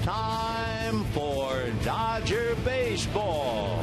time for Dodger baseball.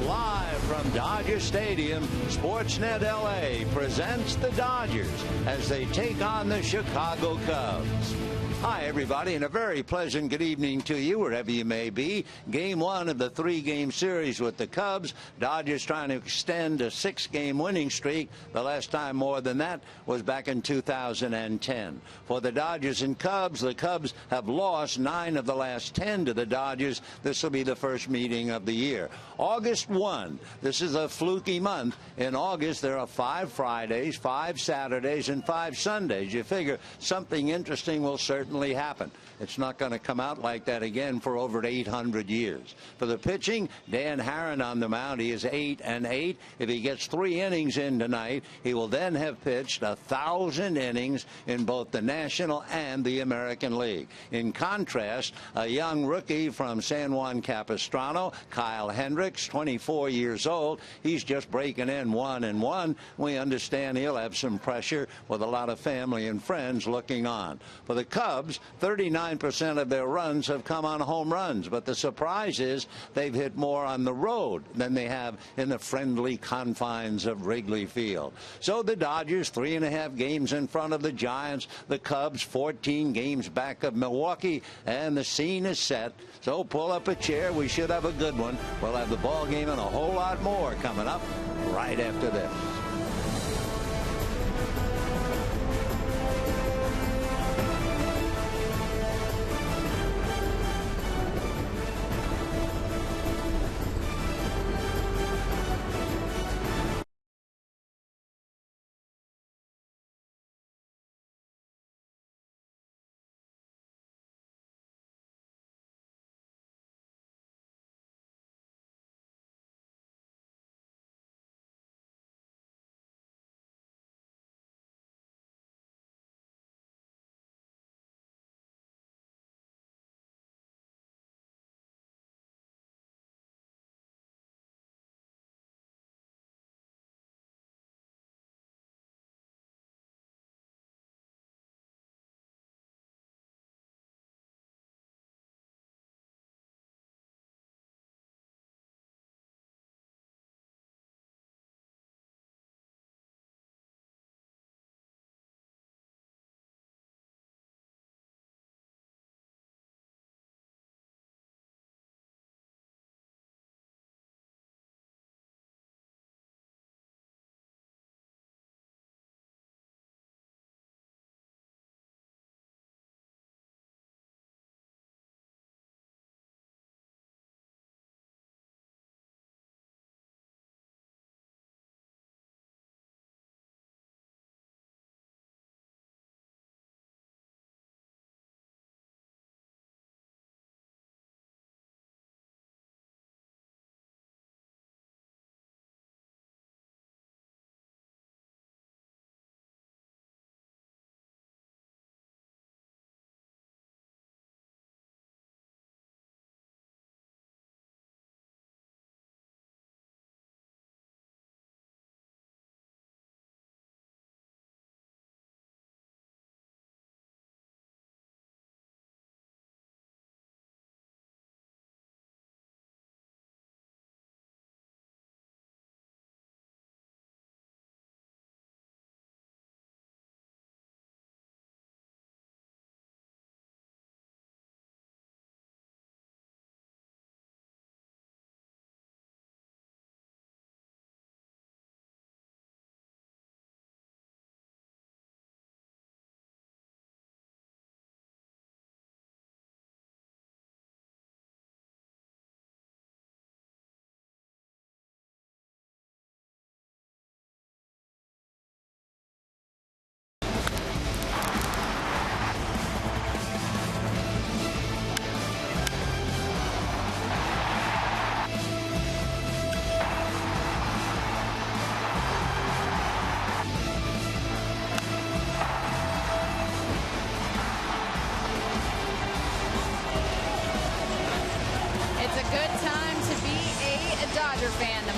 Live from Dodger Stadium, Sportsnet LA presents the Dodgers as they take on the Chicago Cubs. Hi, everybody, and a very pleasant good evening to you, wherever you may be. Game one of the three-game series with the Cubs. Dodgers trying to extend a six-game winning streak. The last time more than that was back in 2010. For the Dodgers and Cubs, the Cubs have lost 9 of the last 10 to the Dodgers. This will be the first meeting of the year. August 1. This is a fluky month. In August, there are 5 Fridays, 5 Saturdays, and 5 Sundays. You figure something interesting will certainly happen. It's not going to come out like that again for over 800 years. For the pitching, Dan Harron on the mound. He is 8-8. If he gets 3 innings in tonight, he will then have pitched 1,000 innings in both the National and the American League. In contrast, a young rookie from San Juan Capistrano, Kyle Hendricks, 24 years old. He's just breaking in 1-1. We understand he'll have some pressure with a lot of family and friends looking on. For the Cubs, 39% of their runs have come on home runs, but the surprise is they've hit more on the road than they have in the friendly confines of Wrigley Field. So the Dodgers 3.5 games in front of the Giants, the Cubs 14 games back of Milwaukee, and the scene is set. So pull up a chair. We should have a good one. We'll have the ball game and a whole lot more coming up right after this.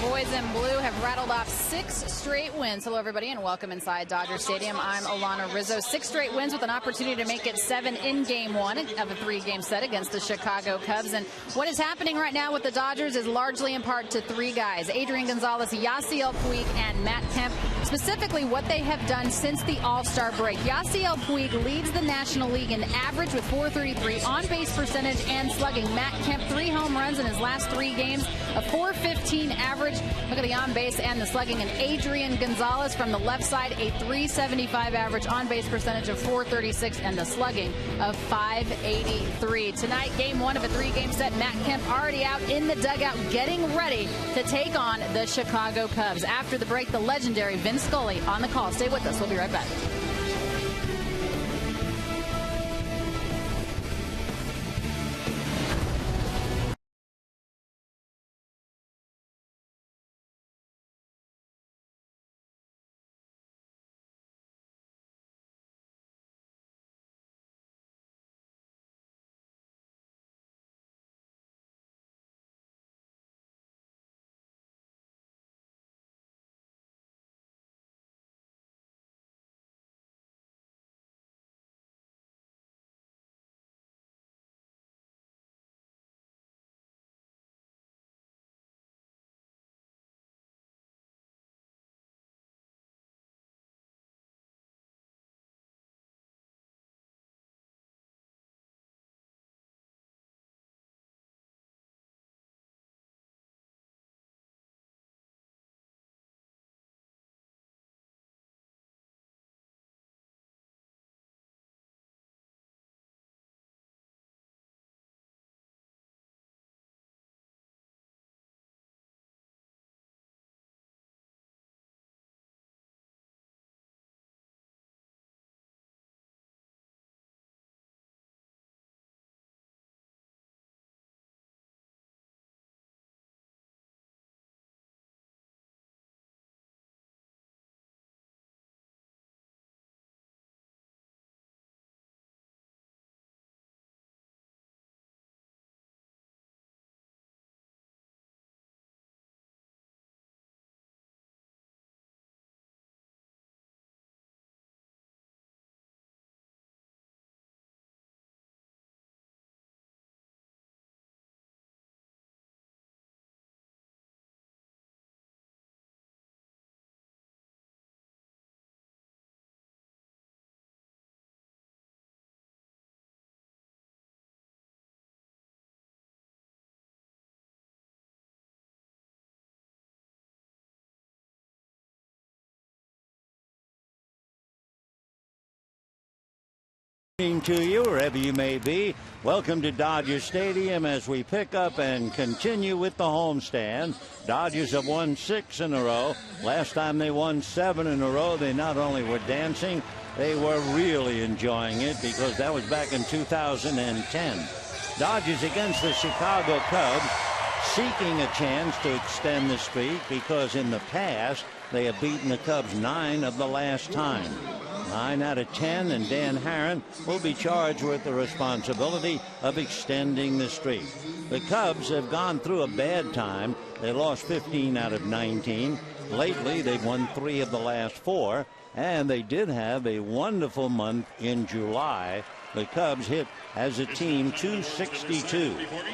boys in blue have rattled off 6 straight wins. Hello, everybody, and welcome inside Dodger Stadium. I'm Alana Rizzo. 6 straight wins with an opportunity to make it 7 in Game 1 of a 3-game set against the Chicago Cubs. And what is happening right now with the Dodgers is largely in part to 3 guys: Adrian Gonzalez, Yasiel Puig, and Matt Kemp. Specifically, what they have done since the All-Star break. Yasiel Puig leads the National League in average with .433, on-base percentage, and slugging. Matt Kemp, 3 home runs in his last 3 games, a .415 average. Look at the on-base and the slugging. And Adrian Gonzalez from the left side, a .375 average, on-base percentage of .436, and the slugging of .583. Tonight, Game 1 of a 3-game set. Matt Kemp already out in the dugout, getting ready to take on the Chicago Cubs. After the break, the legendary Vin Scully on the call. Stay with us. We'll be right back. To you, wherever you may be, welcome to Dodger Stadium as we pick up and continue with the homestand. Dodgers have won 6 in a row. Last time they won 7 in a row, they not only were dancing, they were really enjoying it, because that was back in 2010. Dodgers against the Chicago Cubs, seeking a chance to extend the streak, because in the past they have beaten the Cubs 9 of the last time. 9 out of 10, and Dan Harron will be charged with the responsibility of extending the streak. The Cubs have gone through a bad time. They lost 15 out of 19. Lately, they've won 3 of the last 4, and they did have a wonderful month in July. The Cubs hit as a team 262.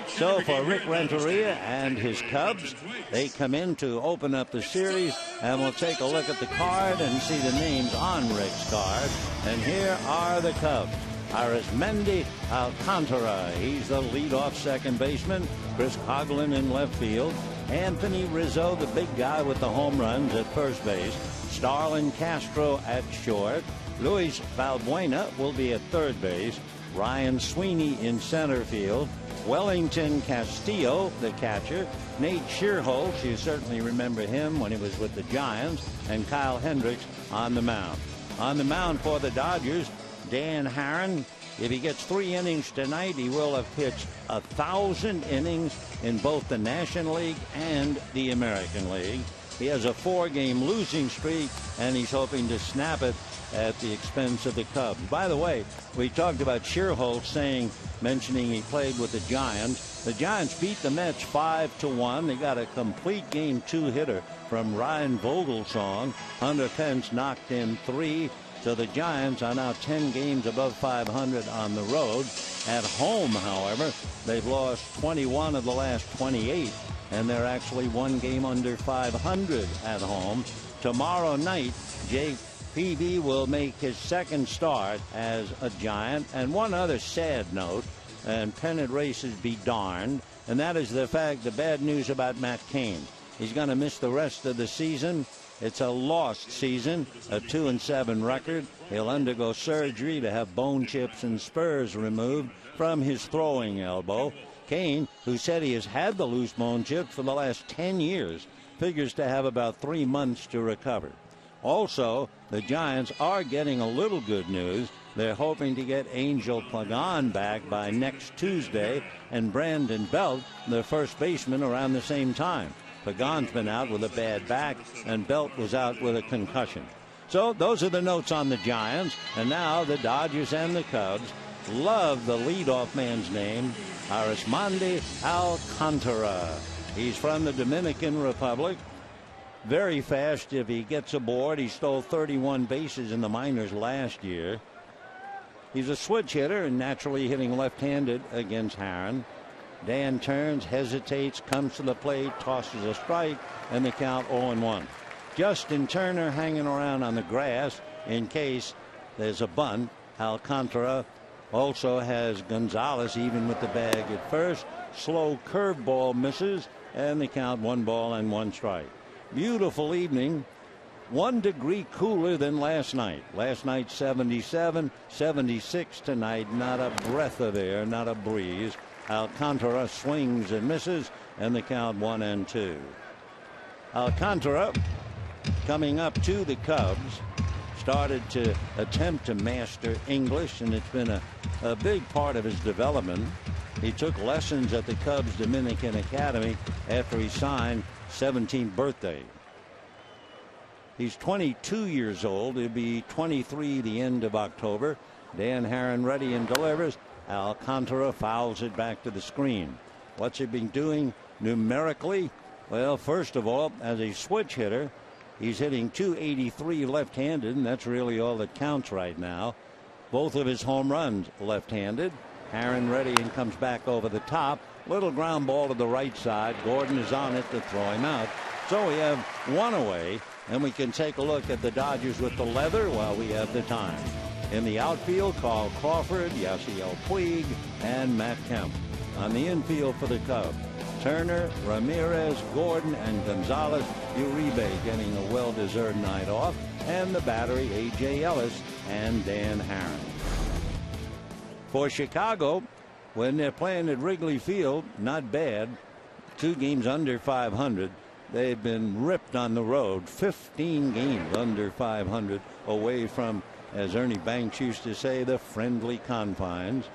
So for Rick Renteria and his Cubs, they come in to open up the series, and we'll take a look at the card and see the names on Rick's card. And here are the Cubs. Arismendi Alcantara, he's the leadoff second baseman. Chris Coughlin in left field. Anthony Rizzo, the big guy with the home runs, at first base. Starlin Castro at short. Luis Valbuena will be at third base. Ryan Sweeney in center field. Wellington Castillo, the catcher. Nate Shearholtz, you certainly remember him when he was with the Giants. And Kyle Hendricks on the mound. On the mound for the Dodgers, Dan Harron. If he gets 3 innings tonight, he will have pitched 1,000 innings in both the National League and the American League. He has a 4-game losing streak, and he's hoping to snap it at the expense of the Cubs. By the way, we talked about Shearholtz mentioning he played with the Giants. The Giants beat the Mets 5-1. They got a complete game 2 hitter from Ryan Vogelsong. Hunter Pence knocked in 3. So the Giants are now 10 games above 500 on the road. At home, however, they've lost 21 of the last 28, and they're actually 1 game under 500 at home. Tomorrow night, Jake Peavy will make his second start as a Giant. And one other sad note, and pennant races be darned, and that is the bad news about Matt Cain. He's going to miss the rest of the season. It's a lost season, a 2-7 record. He'll undergo surgery to have bone chips and spurs removed from his throwing elbow. Cain, who said he has had the loose bone chips for the last 10 years, figures to have about 3 months to recover. Also, the Giants are getting a little good news. They're hoping to get Angel Pagan back by next Tuesday and Brandon Belt, their first baseman, around the same time. Pagan's been out with a bad back, and Belt was out with a concussion. So those are the notes on the Giants. And now the Dodgers and the Cubs. Love the leadoff man's name, Arismendi Alcantara. He's from the Dominican Republic. Very fast if he gets aboard. He stole 31 bases in the minors last year. He's a switch hitter and naturally hitting left-handed against Herron. Dan turns, hesitates, comes to the plate, tosses a strike, and the count 0-1. Justin Turner hanging around on the grass in case there's a bunt. Alcantara also has Gonzalez even with the bag at first. Slow curveball misses, and the count 1-1 strike. Beautiful evening. 1 degree cooler than last night. Last night 77, 76 tonight. Not a breath of air, not a breeze. Alcantara swings and misses, and the count 1-2. Alcantara, coming up to the Cubs, started to attempt to master English, and it's been a big part of his development. He took lessons at the Cubs Dominican Academy after he signed 17th birthday. He's 22 years old. He'll be 23 the end of October. Dan Herron ready and delivers. Alcantara fouls it back to the screen. What's he been doing numerically? Well, first of all, as a switch hitter, he's hitting .283 left-handed, and that's really all that counts right now. Both of his home runs left-handed. Herron ready and comes back over the top. Little ground ball to the right side. Gordon is on it to throw him out. So we have one away, and we can take a look at the Dodgers with the leather while we have the time. In the outfield, Carl Crawford, Yasiel Puig, and Matt Kemp. On the infield for the Cubs, Turner, Ramirez, Gordon, and Gonzalez. Uribe getting a well-deserved night off. And the battery, A.J. Ellis and Dan Herron. For Chicago, when they're playing at Wrigley Field, not bad. 2 games under 500. They've been ripped on the road. 15 games under 500 away from, as Ernie Banks used to say, the friendly confines.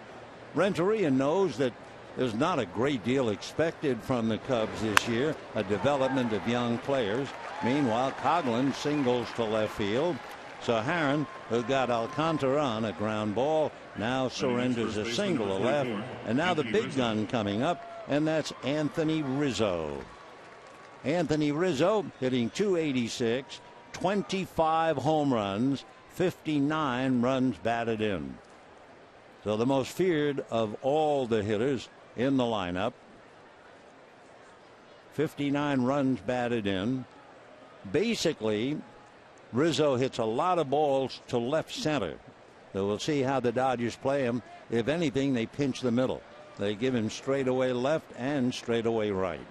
Renteria knows that there's not a great deal expected from the Cubs this year, a development of young players. Meanwhile, Coghlan singles to left field. So Herron, who got Alcantara on a ground ball, now surrenders a single to left. And now the big gun coming up, and that's Anthony Rizzo. Anthony Rizzo hitting .286, 25 home runs, 59 runs batted in. So the most feared of all the hitters in the lineup. 59 runs batted in. Basically, Rizzo hits a lot of balls to left center. So we'll see how the Dodgers play him. If anything, they pinch the middle. They give him straightaway left and straightaway right.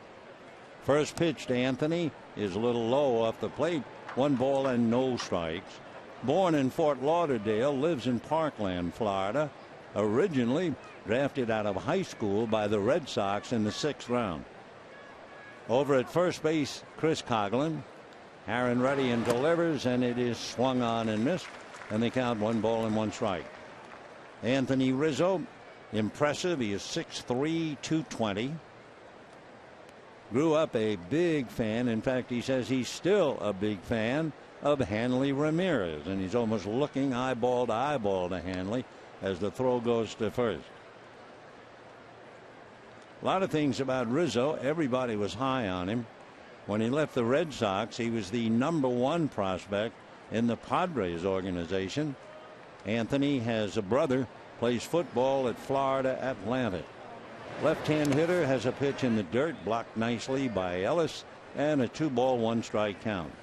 First pitch to Anthony is a little low off the plate. 1 ball and no strikes. Born in Fort Lauderdale, lives in Parkland, Florida. Originally drafted out of high school by the Red Sox in the 6th round. Over at first base, Chris Coghlan. Herron ready and delivers, and it is swung on and missed, and they count 1 ball and 1 strike. Anthony Rizzo, impressive. He is 6'3", 220. Grew up a big fan. In fact, he says he's still a big fan of Hanley Ramirez, and he's almost looking eyeball to eyeball to Hanley as the throw goes to first. A lot of things about Rizzo. Everybody was high on him. When he left the Red Sox, he was the #1 prospect in the Padres organization. Anthony has a brother, plays football at Florida Atlantic. Left-hand hitter, has a pitch in the dirt, blocked nicely by Ellis, and a 2-ball 1-strike count.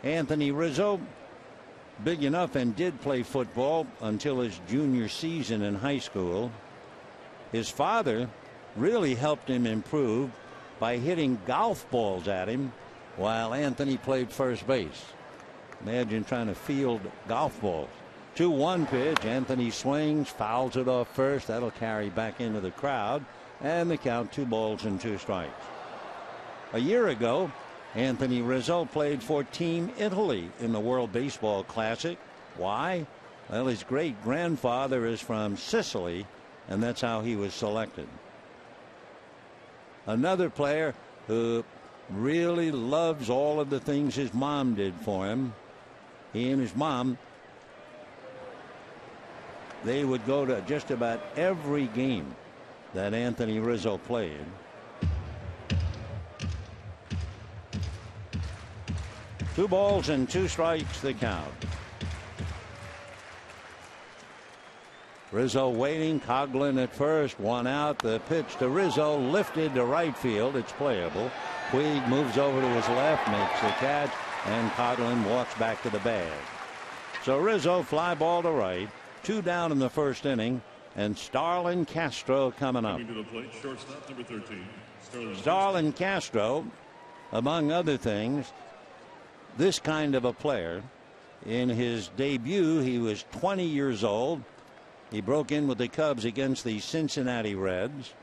Anthony Rizzo, big enough and did play football until his junior season in high school. His father really helped him improve by hitting golf balls at him while Anthony played first base. Imagine trying to field golf balls. 2-1 pitch. Anthony swings, fouls it off first. That'll carry back into the crowd, and the count 2 balls and 2 strikes. A year ago, Anthony Rizzo played for Team Italy in the World Baseball Classic. Why? Well, his great-grandfather is from Sicily, and that's how he was selected. Another player who really loves all of the things his mom did for him. He and his mom, they would go to just about every game that Anthony Rizzo played. Two balls and 2 strikes, the count. Rizzo waiting, Coughlin at first, 1 out. The pitch to Rizzo, lifted to right field. It's playable. Puig moves over to his left, makes the catch, and Coughlin walks back to the bag. So Rizzo fly ball to right, 2 down in the first inning, and Starlin Castro coming up. To the plate, shortstop, number 13, Starlin Castro, among other things, this kind of a player. In his debut, he was 20 years old. He broke in with the Cubs against the Cincinnati Reds.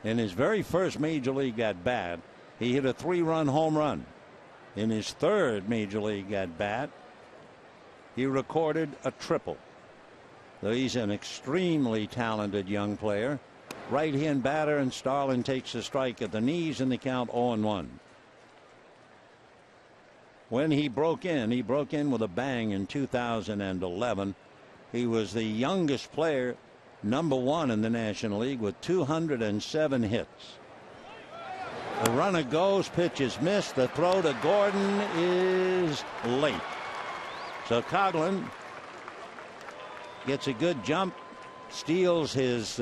In his very first major league at bat, he hit a 3-run home run. In his third major league at bat, he recorded a triple. So he's an extremely talented young player. Right-hand batter, and Starlin takes a strike at the knees, in the count 0-1. When he broke in with a bang in 2011. He was the youngest player, #1 in the National League, with 207 hits. The runner goes, pitch is missed. The throw to Gordon is late. So Coughlin gets a good jump, steals his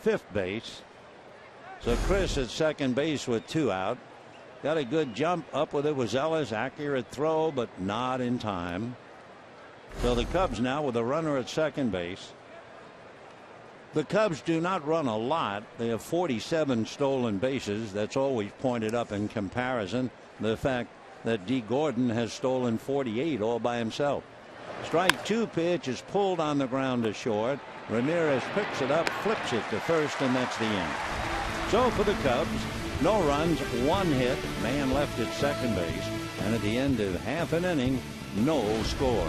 5th base. So Chris at second base with 2 out. Got a good jump. Up with it was Ellis. Accurate throw, but not in time. So the Cubs now with a runner at second base. The Cubs do not run a lot. They have 47 stolen bases. That's always pointed up in comparison. The fact that D. Gordon has stolen 48 all by himself. Strike 2 pitch is pulled on the ground to short. Ramirez picks it up, flips it to first, and that's the end. So for the Cubs, no runs, 1 hit, man left at second base, and at the end of half an inning, no score.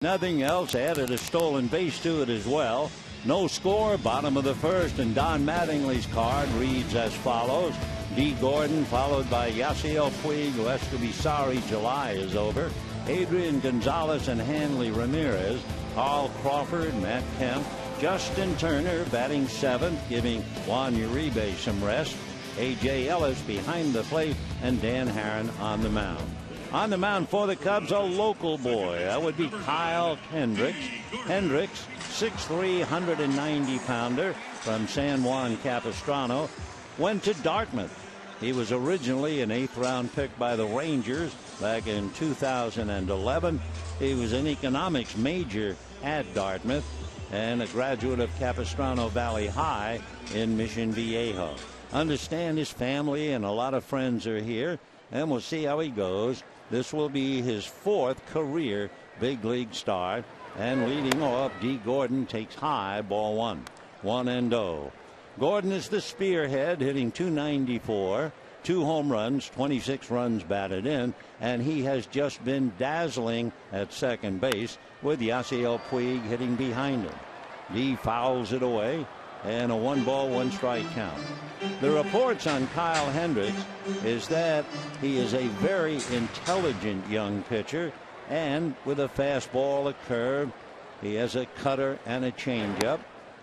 Nothing else, added a stolen base to it as well. No score, bottom of the first, and Don Mattingly's card reads as follows. D. Gordon, followed by Yasiel Puig, who has to be sorry July is over. Adrian Gonzalez and Hanley Ramirez. Carl Crawford, Matt Kemp. Justin Turner batting seventh, giving Juan Uribe some rest. A.J. Ellis behind the plate, and Dan Herron on the mound. On the mound for the Cubs, a local boy. That would be Kyle Hendricks. Hendricks, 6'3", 190-pounder from San Juan Capistrano, went to Dartmouth. He was originally an 8th-round pick by the Rangers back in 2011. He was an economics major at Dartmouth and a graduate of Capistrano Valley High in Mission Viejo. Understand his family and a lot of friends are here, and we'll see how he goes. This will be his 4th career big league start, and leading off, D. Gordon takes high, ball 1. 1-0. Gordon is the spearhead, hitting .294, 2 home runs, 26 runs batted in, and he has just been dazzling at second base with Yasiel Puig hitting behind him. D fouls it away, and a 1-ball, 1-strike count. The reports on Kyle Hendricks is that he is a very intelligent young pitcher, and with a fastball, a curve, he has a cutter and a changeup.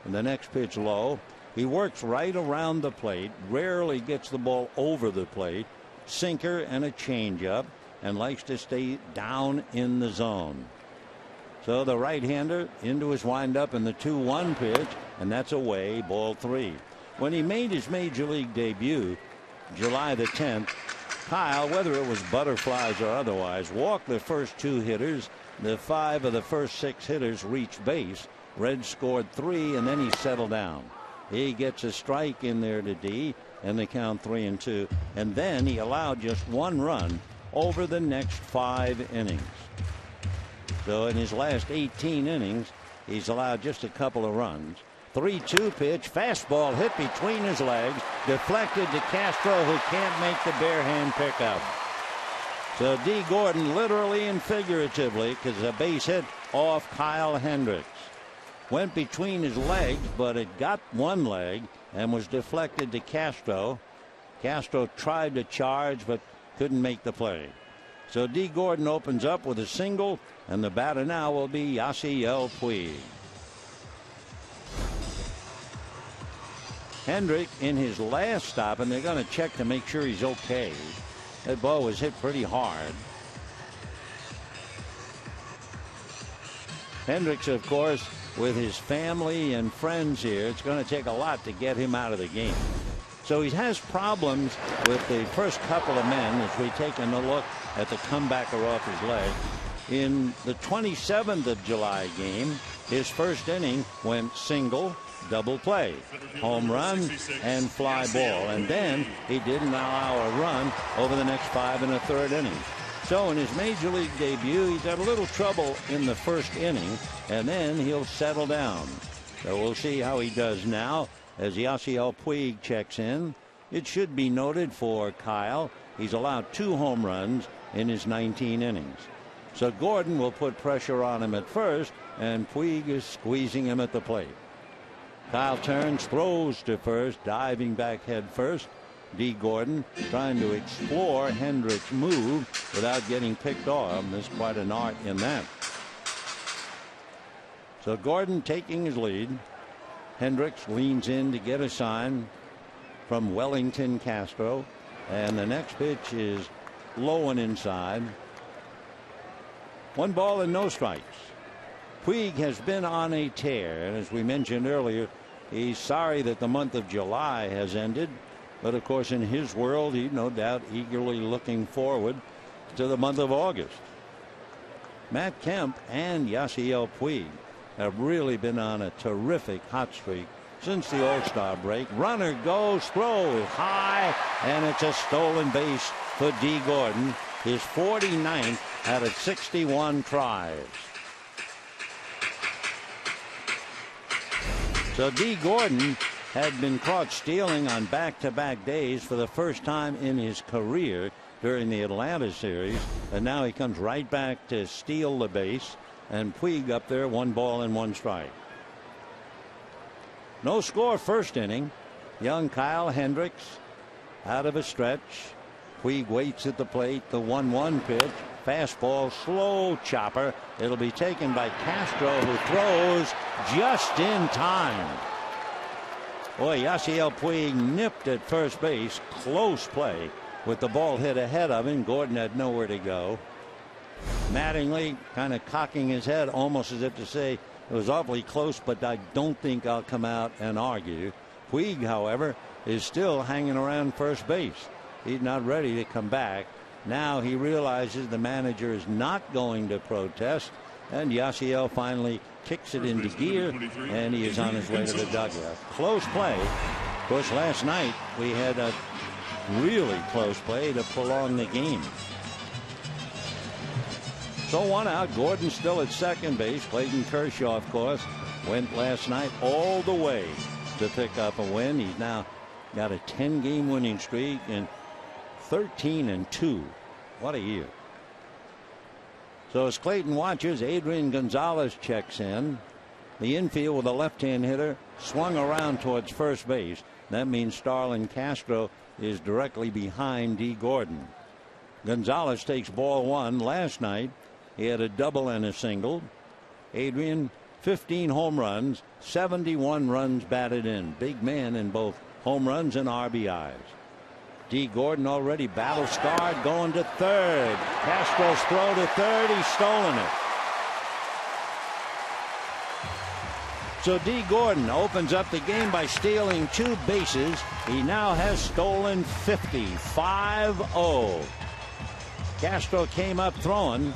And the next pitch low. He works right around the plate, rarely gets the ball over the plate, sinker and a changeup, and likes to stay down in the zone. So the right-hander into his windup in the 2-1 pitch, and that's away, ball 3. When he made his major league debut, July the 10th, Kyle, whether it was butterflies or otherwise, walked the first 2 hitters. The 5 of the first 6 hitters reached base. Reds scored 3, and then he settled down. He gets a strike in there to D, and they count 3-2. And then he allowed just 1 run over the next 5 innings. So in his last 18 innings, he's allowed just a couple of runs. 3-2 pitch, fastball hit between his legs, deflected to Castro, who can't make the bare hand pickup. So D. Gordon, literally and figuratively, because a base hit off Kyle Hendricks. Went between his legs, but it got one leg and was deflected to Castro. Castro tried to charge, but couldn't make the play. So D. Gordon opens up with a single, and the batter now will be Yasiel Puig. Hendrick in his last stop, and they're going to check to make sure he's okay. That ball was hit pretty hard. Hendricks, of course, with his family and friends here, it's going to take a lot to get him out of the game. So he has problems with the first couple of men as we take a look at the comebacker off his leg. In the 27th of July game, his first inning went single, double play, home run, and fly ball. And then he didn't allow a run over the next 5 1/3 innings. So in his major league debut, he's had a little trouble in the first inning, and then he'll settle down. So we'll see how he does now as Yasiel Puig checks in. It should be noted for Kyle, he's allowed 2 home runs in his 19 innings. So Gordon will put pressure on him at first, and Puig is squeezing him at the plate. Kyle turns, throws to first, diving back head first. D. Gordon trying to explore Hendrick's move without getting picked off. There's quite an art in that. So Gordon taking his lead. Hendricks leans in to get a sign from Wellington Castro. And the next pitch is low and inside. 1 ball and no strikes. Puig has been on a tear. And as we mentioned earlier, he's sorry that the month of July has ended. But of course, in his world, he no doubt eagerly looking forward to the month of August. Matt Kemp and Yasiel Puig have really been on a terrific hot streak since the All-Star break. Runner goes, throw is high, and it's a stolen base for D. Gordon, his 49th out of 61 tries. So D. Gordon had been caught stealing on back-to-back days for the first time in his career during the Atlanta series, and now he comes right back to steal the base. and Puig up there, 1 ball and 1 strike. No score first inning. Young Kyle Hendricks out of a stretch. Puig waits at the plate. The 1-1 pitch. Fastball, slow chopper. It'll be taken by Castro, who throws just in time. Boy, Yasiel Puig nipped at first base. Close play with the ball hit ahead of him. Gordon had nowhere to go. Mattingly kind of cocking his head, almost as if to say, it was awfully close, but I don't think I'll come out and argue. Puig, however, is still hanging around first base. He's not ready to come back. Now he realizes the manager is not going to protest, and Yasiel finally kicks it into gear, and he is on his way to the dugout. Close play. Of course, last night we had a really close play to prolong the game. So 1 out. Gordon still at second base. Clayton Kershaw, of course, went last night all the way to pick up a win. He's now got a 10-game winning streak and 13-2. What a year. So as Clayton watches, Adrian Gonzalez checks in. The infield with a left-hand hitter swung around towards first base. That means Starlin Castro is directly behind D. Gordon. Gonzalez takes ball 1. Last night he had a double and a single. Adrian, 15 home runs, 71 runs batted in. Big man in both home runs and RBIs. D. Gordon already battle scarred, going to third. Castro's throw to third. He's stolen it. So D. Gordon opens up the game by stealing 2 bases. He now has stolen 50. 5-0. Castro came up throwing,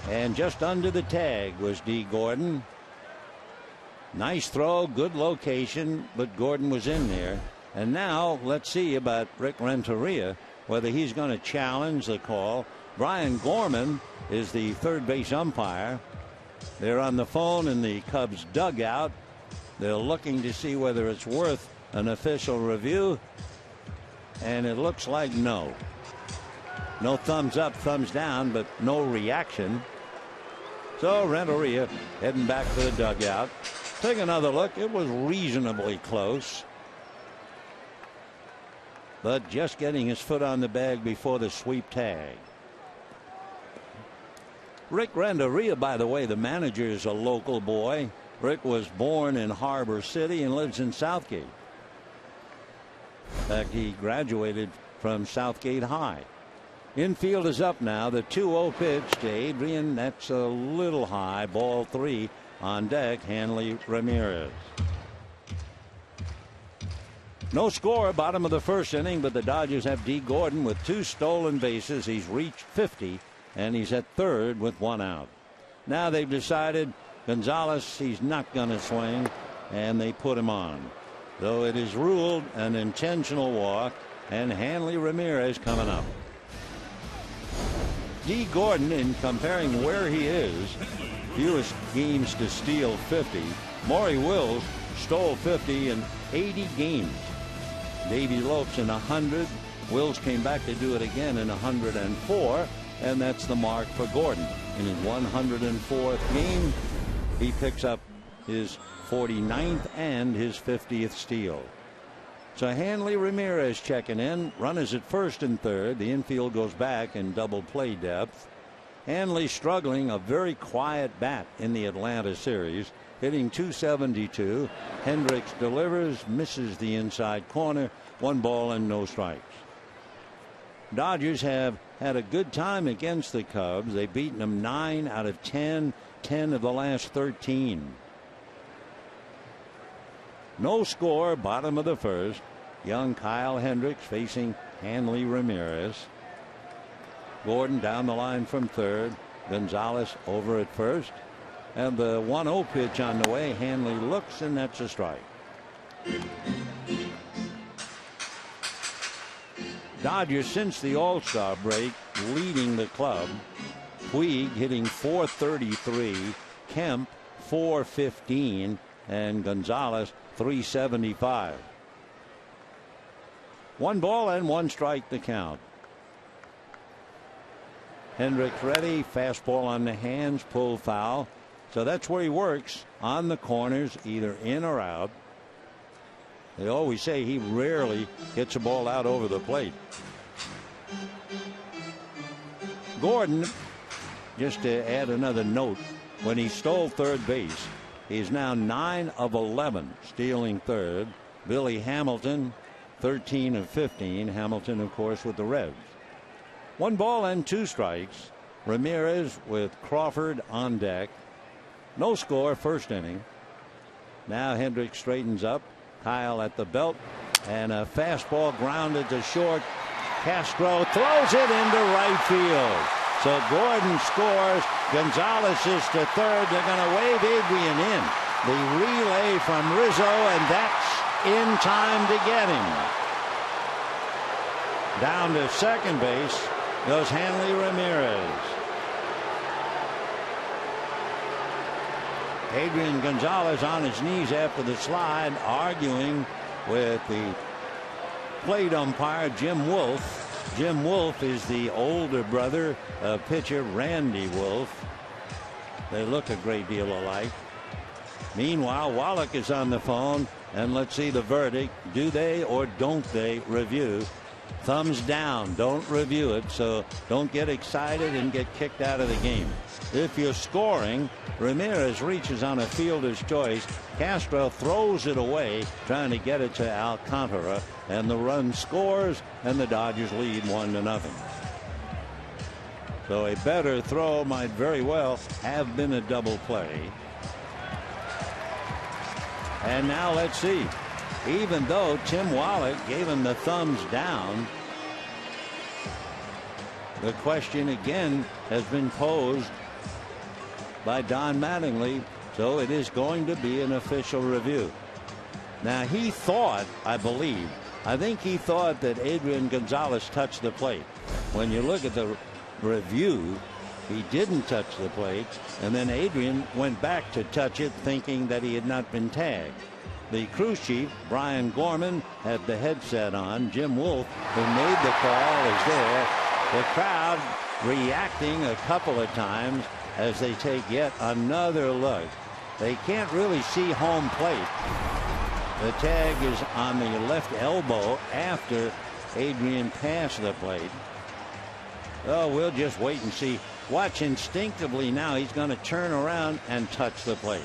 and just under the tag was D. Gordon. Nice throw, good location, but Gordon was in there. And now let's see about Rick Renteria, whether he's going to challenge the call. Brian Gorman is the third base umpire. They're on the phone in the Cubs dugout. They're looking to see whether it's worth an official review, and it looks like no. No thumbs up, thumbs down, but no reaction. So Renteria heading back to the dugout. Take another look. It was reasonably close, but just getting his foot on the bag before the sweep tag. Rick Renteria, by the way, the manager, is a local boy. Rick was born in Harbor City and lives in Southgate. In fact, he graduated from Southgate High. Infield is up now. The 2-0 pitch to Adrian. That's a little high. Ball 3 on deck. Hanley Ramirez. No score, bottom of the first inning, but the Dodgers have D. Gordon with 2 stolen bases. He's reached 50, and he's at third with 1 out. Now they've decided Gonzalez, he's not going to swing, and they put him on. Though it is ruled an intentional walk, and Hanley Ramirez coming up. D. Gordon, in comparing where he is, fewest games to steal 50. Maury Wills stole 50 in 80 games. Davey Lopes in 100. Wills came back to do it again in 104, and that's the mark for Gordon. In his 104th game, he picks up his 49th and his 50th steal. So Hanley Ramirez checking in. Runners at first and third. The infield goes back in double play depth. Hanley struggling, a very quiet bat in the Atlanta series, hitting .272. Hendricks delivers, misses the inside corner. 1 ball and no strikes. Dodgers have had a good time against the Cubs. They've beaten them 9 out of 10, 10 of the last 13. No score, bottom of the first. Young Kyle Hendricks facing Hanley Ramirez. Gordon down the line from third. Gonzalez over at first. And the 1-0 pitch on the way. Hanley looks, and that's a strike. Dodgers, since the All-Star break, leading the club. Puig hitting .433. Kemp .415. And Gonzalez .375. 1 ball and 1 strike the count. Hendricks ready. Fastball on the hands. Pull foul. So that's where he works, on the corners, either in or out. They always say he rarely gets a ball out over the plate. Gordon, just to add another note, when he stole third base, he's now 9 of 11 stealing third. Billy Hamilton, 13 of 15. Hamilton, of course, with the Reds. 1 ball and 2 strikes. Ramirez with Crawford on deck. No score, first inning. Now Hendricks straightens up. Kyle at the belt, and a fastball grounded to short. Castro throws it into right field. So Gordon scores. Gonzalez is to third. They're going to wave Adrian in. The relay from Rizzo, and that's in time to get him. Down to second base goes Hanley Ramirez. Adrian Gonzalez on his knees after the slide, arguing with the plate umpire Jim Wolf. Jim Wolf is the older brother of pitcher Randy Wolf. They look a great deal alike. Meanwhile, Wallach is on the phone, and let's see the verdict. Do they or don't they review? Thumbs down, don't review it, so don't get excited and get kicked out of the game. If you're scoring, Ramirez reaches on a fielder's choice. Castro throws it away, trying to get it to Alcantara, and the run scores, and the Dodgers lead 1-0. So a better throw might very well have been a double play. And now let's see. Even though Tim Wallach gave him the thumbs down, the question again has been posed by Don Mattingly, so it is going to be an official review. Now he thought, I think he thought that Adrian Gonzalez touched the plate. When you look at the review, he didn't touch the plate, and then Adrian went back to touch it, thinking that he had not been tagged. The crew chief, Brian Gorman, had the headset on. Jim Wolf, who made the call, is there. The crowd reacting a couple of times as they take yet another look. They can't really see home plate. The tag is on the left elbow after Adrian passed the plate. Oh, we'll just wait and see. Watch instinctively now. He's going to turn around and touch the plate.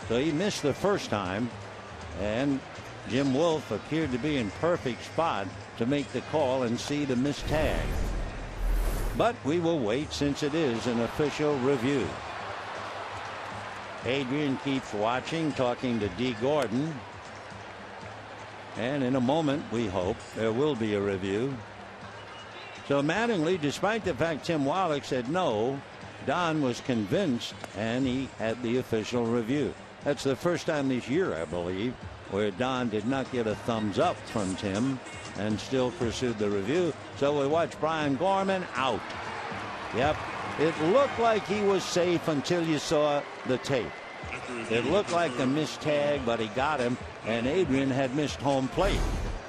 So he missed the first time. And Jim Wolf appeared to be in perfect spot to make the call and see the missed tag. But we will wait, since it is an official review. Adrian keeps watching, talking to D. Gordon. And in a moment, we hope, there will be a review. So Mattingly, despite the fact Tim Wallach said no, Don was convinced, and he had the official review. That's the first time this year, I believe, where Don did not get a thumbs up from Tim and still pursued the review. So we watch Brian Gorman out. Yep, it looked like he was safe until you saw the tape. It looked like a missed tag, but he got him, and Adrian had missed home plate.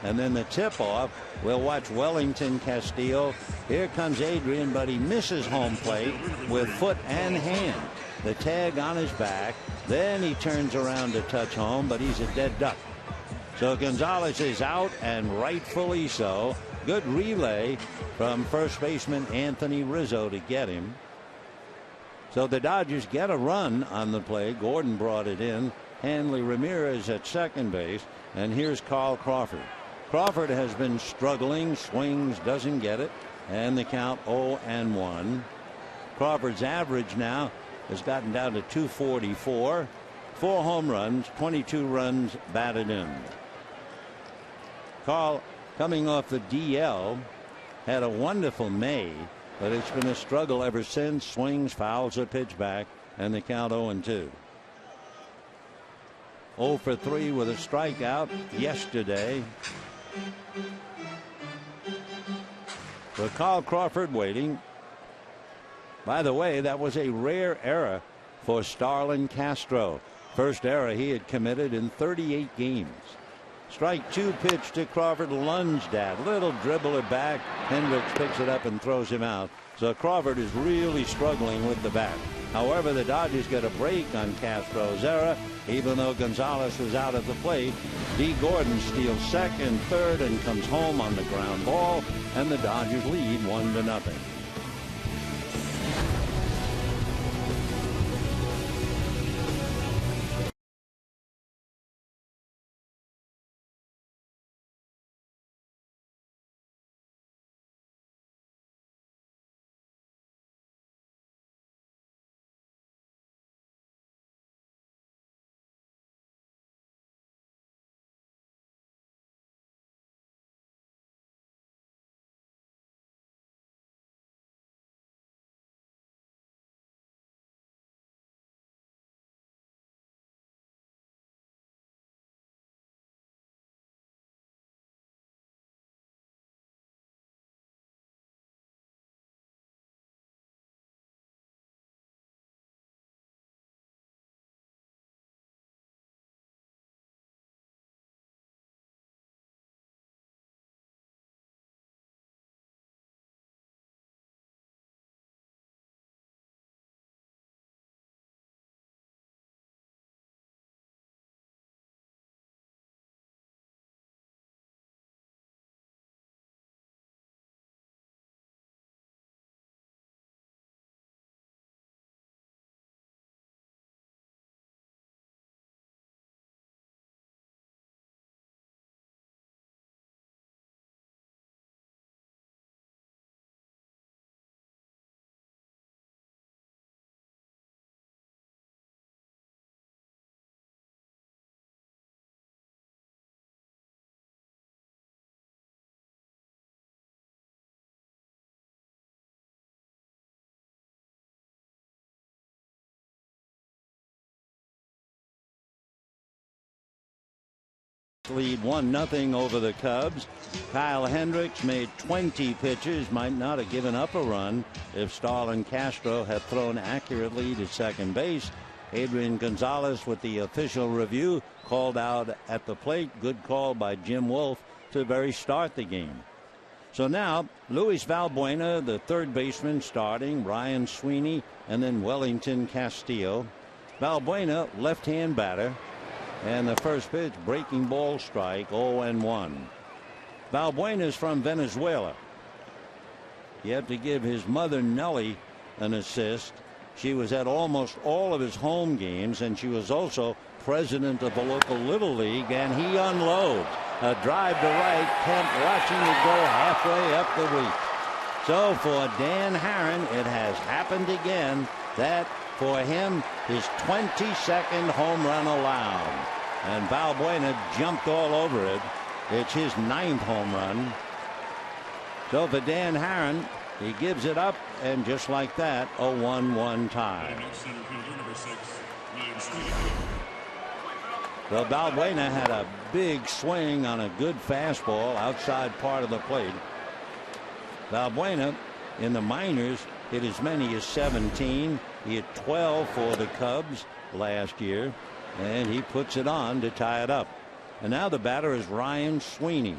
And then the tip-off, we'll watch Wellington Castillo. Here comes Adrian, but he misses home plate with foot and hand. The tag on his back. Then he turns around to touch home, but he's a dead duck. So Gonzalez is out, and rightfully so. Good relay from first baseman Anthony Rizzo to get him. So the Dodgers get a run on the play. Gordon brought it in. Hanley Ramirez at second base. And here's Carl Crawford. Crawford has been struggling. Swings, doesn't get it. And the count 0-1. Crawford's average now has gotten down to 244. 4 home runs, 22 runs batted in. Carl, coming off the DL, had a wonderful May, but it's been a struggle ever since. Swings, fouls a pitch back, and the count 0-2. 0 for 3 with a strikeout yesterday. So Carl Crawford waiting. By the way, that was a rare error for Starlin Castro. First error he had committed in 38 games. Strike 2 pitch to Crawford, lunged at. Little dribbler back. Hendricks picks it up and throws him out. So Crawford is really struggling with the bat. However, the Dodgers get a break on Castro's error. Even though Gonzalez was out at the plate, D. Gordon steals second, third, and comes home on the ground ball, and the Dodgers lead 1-0. Lead 1-0 over the Cubs. Kyle Hendricks made 20 pitches, might not have given up a run if Starlin Castro had thrown accurately to second base. Adrian Gonzalez with the official review called out at the plate. Good call by Jim Wolf to very start the game. So now Luis Valbuena, the third baseman, starting, Ryan Sweeney, and then Wellington Castillo. Valbuena, left-hand batter. And the first pitch, breaking ball strike, 0-1. Valbuena is from Venezuela. You have to give his mother Nellie an assist. She was at almost all of his home games, and she was also president of the local Little League, and he unloads. A drive to right, Kemp watching it go halfway up the week. So for Dan Herron, it has happened again. That for him, his 22nd home run allowed. And Valbuena jumped all over it. It's his 9th home run. So for Dan Herron, he gives it up, and just like that, a 1-1 tie. Well, Valbuena had a big swing on a good fastball outside part of the plate. Valbuena in the minors hit as many as 17. He hit 12 for the Cubs last year, and he puts it on to tie it up. And now the batter is Ryan Sweeney.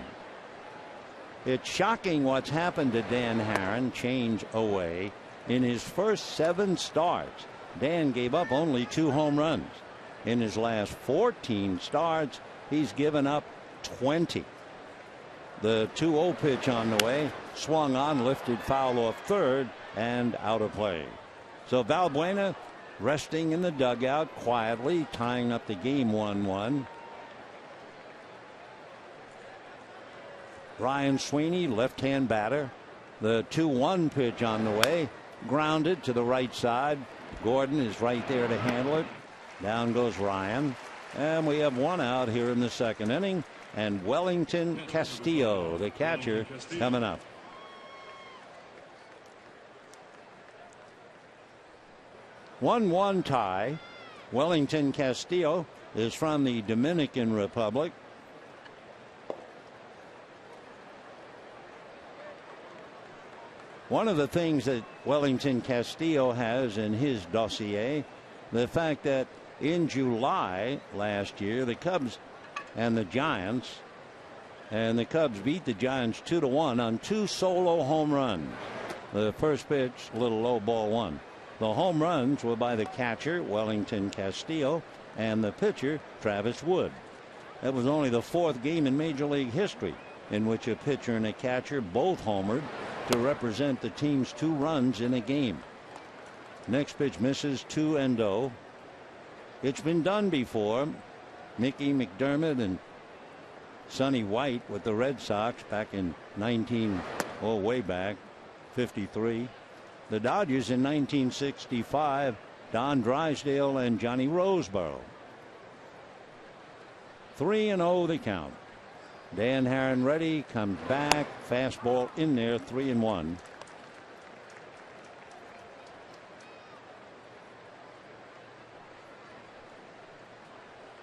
It's shocking what's happened to Dan Herron. Change away. In his first 7 starts, Dan gave up only 2 home runs. In his last 14 starts, he's given up 20. The 2-0 pitch on the way, swung on, lifted foul off third, and out of play. So Valbuena resting in the dugout quietly, tying up the game 1-1. Ryan Sweeney, left-hand batter. The 2-1 pitch on the way, grounded to the right side. Gordon is right there to handle it. Down goes Ryan, and we have 1 out here in the second inning, and Wellington Castillo, the catcher, coming up. A 1-1 tie. Wellington Castillo is from the Dominican Republic. One of the things that Wellington Castillo has in his dossier, the fact that in July last year, the Cubs and the Giants, and the Cubs beat the Giants 2-1 on 2 solo home runs. The first pitch, a little low, ball 1. The home runs were by the catcher, Wellington Castillo, and the pitcher, Travis Wood. That was only the 4th game in Major League history in which a pitcher and a catcher both homered to represent the team's 2 runs in a game. Next pitch misses, 2-0. It's been done before. Mickey McDermott and Sonny White with the Red Sox back in way back 53. The Dodgers in 1965, Don Drysdale and Johnny Roseboro. 3-0 the count. Dan Herron ready, comes back, fastball in there, 3-1.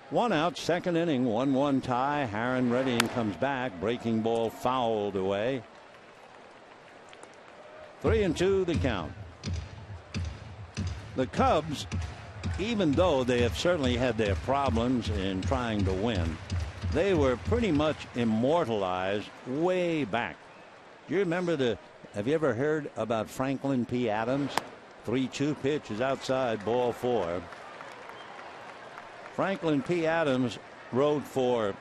One out, 2nd inning, 1-1 tie. Herron ready and comes back. Breaking ball fouled away. 3-2 the count. The Cubs, even though they have certainly had their problems in trying to win, they were pretty much immortalized way back. Do you remember have you ever heard about Franklin P. Adams? 3-2 pitch is outside, ball 4. Franklin P. Adams wrote for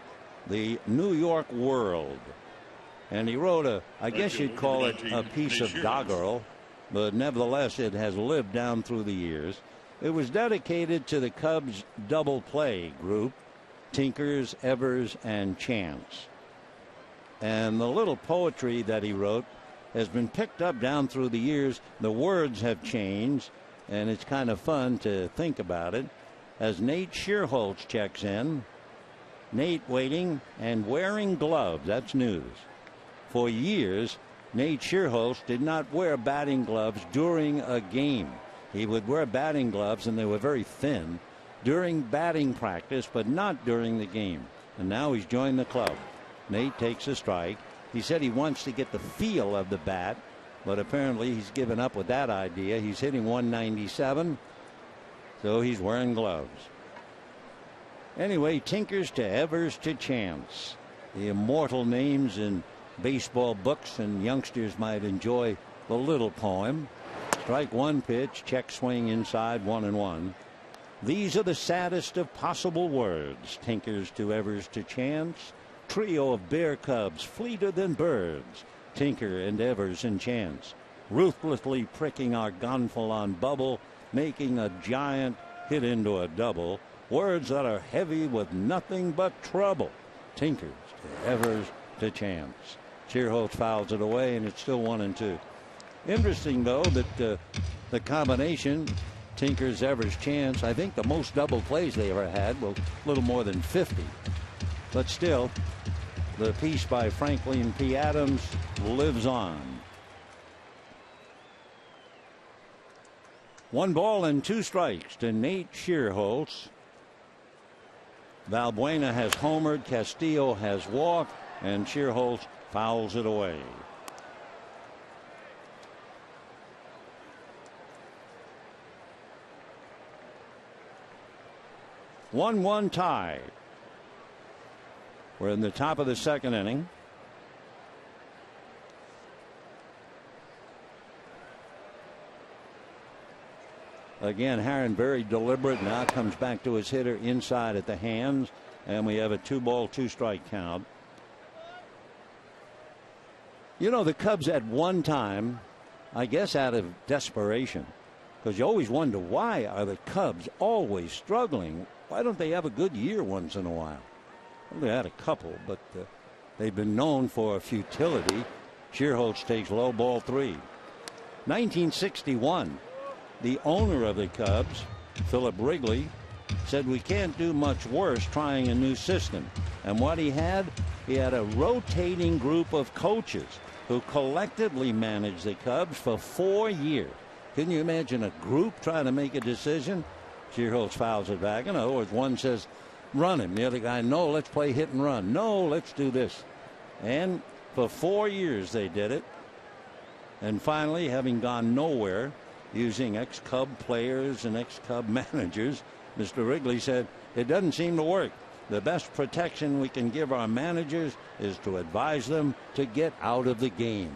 the New York World, and he wrote I guess you'd call it a piece of doggerel, but nevertheless it has lived down through the years. It was dedicated to the Cubs double play group, Tinkers, Evers, and Chance. And the little poetry that he wrote has been picked up down through the years. The words have changed, and it's kind of fun to think about it. As Nate Shearholtz checks in. Nate waiting and wearing gloves. That's news. For years, Nate Shearholtz did not wear batting gloves during a game. He would wear batting gloves, and they were very thin, during batting practice, but not during the game. And now he's joined the club. Nate takes a strike. He said he wants to get the feel of the bat, but apparently he's given up with that idea. He's hitting 197. So he's wearing gloves. Anyway, Tinkers to Evers to Chance. The immortal names in baseball books, and youngsters might enjoy the little poem. Strike 1 pitch, check swing inside, 1-1. These are the saddest of possible words. Tinkers to Evers to Chance. Trio of bear cubs, fleeter than birds. Tinker and Evers and Chance. Ruthlessly pricking our gonfalon bubble, making a giant hit into a double. Words that are heavy with nothing but trouble. Tinkers to Evers to Chance. Shearholtz fouls it away, and it's still 1-2. Interesting, though, that the combination Tinkers, Evers, Chance, I think the most double plays they ever had, well, a little more than 50. But still, the piece by Franklin P. Adams lives on. 1 ball and 2 strikes to Nate Shearholtz. Valbuena has homered, Castillo has walked, and Shearholtz fouls it away. One tie. We're in the top of the 2nd inning. Again, Herron very deliberate. Now comes back to his hitter inside at the hands, and we have a 2-ball, 2-strike count. You know, the Cubs at one time, I guess out of desperation, because you always wonder, why are the Cubs always struggling? Why don't they have a good year once in a while? Well, they had a couple, but they've been known for futility. Shearholtz takes low, ball 3. 1961. The owner of the Cubs, Philip Wrigley, said we can't do much worse trying a new system. And what he had a rotating group of coaches who collectively managed the Cubs for 4 years. Can you imagine a group trying to make a decision? Shearholtz fouls it back. In other words, one says, run him. The other guy, no, let's play hit and run. No, let's do this. And for 4 years they did it. And finally, having gone nowhere, using ex-Cub players and ex-Cub managers, Mr. Wrigley said, it doesn't seem to work. The best protection we can give our managers is to advise them to get out of the game.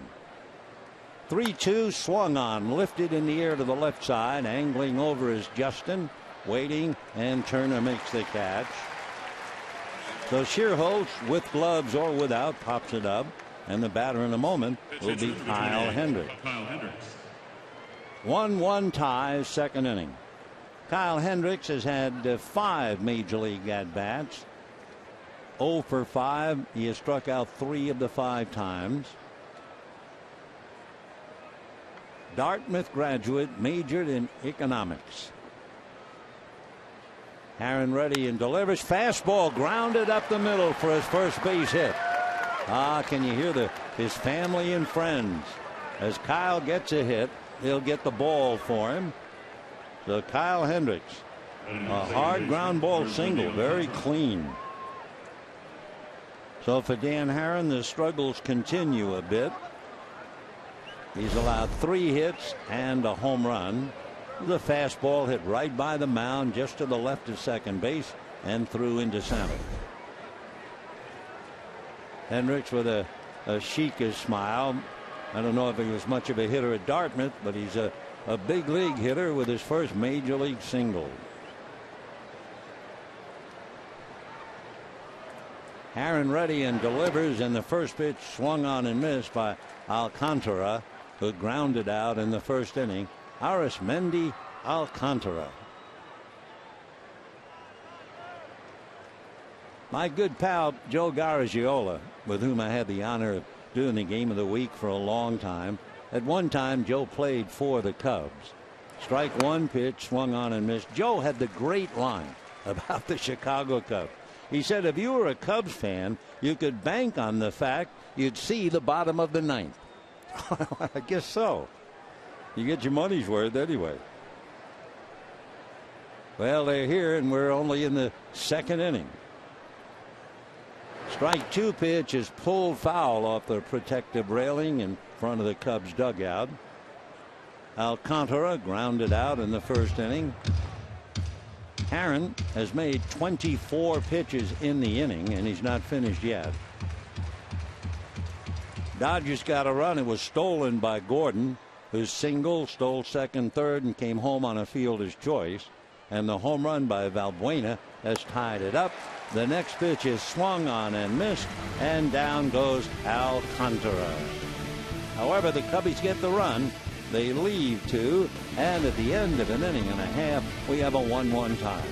3-2, swung on, lifted in the air to the left side. Angling over is Justin, waiting, and Turner makes the catch. So Shearholtz, with gloves or without, pops it up, and the batter in a moment will be Kyle Hendricks. 1-1 tie, second inning. Kyle Hendricks has had 5 major league at-bats. 0 for 5. He has struck out 3 of the 5 times. Dartmouth graduate, majored in economics. Aaron ready and delivers. Fastball grounded up the middle for his first base hit. Can you hear his family and friends? As Kyle gets a hit, he'll get the ball for him. So Kyle Hendricks, a hard ground ball single, very clean. So for Dan Herron, the struggles continue a bit. He's allowed 3 hits and a home run. The fastball hit right by the mound, just to the left of second base, and through into center. Hendricks with a sheepish smile. I don't know if he was much of a hitter at Dartmouth, but he's a big league hitter with his first major league single. Aaron ready and delivers, and the first pitch swung on and missed by Alcantara, who grounded out in the first inning. Arismendi Alcantara. My good pal Joe Garagiola, with whom I had the honor of doing the game of the week for a long time. At one time, Joe played for the Cubs. Strike one, pitch swung on and missed. Joe had the great line about the Chicago Cubs. He said if you were a Cubs fan, you could bank on the fact you'd see the bottom of the ninth. I guess so. You get your money's worth anyway. Well, they're here, and we're only in the second inning. Strike 2 pitch is pulled foul off the protective railing in front of the Cubs dugout. Alcantara grounded out in the first inning. Herron has made 24 pitches in the inning, and he's not finished yet. Dodgers got a run. It was stolen by Gordon, who single, stole second, third, and came home on a fielder's choice. And the home run by Valbuena has tied it up. The next pitch is swung on and missed, and down goes Alcantara. However, the Cubbies get the run. They leave 2, and at the end of an inning and a half, we have a 1-1 tie.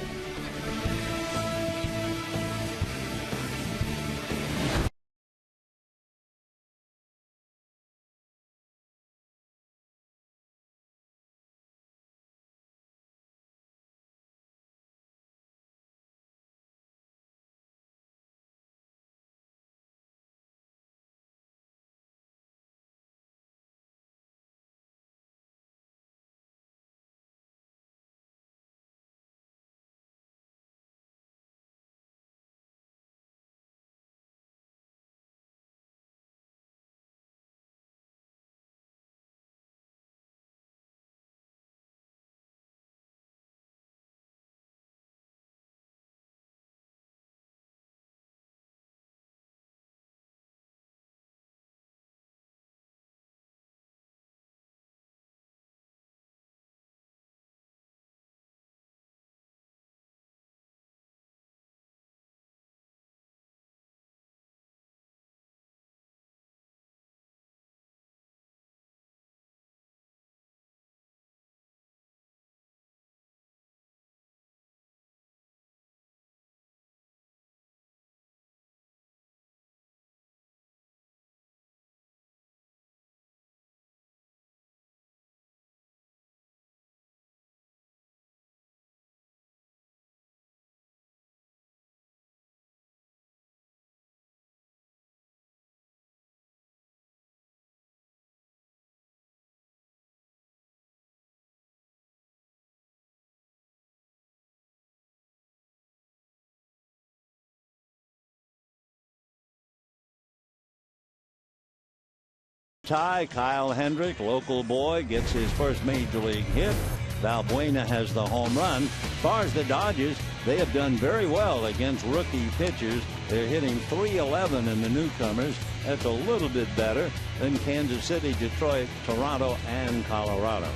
Tie. Kyle Hendrick, local boy, gets his first major league hit. Valbuena has the home run. As far as the Dodgers, They have done very well against rookie pitchers. They're hitting .311 in the newcomers. That's a little bit better than Kansas City, Detroit, Toronto, and Colorado.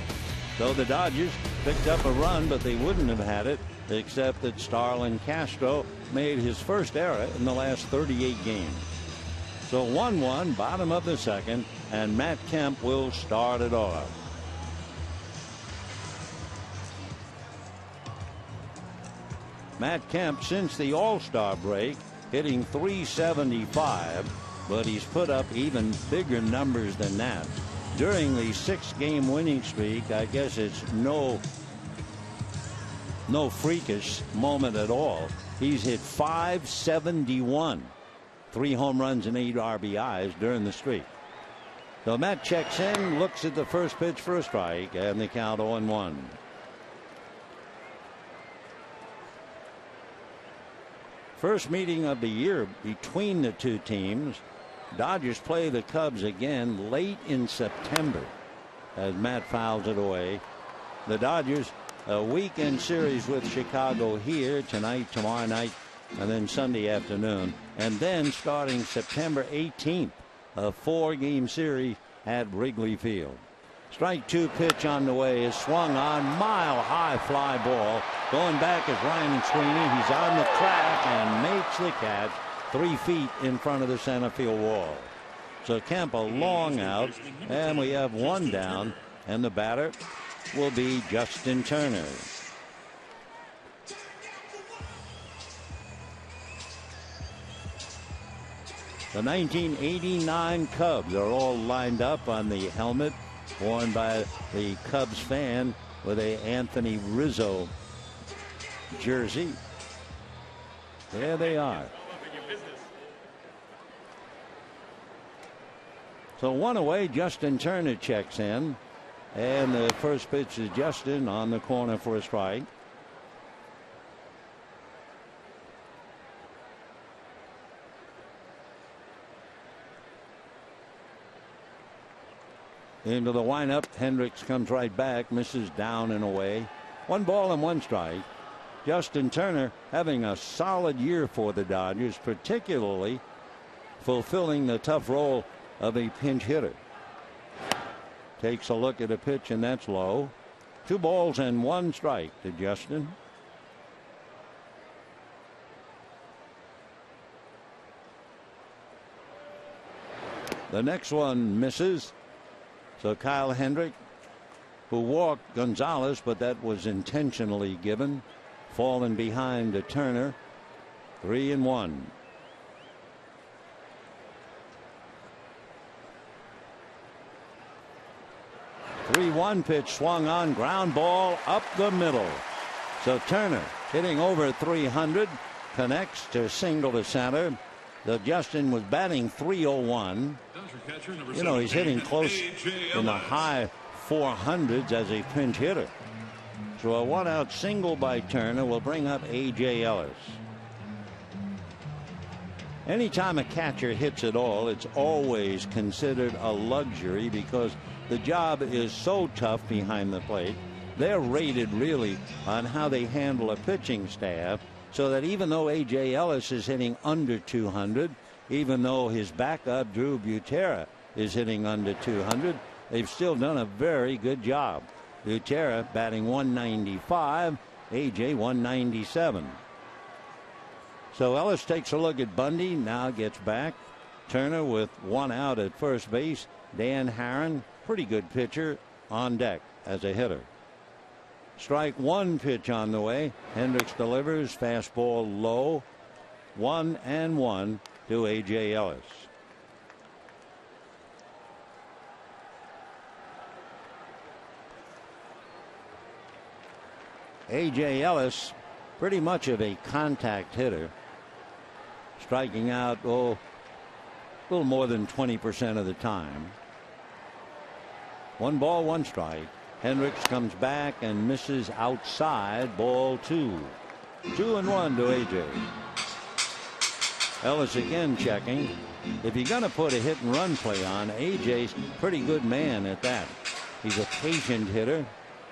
So the Dodgers picked up a run, but they wouldn't have had it except that Starlin Castro made his first error in the last 38 games. So 1-1, bottom of the second, and Matt Kemp will start it off. Matt Kemp, since the All-Star break, hitting .375, but he's put up even bigger numbers than that. During the 6-game winning streak, I guess it's no freakish moment at all. He's hit .571, 3 home runs and 8 RBIs during the streak. So Matt checks in, looks at the first pitch for a strike, and the count 0-1. First meeting of the year between the two teams. Dodgers play the Cubs again late in September as Matt fouls it away. The Dodgers, a weekend series with Chicago here tonight, tomorrow night, and then Sunday afternoon. And then starting September 18th, a 4-game series at Wrigley Field. Strike 2 pitch on the way is swung on, mile-high fly ball. Going back is Ryan Sweeney. He's on the track and makes the catch 3 feet in front of the center field wall. So Kemp a long out, and we have 1 down, and the batter will be Justin Turner. The 1989 Cubs are all lined up on the helmet worn by the Cubs fan with a Anthony Rizzo jersey. There they are. So 1 away, Justin Turner checks in, and the first pitch is Justin on the corner for a strike. Into the windup, Hendricks comes right back, misses down and away. 1 ball and 1 strike. Justin Turner having a solid year for the Dodgers, particularly fulfilling the tough role of a pinch hitter. Takes a look at a pitch, and that's low. 2 balls and 1 strike to Justin. The next one misses. So Kyle Hendrick, who walked Gonzalez, but that was intentionally given, falling behind to Turner. 3-1. The 3-1 pitch swung on, ground ball up the middle. So Turner hitting over 300, connects to single to center. The Justin was batting .301. You know, he's hitting close in the high 400s as a pinch hitter. So a 1-out single by Turner will bring up A.J. Ellis. Anytime a catcher hits at all, it's always considered a luxury because the job is so tough behind the plate. They're rated really on how they handle a pitching staff, so that even though A.J. Ellis is hitting under 200, even though his backup Drew Butera is hitting under 200, they've still done a very good job. Butera batting .195, A.J. .197. So Ellis takes a look at Bundy, now gets back. Turner with 1 out at first base. Dan Herron, pretty good pitcher, on deck as a hitter. Strike 1 pitch on the way. Hendricks delivers, fastball low. 1-1 to A.J. Ellis. A.J. Ellis, pretty much of a contact hitter, striking out a little more than 20% of the time. 1 ball, 1 strike. Hendricks comes back and misses outside, ball 2. 2-1 to A.J. Ellis again checking. If you're going to put a hit and run play on, A.J.'s pretty good man at that. He's a patient hitter.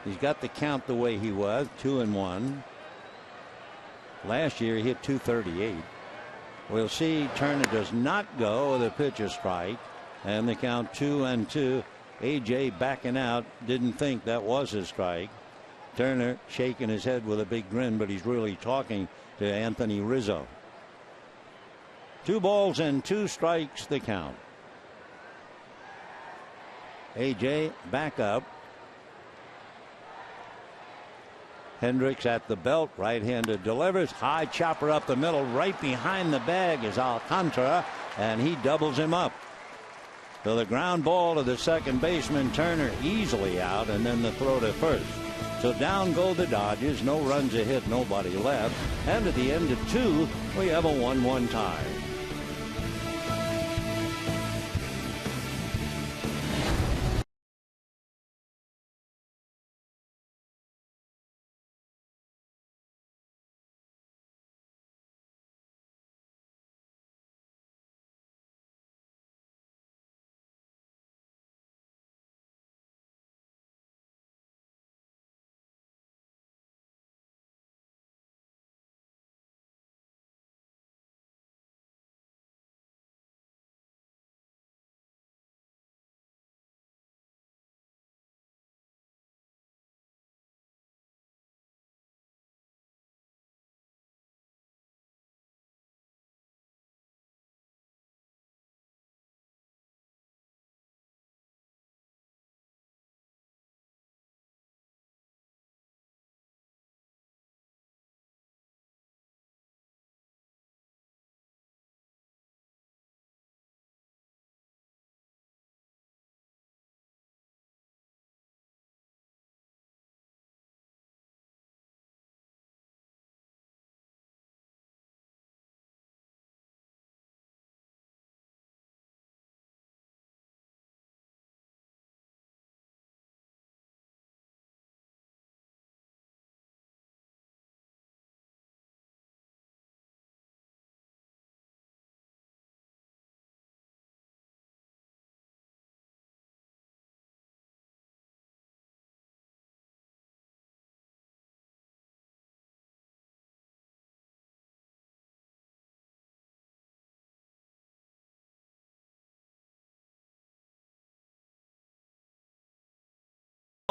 He's got the count the way he was, 2-1. Last year he hit .238. We'll see. Turner does not go. The pitch is strike, and the count 2-2. AJ backing out. Didn't think that was a strike. Turner shaking his head with a big grin, but he's really talking to Anthony Rizzo. 2 balls and 2 strikes the count. AJ back up. Hendricks at the belt, right-handed delivers, high chopper up the middle, right behind the bag is Alcantara, and he doubles him up. So the ground ball to the second baseman, Turner easily out, and then the throw to first. So down go the Dodgers, no runs a hit, nobody left, and at the end of 2, we have a 1-1 tie.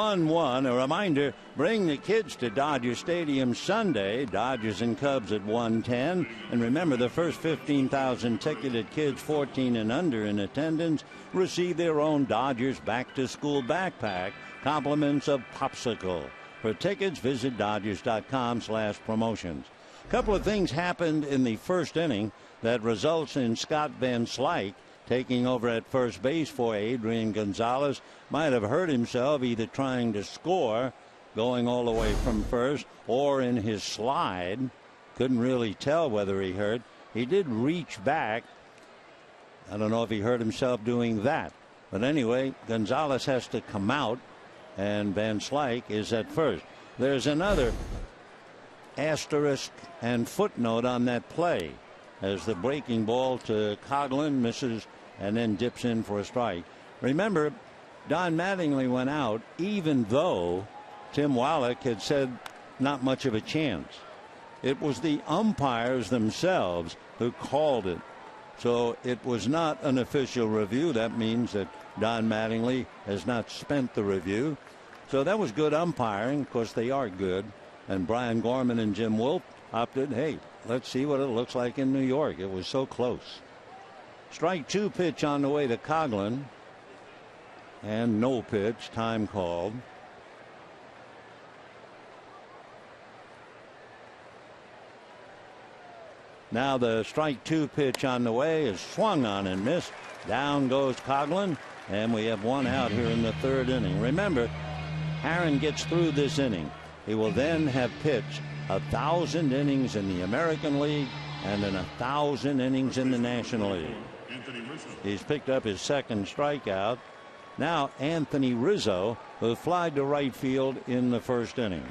A reminder, bring the kids to Dodger Stadium Sunday. Dodgers and Cubs at 1:10. And remember, the first 15,000 ticketed kids 14 and under in attendance receive their own Dodgers back-to-school backpack, compliments of popsicle. For tickets, visit Dodgers.com/promotions. A couple of things happened in the first inning that results in Scott Van Slyke taking over at first base for Adrian Gonzalez. Might have hurt himself either trying to score, going all the way from first, or in his slide. Couldn't really tell whether he hurt. He did reach back. I don't know if he hurt himself doing that. But anyway, Gonzalez has to come out, and Van Slyke is at first. There's another asterisk and footnote on that play, as the breaking ball to Coghlan misses and then dips in for a strike. Remember, Don Mattingly went out even though Tim Wallach had said not much of a chance. It was the umpires themselves who called it. So it was not an official review. That means that Don Mattingly has not spent the review. So that was good umpiring. Of course, they are good. And Brian Gorman and Jim Wolf opted, hey, let's see what it looks like in New York. It was so close. Strike 2 pitch on the way to Coghlan. And no pitch, time called. Now the strike 2 pitch on the way is swung on and missed. Down goes Coghlan, and we have 1 out here in the 3rd inning. Remember, Aaron gets through this inning. He will then have pitched 1,000 innings in the American League and then 1,000 innings in the National League. He's picked up his 2nd strikeout. Now Anthony Rizzo, who flied to right field in the 1st inning.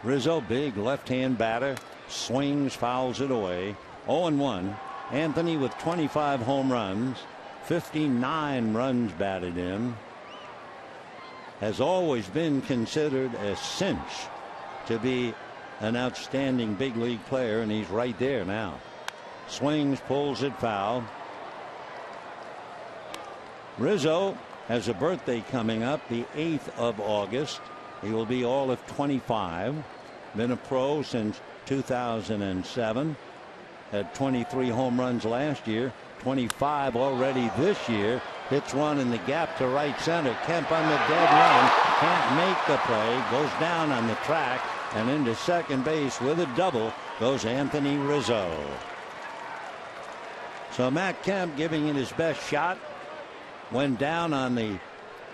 Rizzo, big left-hand batter, swings, fouls it away. 0-1. Anthony with 25 home runs, 59 runs batted in. has always been considered a cinch to be an outstanding big league player, and he's right there now. Swings, pulls it foul. Rizzo has a birthday coming up, the 8th of August. He will be all of 25. Been a pro since 2007. Had 23 home runs last year, 25 already this year. Hits one in the gap to right center. Kemp on the dead run. Can't make the play. Goes down on the track and into second base with a double goes Anthony Rizzo. So Matt Kemp giving it his best shot. Went down on the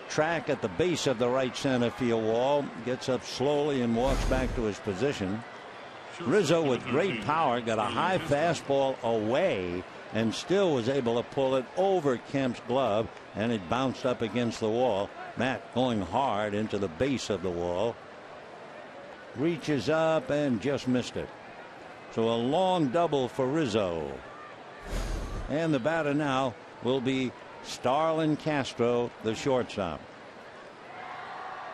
track at the base of the right center field wall. Gets up slowly and walks back to his position. Rizzo with great power got a high fastball away and still was able to pull it over Kemp's glove, and it bounced up against the wall. Matt going hard into the base of the wall. Reaches up and just missed it. So a long double for Rizzo. And the batter now will be Starlin Castro, the shortstop.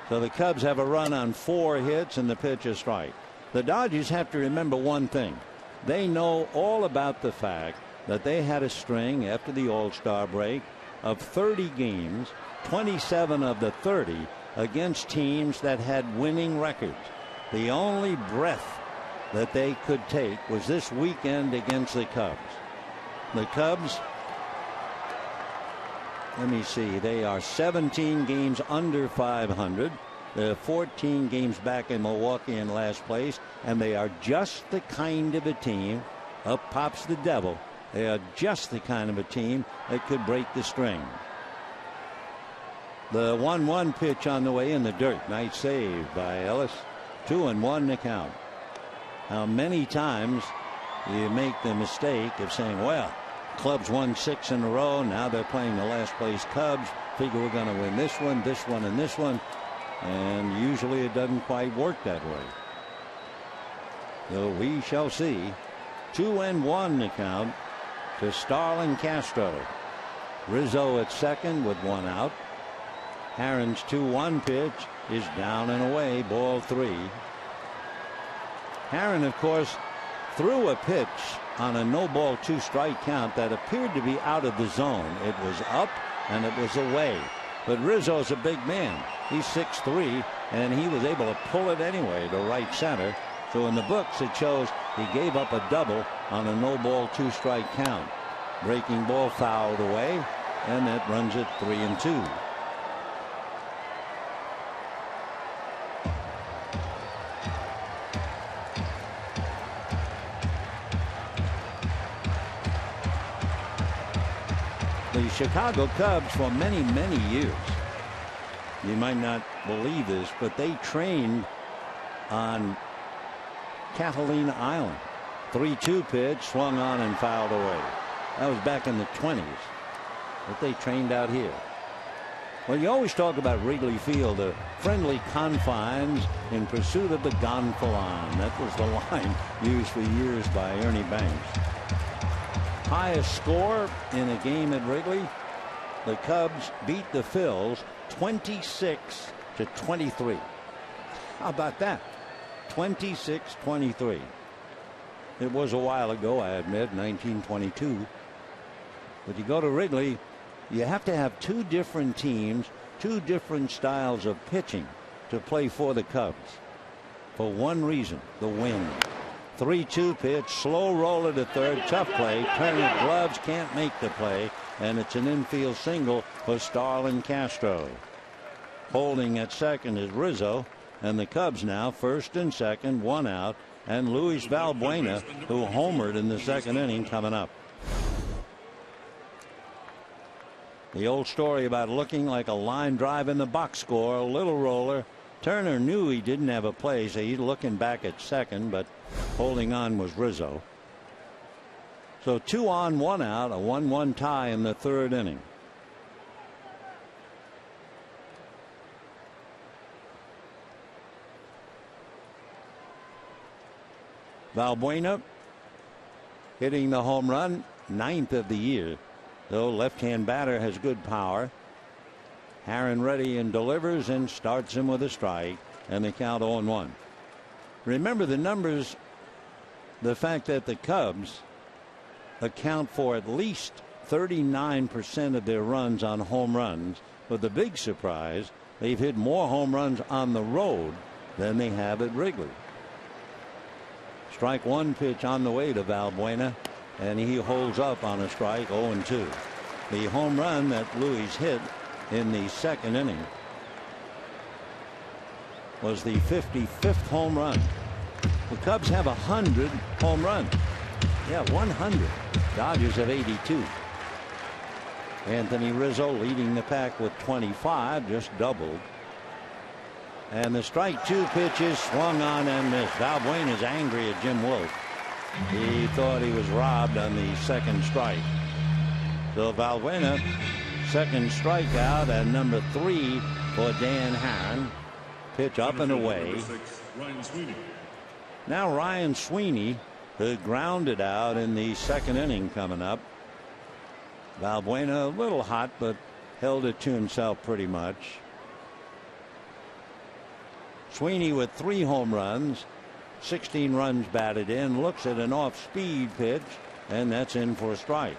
So the Cubs have a run on 4 hits and the pitch is strike. The Dodgers have to remember one thing. They know all about the fact that they had a string after the All-Star break of 30 games, 27 of the 30 against teams that had winning records. The only breath that they could take was this weekend against the Cubs. The Cubs, let me see, they are 17 games under 500. They're 14 games back in Milwaukee in last place, and they are just the kind of a team, up pops the devil, they are just the kind of a team that could break the string. The 1-1 pitch on the way in the dirt. Nice save by Ellis. 2-1 the count. How many times you make the mistake of saying, well, Clubs won 6 in a row. Now they're playing the last place Cubs. Figure we're going to win this one, and this one. And usually it doesn't quite work that way. So we shall see. 2-1 the count to Starlin Castro. Rizzo at second with 1 out. Aaron's 2-1 pitch is down and away, ball 3. Aaron, of course, threw a pitch on a no ball 2 strike count that appeared to be out of the zone. It was up and it was away. But Rizzo's a big man. He's 6'3", and he was able to pull it anyway to right center. So in the books it shows he gave up a double on a no ball 2 strike count. Breaking ball fouled away, and that runs it 3-2. The Chicago Cubs for many years, you might not believe this, but they trained on Catalina Island. 3-2 pitch swung on and fouled away. That was back in the 20s, but they trained out here. Well, you always talk about Wrigley Field, the friendly confines in pursuit of the gonfalon. That was the line used for years by Ernie Banks. Highest score in a game at Wrigley, the Cubs beat the Phils 26-23. How about that? 26-23. It was a while ago, I admit, 1922. But you go to Wrigley, you have to have 2 different teams, 2 different styles of pitching to play for the Cubs. For one reason, the wind. 3-2 pitch, slow roller to third, tough play. Turner gloves, can't make the play, and it's an infield single for Starlin Castro. Holding at second is Rizzo, and the Cubs now first and second, 1 out, and Luis Valbuena, who homered in the second inning, coming up. The old story about looking like a line drive in the box score, a little roller. Turner knew he didn't have a play, so he's looking back at second, but holding on was Rizzo. So 2 on, 1 out, a 1-1 tie in the third inning. Valbuena hitting the home run, 9th of the year. Though left-hand batter has good power. Herron ready and delivers and starts him with a strike, and the count 0-1. Remember the numbers, the fact that the Cubs account for at least 39% of their runs on home runs, but the big surprise, they've hit more home runs on the road than they have at Wrigley. Strike one pitch on the way to Valbuena, and he holds up on a strike, 0-2. The home run that Luis hit in the second inning was the 55th home run. The Cubs have 100 home runs. Yeah, 100. Dodgers have 82. Anthony Rizzo leading the pack with 25, just doubled. And the strike two pitch is swung on and missed. Valbuena is angry at Jim Wolf. He thought he was robbed on the second strike. So Valbuena, second strikeout, and number 3 for Dan Herron. Pitch up and away. Now Ryan Sweeney, who grounded out in the second inning, coming up. Valbuena a little hot, but held it to himself pretty much. Sweeney with 3 home runs, 16 runs batted in, looks at an off-speed pitch, and that's in for a strike.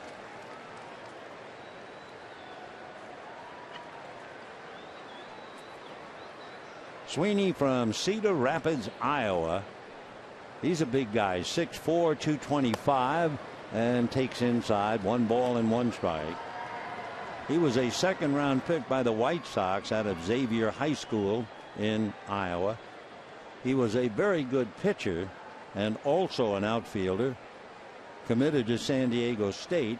Sweeney from Cedar Rapids, Iowa. He's a big guy, 6'4", 225, and takes inside, 1 ball and 1 strike. He was a second-round pick by the White Sox out of Xavier High School in Iowa. He was a very good pitcher and also an outfielder. Committed to San Diego State.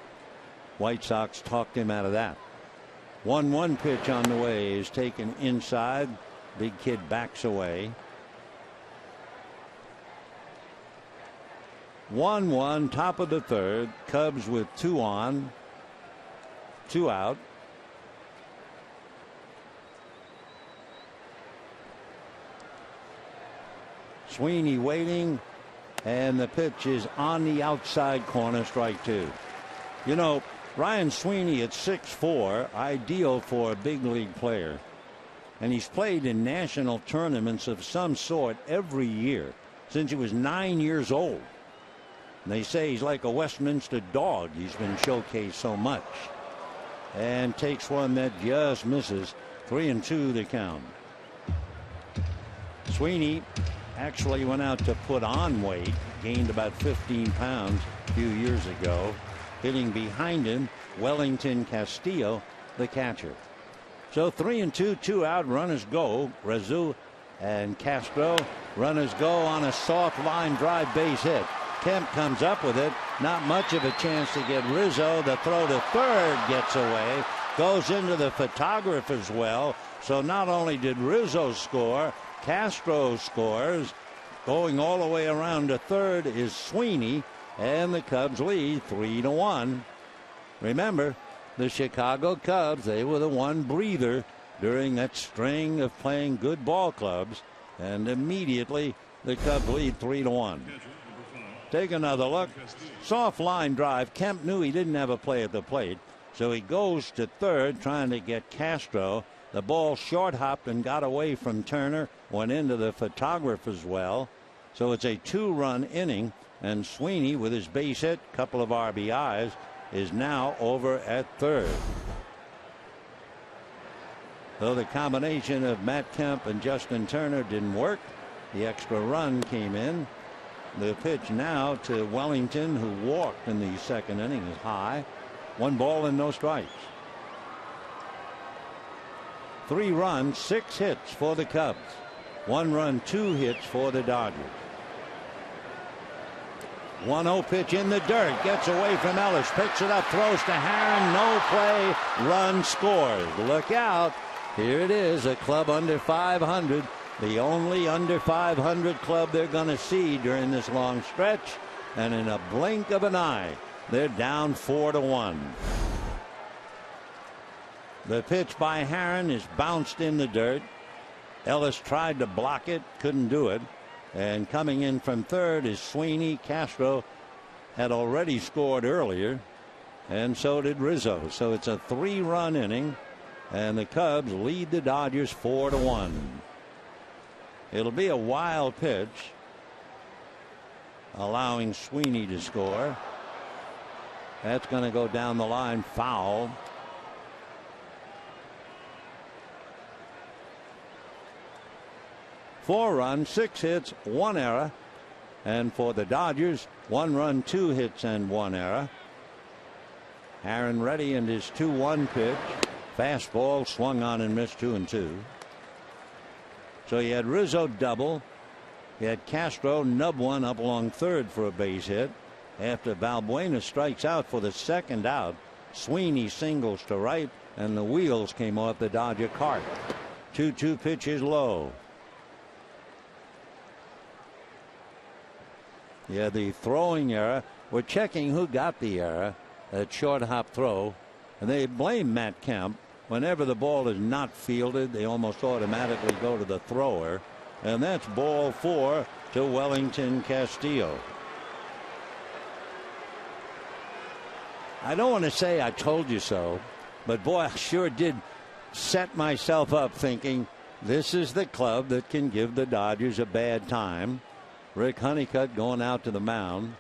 White Sox talked him out of that. 1-1 pitch on the way is taken inside. Big kid backs away. 1-1, top of the third. Cubs with 2 on, 2 out. Sweeney waiting, and the pitch is on the outside corner, strike 2. You know, Ryan Sweeney at 6'4", ideal for a big league player. And he's played in national tournaments of some sort every year since he was 9 years old. And they say he's like a Westminster dog. He's been showcased so much. And takes one that just misses. 3-2 the count. Sweeney actually went out to put on weight, gained about 15 pounds a few years ago. Hitting behind him, Wellington Castillo, the catcher. So 3-2, 2 out, runners go. Rizzo and Castro, runners go on a soft line drive base hit. Kemp comes up with it. Not much of a chance to get Rizzo. The throw to third gets away. Goes into the photographer's well. So not only did Rizzo score, Castro scores. Going all the way around to third is Sweeney. And the Cubs lead 3-1. Remember, the Chicago Cubs, they were the one breather during that string of playing good ball clubs. And immediately the Cubs lead 3-1. Take another look. Soft line drive. Kemp knew he didn't have a play at the plate, so he goes to third trying to get Castro. The ball short hopped and got away from Turner, went into the photographer's well. So it's a 2-run inning, and Sweeney with his base hit, couple of RBIs, is now over at third. Though the combination of Matt Kemp and Justin Turner didn't work, the extra run came in. The pitch now to Wellington, who walked in the second inning, is high. 1 ball and no strikes. 3 runs, 6 hits for the Cubs. 1 run, 2 hits for the Dodgers. 1-0 pitch in the dirt. Gets away from Ellis. Picks it up. Throws to Herron. No play. Run scores. Look out. Here it is. A club under 500. The only under 500 club they're going to see during this long stretch. And in a blink of an eye, they're down 4-1. The pitch by Herron is bounced in the dirt. Ellis tried to block it. Couldn't do it. And coming in from third is Sweeney. Castro had already scored earlier, and so did Rizzo. So it's a 3-run inning. and the Cubs lead the Dodgers 4-1. It'll be a wild pitch, allowing Sweeney to score. That's going to go down the line, foul. Four runs, 6 hits, 1 error. And for the Dodgers, 1 run, 2 hits, and 1 error. Aaron ready in his 2-1 pitch. Fastball swung on and missed, 2-2. So you had Rizzo double. You had Castro nub one up along third for a base hit. After Valbuena strikes out for the second out, Sweeney singles to right, and the wheels came off the Dodger cart. 2-2 pitch is low. Yeah, the throwing error. We're checking who got the error, that short hop throw, and they blame Matt Kemp. Whenever the ball is not fielded, they almost automatically go to the thrower, and that's ball 4 to Wellington Castillo. I don't want to say I told you so, but boy, I sure did set myself up thinking this is the club that can give the Dodgers a bad time. Rick Honeycutt going out to the mound.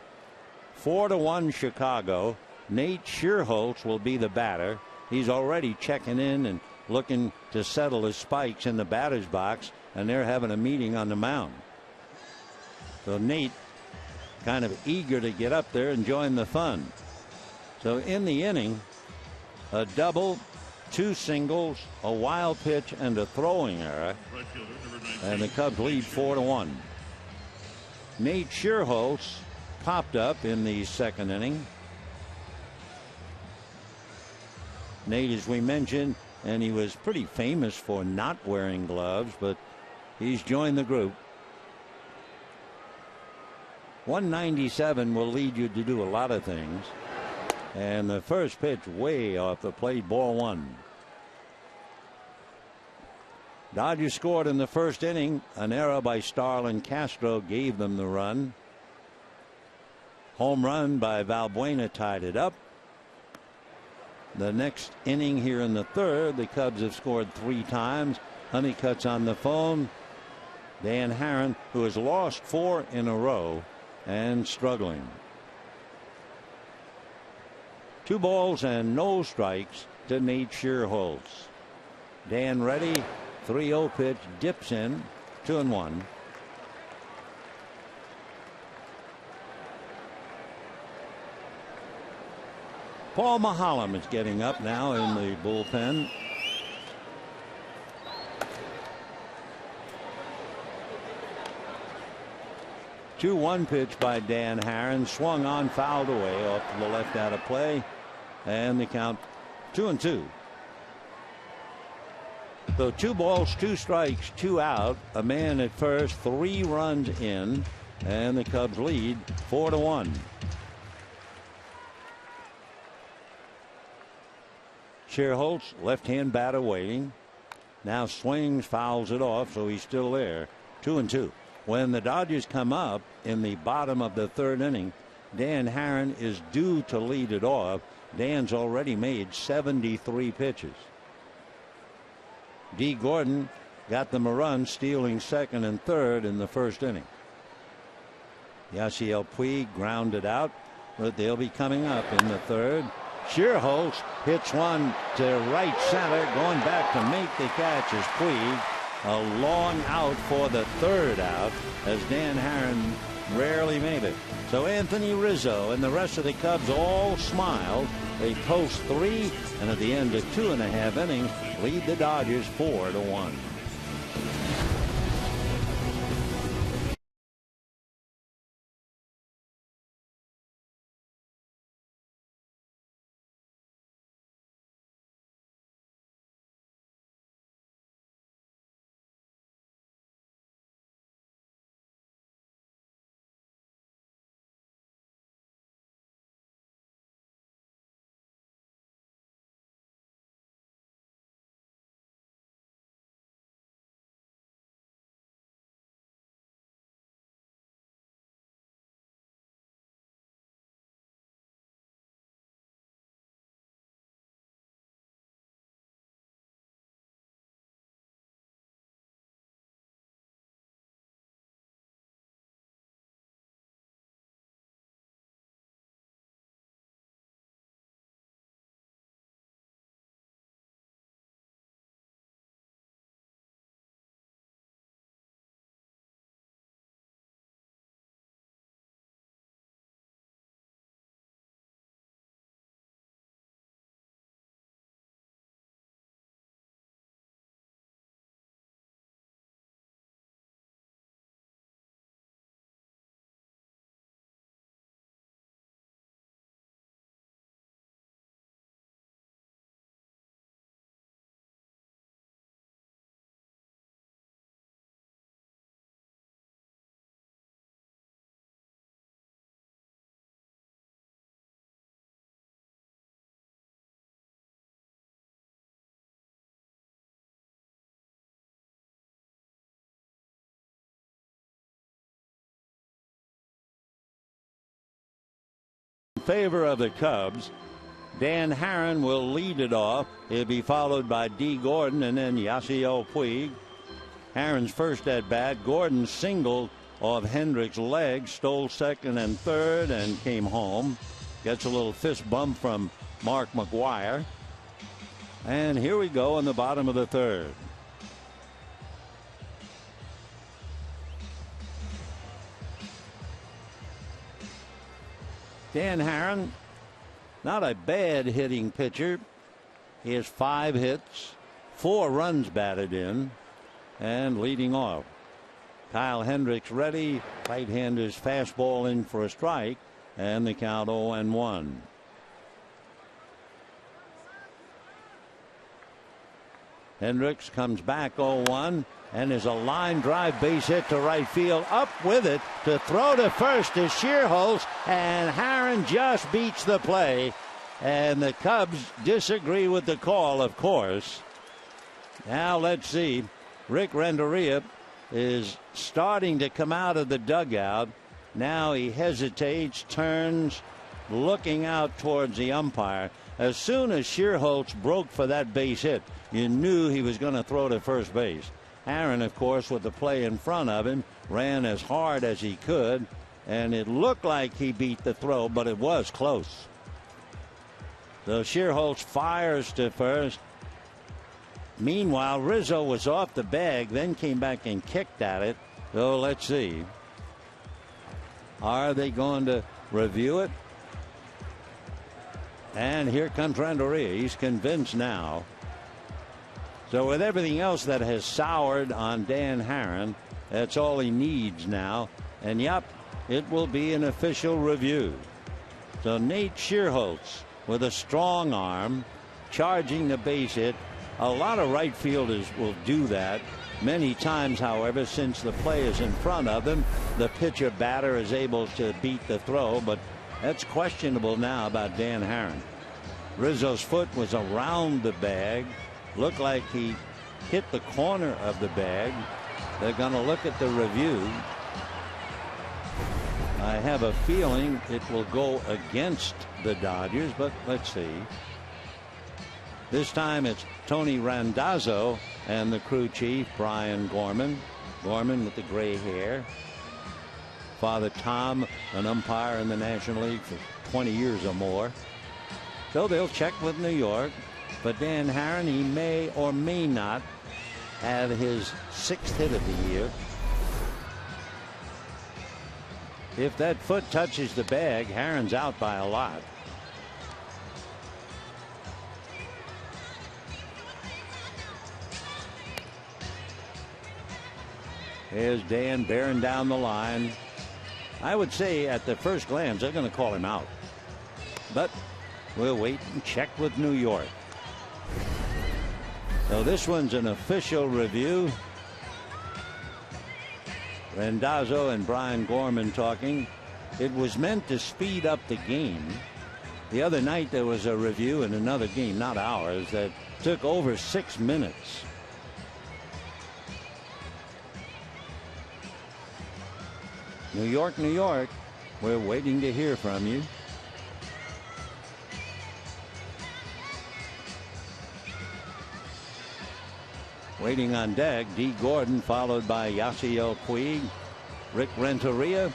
4-1 Chicago. Nate Schierholtz will be the batter. He's already checking in and looking to settle his spikes in the batter's box, and they're having a meeting on the mound. So Nate kind of eager to get up there and join the fun. So in the inning, a double, 2 singles, a wild pitch, and a throwing error, and the Cubs lead 4-1. Nate Schierholtz popped up in the second inning. Nate, as we mentioned, and he was pretty famous for not wearing gloves, but he's joined the group. 197 will lead you to do a lot of things. And the first pitch way off the plate, ball 1. Dodgers scored in the first inning. An error by Starlin Castro gave them the run. Home run by Valbuena tied it up. The next inning here in the third, the Cubs have scored 3 times. Honeycutt's on the phone. Dan Haren, who has lost 4 in a row and struggling. 2 balls and no strikes to Nate Schierholtz. Dan ready. 3-0 pitch dips in, 2-1. Paul Maholm is getting up now in the bullpen. Two-1 pitch by Dan Haren, swung on, fouled away off to the left out of play, and the count 2-2. So 2 balls, 2 strikes, 2 out, a man at first, 3 runs in, and the Cubs lead 4-1. Schierholtz, left-hand batter waiting. Now swings, fouls it off, so he's still there. 2-2. When the Dodgers come up in the bottom of the third inning, Dan Haren is due to lead it off. Dan's already made 73 pitches. D. Gordon got them a run, stealing second and third in the first inning. Yasiel Puig grounded out, but they'll be coming up in the third. Schierholtz hits one to right center, going back to make the catch as Puig. A long out for the third out, as Dan Haren rarely made it. So Anthony Rizzo and the rest of the Cubs all smiled. They post 3, and at the end of 2.5 innings, lead the Dodgers 4-1. favor of the Cubs. Dan Haren will lead it off. He'll be followed by D. Gordon and then Yasiel Puig. Haren's first at bat. Gordon singled off Hendricks' leg, stole second and third, and came home. Gets a little fist bump from Mark McGwire. And here we go in the bottom of the third. Dan Haren, not a bad hitting pitcher. He has 5 hits, 4 runs batted in, and leading off. Kyle Hendricks ready. Right-hander's fastball in for a strike, and the count 0-1. Hendricks comes back 0-1, and there's a line drive base hit to right field. Up with it to throw to first is Schierholtz, and Haren just beats the play. And the Cubs disagree with the call, of course. Now let's see. Rick Renteria is starting to come out of the dugout. Now he hesitates, turns, looking out towards the umpire. As soon as Schierholtz broke for that base hit, you knew he was going to throw to first base. Haren, of course, with the play in front of him, ran as hard as he could, and it looked like he beat the throw, but it was close. So Schierholtz fires to first. Meanwhile, Rizzo was off the bag, then came back and kicked at it. So let's see. Are they going to review it? And here comes Renteria. He's convinced now. So with everything else that has soured on Dan Haren, that's all he needs now. And yep, it will be an official review. So Nate Schierholtz with a strong arm, charging the base hit. A lot of right fielders will do that. Many times, however, since the play is in front of them, the pitcher batter is able to beat the throw, but that's questionable now about Dan Haren. Rizzo's foot was around the bag. Looked like he hit the corner of the bag. They're going to look at the review. I have a feeling it will go against the Dodgers, but let's see. This time it's Tony Randazzo and the crew chief, Brian Gorman. Gorman with the gray hair. Father Tom, an umpire in the National League for 20 years or more. So they'll check with New York. But Dan Haren, he may or may not have his 6th hit of the year. If that foot touches the bag, Haren's out by a lot. There's Dan bearing down the line. I would say at the first glance they're going to call him out. But we'll wait and check with New York. So this one's an official review. Randazzo and Brian Gorman talking. It was meant to speed up the game. The other night there was a review in another game, not ours, that took over 6 minutes. New York, New York, we're waiting to hear from you. Waiting on deck, D. Gordon, followed by Yasiel Puig. Rick Renteria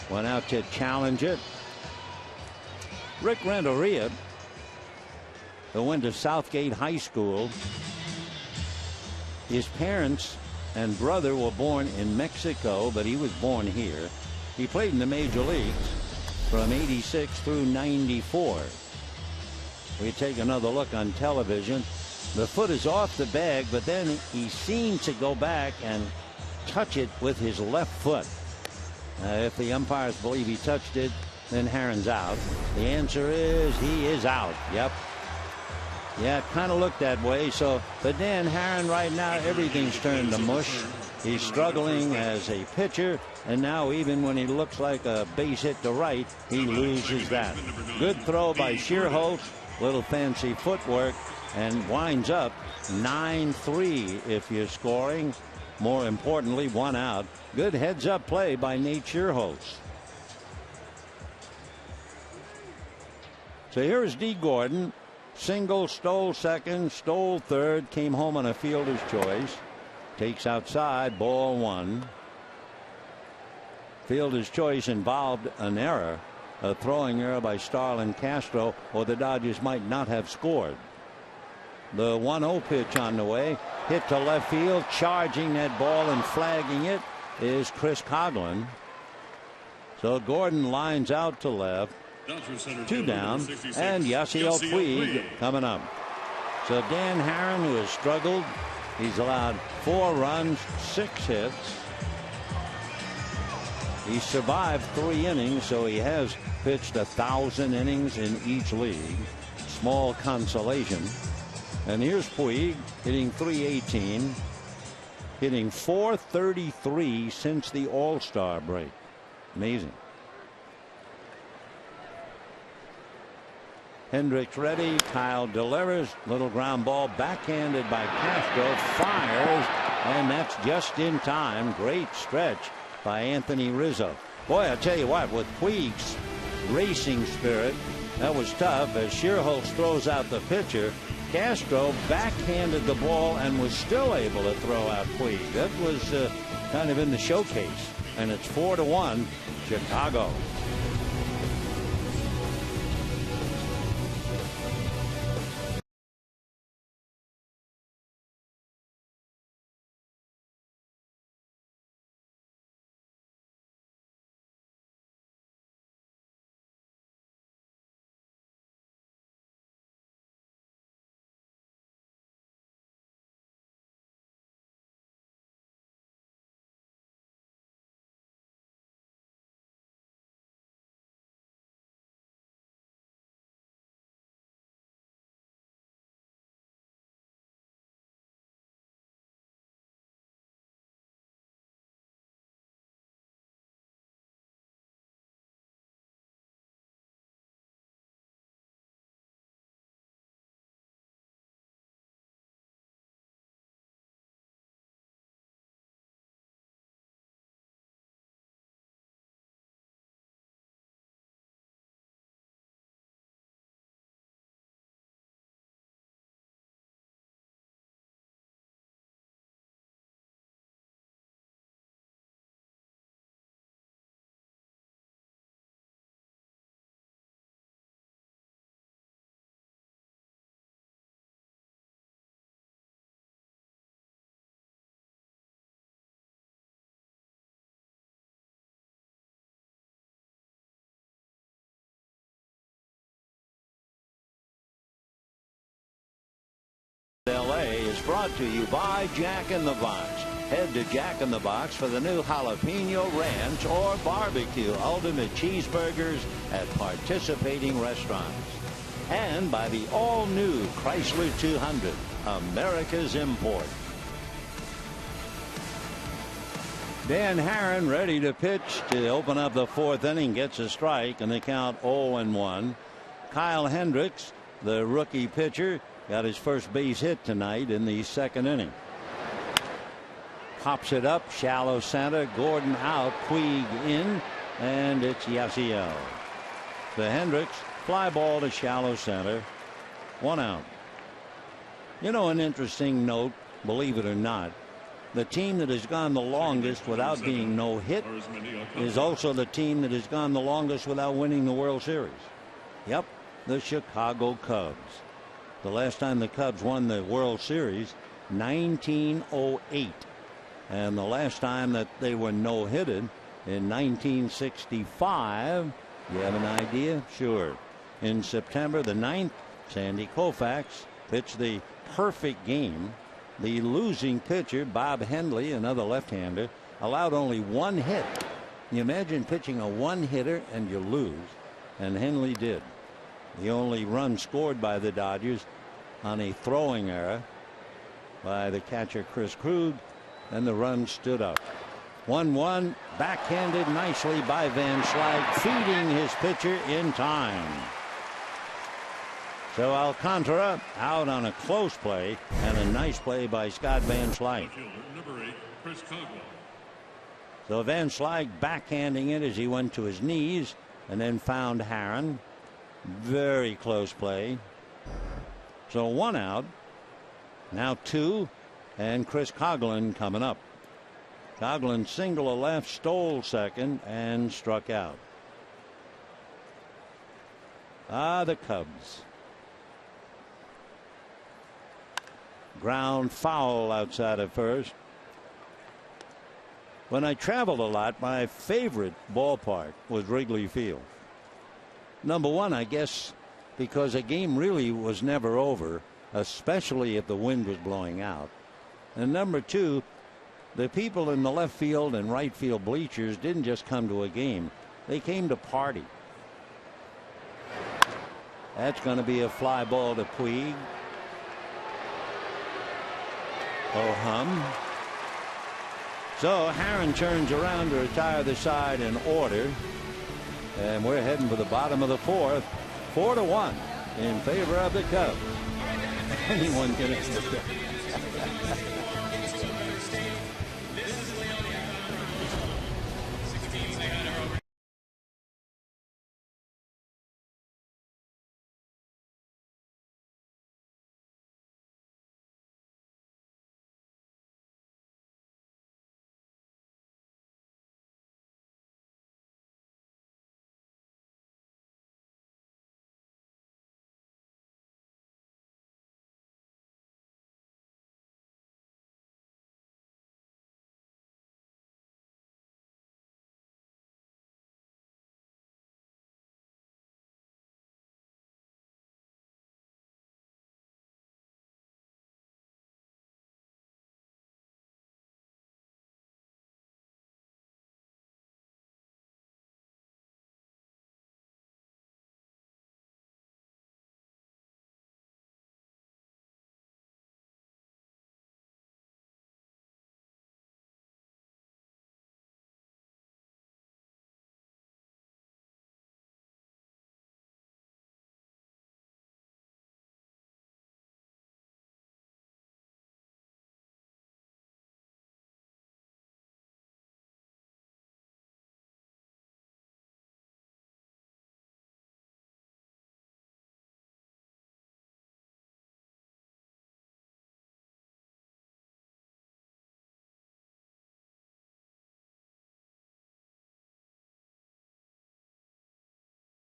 went out to challenge it. Rick Renteria, who went to Southgate High School. His parents and brother were born in Mexico, but he was born here. He played in the major leagues from '86 through '94. We take another look on television. The foot is off the bag, but then he seemed to go back and touch it with his left foot. If the umpires believe he touched it, then Haren's out. The answer is he is out. Yep. Yeah, it kind of looked that way. So, but Dan Haren right now, everything's turned to mush. He's struggling as a pitcher, and now even when he looks like a base hit to right, he loses that. Good throw by Schierholtz, little fancy footwork, and winds up 9-3 if you're scoring. More importantly, 1 out. Good heads-up play by Nate Schierholtz. So here's D. Gordon. Single, stole second, stole third, came home on a fielder's choice. Takes outside, ball one. Fielder's choice involved an error, a throwing error by Starlin Castro, or the Dodgers might not have scored. The 1-0 pitch on the way, hit to left field, charging that ball and flagging it is Chris Coghlan. So Gordon lines out to left. 2 down, and Yasiel Puig coming up. So Dan Haren, who has struggled, he's allowed 4 runs, 6 hits. He survived 3 innings, so he has pitched 1,000 innings in each league. Small consolation. And here's Puig hitting .318, hitting .433 since the All-Star break. Amazing. Hendricks ready. Kyle delivers. Little ground ball backhanded by Castro. Fires. And that's just in time. Great stretch by Anthony Rizzo. Boy, I'll tell you what, with Puig's racing spirit, that was tough. As Schierholtz throws out the pitcher, Castro backhanded the ball and was still able to throw out Puig. That was kind of in the showcase. And it's 4-1 Chicago. LA is brought to you by Jack in the Box. Head to Jack in the Box for the new jalapeno ranch or barbecue ultimate cheeseburgers at participating restaurants. And by the all-new Chrysler 200, America's import. Dan Haren ready to pitch to open up the 4th inning, gets a strike, and the count 0-1. Kyle Hendricks, the rookie pitcher, got his first base hit tonight in the 2nd inning. Pops it up, shallow center. Gordon out, Puig in, and it's Yasiel. The Hendricks, fly ball to shallow center. 1 out. You know, an interesting note, believe it or not, the team that has gone the longest without being no hit is also the team that has gone the longest without winning the World Series. Yep, the Chicago Cubs. The last time the Cubs won the World Series, 1908. And the last time that they were no-hitted in 1965. You have an idea? Sure. In September the 9th, Sandy Koufax pitched the perfect game. The losing pitcher, Bob Hendley, another left-hander, allowed only 1 hit. You imagine pitching a 1-hitter and you lose, and Hendley did. The only run scored by the Dodgers on a throwing error by the catcher Chris Krug, and the run stood up. 1-1, backhanded nicely by Van Slyke, feeding his pitcher in time. So Alcantara out on a close play, and a nice play by Scott Van Slyke. So Van Slyke backhanding it as he went to his knees and then found Haren. Very close play. So 1 out. Now 2. And Chris Coghlan coming up. Coghlan single a left, stole second, and struck out. The Cubs. Ground foul outside of first. When I traveled a lot, my favorite ballpark was Wrigley Field. Number one, I guess, because a game really was never over, especially if the wind was blowing out. And number two, the people in the left field and right field bleachers didn't just come to a game. They came to party. That's going to be a fly ball to Puig. hum. So Herron turns around to retire the side in order. And we're heading for the bottom of the fourth. 4-1 in favor of the Cubs. Anyone can accept that.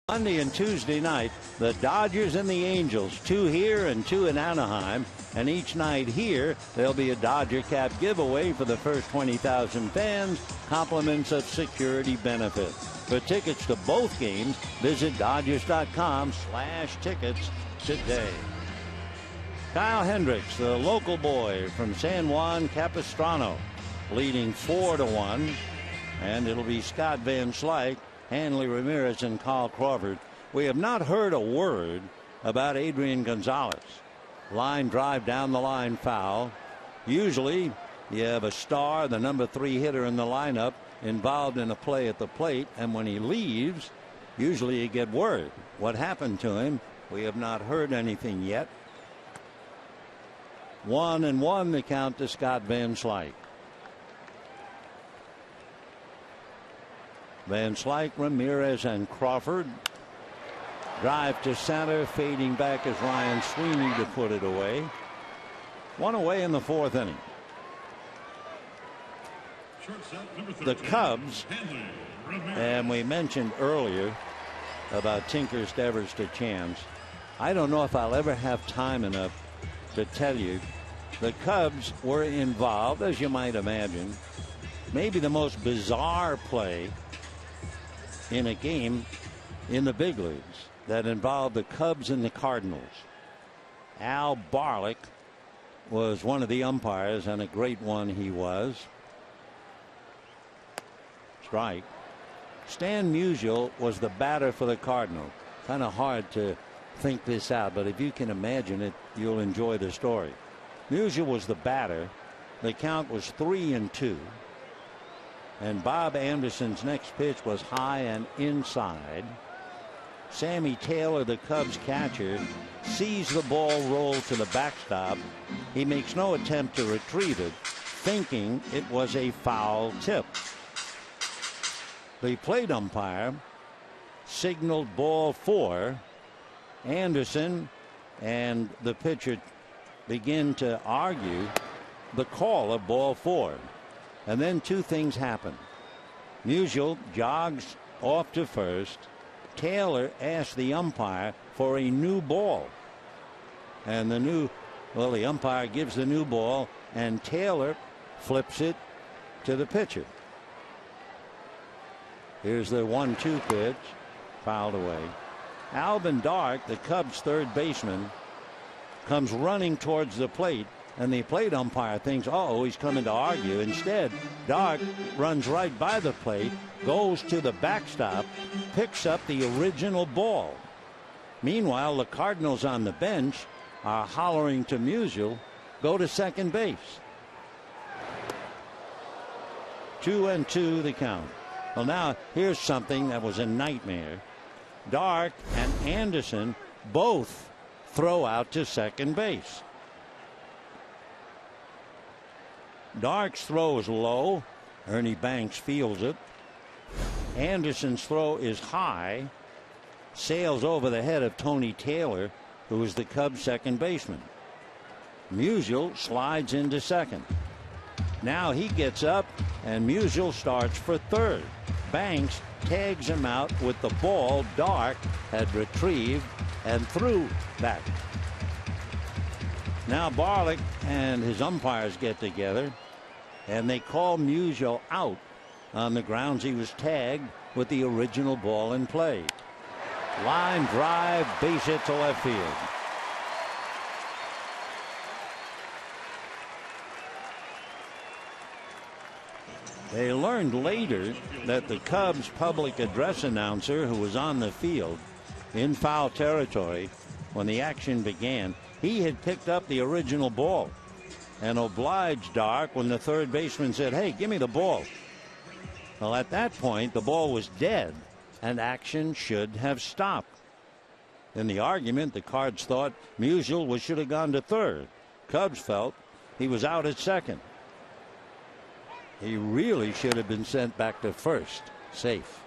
Monday and Tuesday night, the Dodgers and the Angels, 2 here and 2 in Anaheim. And each night here, there'll be a Dodger cap giveaway for the first 20,000 fans, compliments of security benefit. For tickets to both games, visit Dodgers.com/tickets today. Kyle Hendricks, the local boy from San Juan Capistrano, leading 4-1. And it'll be Scott Van Slyke, Hanley Ramirez, and Carl Crawford. We have not heard a word about Adrian Gonzalez. Line drive down the line, foul. Usually you have a star, the number 3 hitter in the lineup, involved in a play at the plate, and when he leaves, usually you get word. What happened to him? We have not heard anything yet. 1-1 the count to Scott Van Slyke. Van Slyke, Ramirez, and Crawford. Drive to center, fading back as Ryan Sweeney to put it away. 1 away in the 4th inning. The Cubs, and we mentioned earlier about Tinker's Devers to chance. I don't know if I'll ever have time enough to tell you. The Cubs were involved, as you might imagine, maybe the most bizarre play in a game in the big leagues that involved the Cubs and the Cardinals. Al Barlick was one of the umpires, and a great one he was. Strike. Stan Musial was the batter for the Cardinals. Kind of hard to think this out, but if you can imagine it, you'll enjoy the story. Musial was the batter. The count was 3-2. And Bob Anderson's next pitch was high and inside. Sammy Taylor, the Cubs catcher, sees the ball roll to the backstop. He makes no attempt to retrieve it, thinking it was a foul tip. The plate umpire signaled ball 4, Anderson and the pitcher begin to argue the call of ball 4. And then two things happen. Musial jogs off to first. Taylor asks the umpire for a new ball. And the umpire gives the new ball, and Taylor flips it to the pitcher. Here's the 1-2 pitch, fouled away. Alvin Dark, the Cubs third baseman, comes running towards the plate, and the plate umpire thinks, oh, he's coming to argue. Instead, Dark runs right by the plate, goes to the backstop, picks up the original ball. Meanwhile, the Cardinals on the bench are hollering to Musial, go to second base. 2-2 the count. Well, now here's something that was a nightmare. Dark and Anderson both throw out to second base. Dark's throw is low. Ernie Banks fields it. Anderson's throw is high. Sails over the head of Tony Taylor, who is the Cubs second baseman. Musial slides into second. Now he gets up, and Musial starts for third. Banks tags him out with the ball Dark had retrieved and threw back. Now Barlick and his umpires get together, and they call Musial out on the grounds he was tagged with the original ball in play. Line drive, base hit to left field. They learned later that the Cubs public address announcer, who was on the field in foul territory when the action began, he had picked up the original ball and obliged Dark when the third baseman said, hey, give me the ball. Well, at that point, the ball was dead and action should have stopped. In the argument, the Cards thought Musial should have gone to third. Cubs felt he was out at second. He really should have been sent back to first, safe.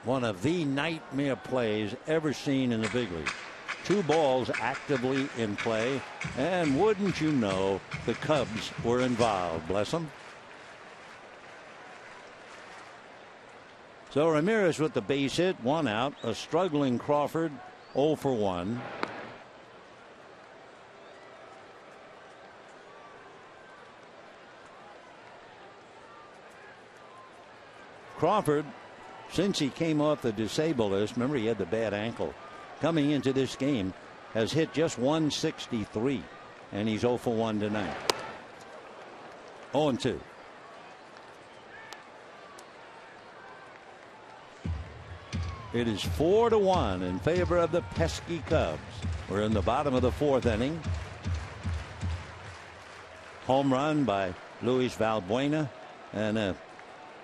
One of the nightmare plays ever seen in the big league. Two balls actively in play, and wouldn't you know, the Cubs were involved, bless them. So Ramirez with the base hit, one out. A struggling Crawford, 0 for 1. Crawford, since he came off the disabled list, remember he had the bad ankle, coming into this game, has hit just 163, and he's 0 for 1 tonight. 0-2. It is 4-1 in favor of the pesky Cubs. We're in the bottom of the fourth inning. Home run by Luis Valbuena, and a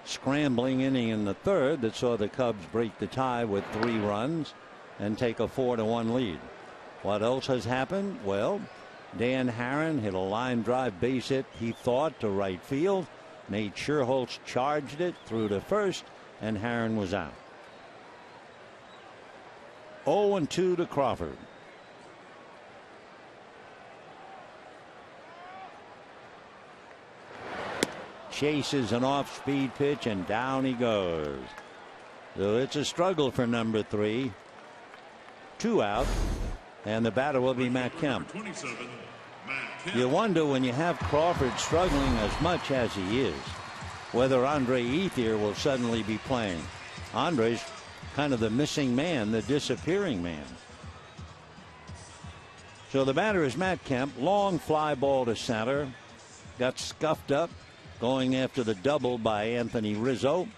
scrambling inning in the third that saw the Cubs break the tie with 3 runs and take a 4-1 lead. What else has happened? Well, Dan Herron hit a line drive base hit, he thought, to right field. Nate Scherholtz charged it through to first, and Herron was out. 0-2 to Crawford. Chases an off-speed pitch, and down he goes. So it's a struggle for number 3. 2 out, and the batter will be Matt Kemp. You wonder, when you have Crawford struggling as much as he is, whether Andre Ethier will suddenly be playing. Andre's kind of the missing man, the disappearing man. So the batter is Matt Kemp. Long fly ball to center. Got scuffed up, going after the double by Anthony Rizzo.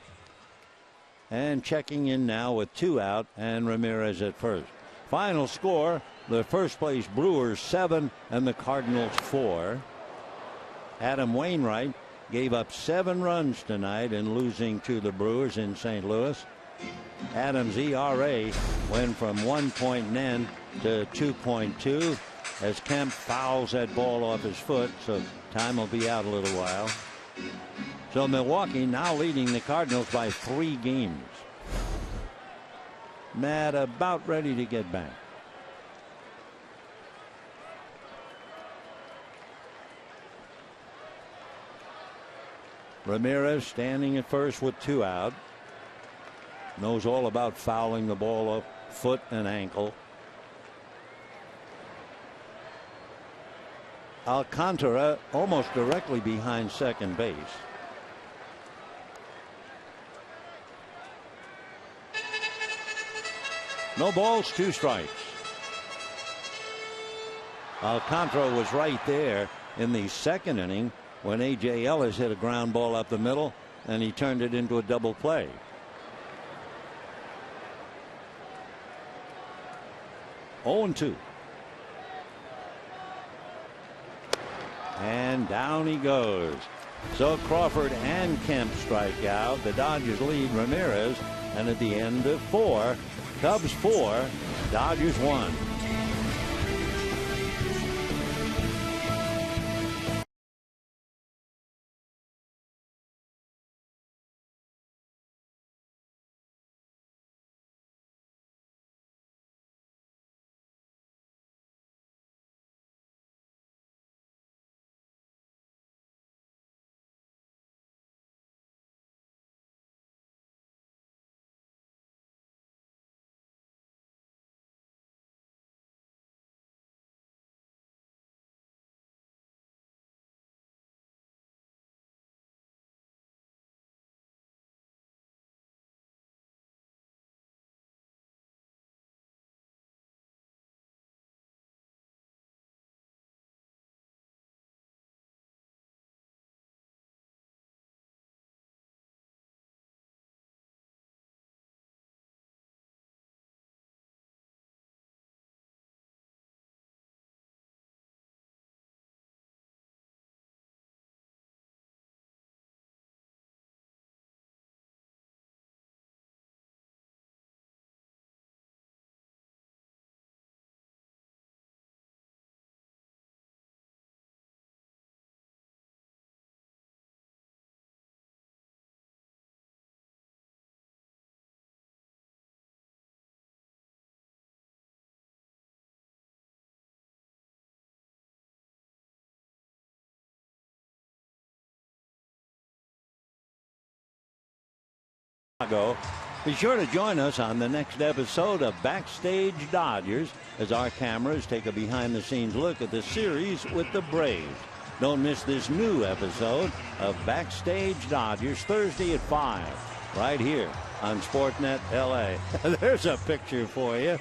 And checking in now with 2 out, and Ramirez at first. Final score, the first place Brewers 7 and the Cardinals 4. Adam Wainwright gave up 7 runs tonight in losing to the Brewers in St. Louis. Adams' ERA went from 1.9 to 2.2 as Kemp fouls that ball off his foot, so time will be out a little while. So Milwaukee now leading the Cardinals by 3 games. Matt about ready to get back. Ramirez standing at first with 2 out. Knows all about fouling the ball off foot and ankle. Alcantara almost directly behind second base. No balls, 2 strikes. Alcantara was right there in the second inning when A.J. Ellis hit a ground ball up the middle and he turned it into a double play. Oh, 2. And down he goes. So Crawford and Kemp strike out. The Dodgers lead Ramirez, and at the end of 4, Cubs 4, Dodgers 1. Be sure to join us on the next episode of Backstage Dodgers as our cameras take a behind-the-scenes look at the series with the Braves. Don't miss this new episode of Backstage Dodgers Thursday at 5 right here on Sportsnet LA. There's a picture for you.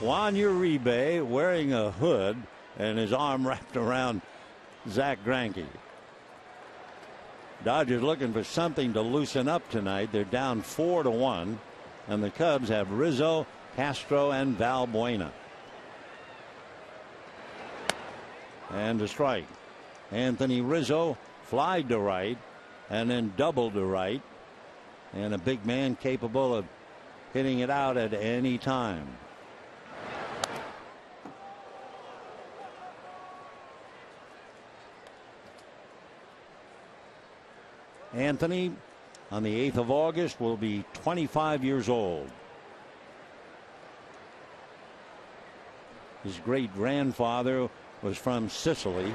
Juan Uribe wearing a hood and his arm wrapped around Zach Greinke. Dodgers looking for something to loosen up tonight. They're down 4-1, and the Cubs have Rizzo, Castro, and Valbuena. And a strike. Anthony Rizzo flied to right and then doubled to right, and a big man capable of hitting it out at any time. Anthony, on the 8th of August, will be 25 years old. His great-grandfather was from Sicily,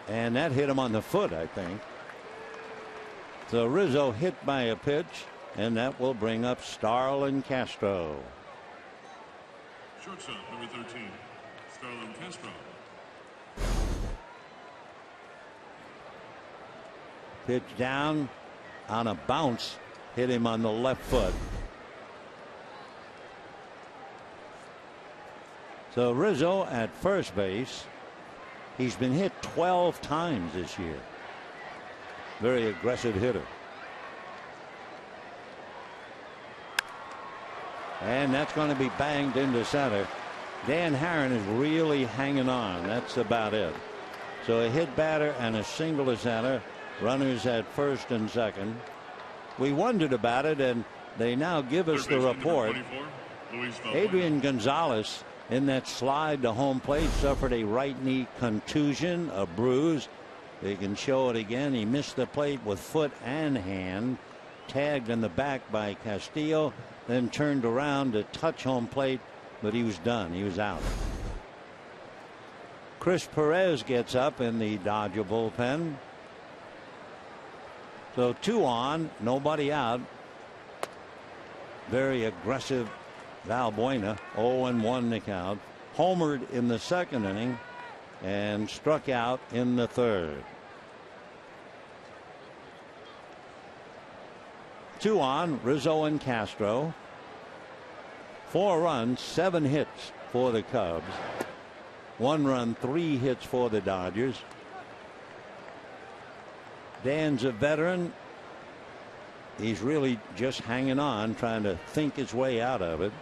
and that hit him on the foot, I think. So Rizzo hit by a pitch, and that will bring up Starlin Castro. Shortstop, number 13, Starlin Castro. Pitch down on a bounce, hit him on the left foot. So Rizzo at first base. He's been hit 12 times this year. Very aggressive hitter. And that's going to be banged into center. Dan Herron is really hanging on. That's about it. So a hit batter and a single to center. Runners at first and second. We wondered about it, and they now give us the report. Adrian Gonzalez, in that slide to home plate, suffered a right knee contusion, a bruise. They can show it again. He missed the plate with foot and hand, tagged in the back by Castillo, then turned around to touch home plate, but he was done. He was out. Chris Perez gets up in the Dodger bullpen. So 2 on, nobody out. Very aggressive Valbuena, 0-1 the count. Homered in the second inning and struck out in the third. 2 on, Rizzo and Castro. 4 runs, 7 hits for the Cubs. 1 run, 3 hits for the Dodgers. Dan's a veteran. He's really just hanging on, trying to think his way out of it.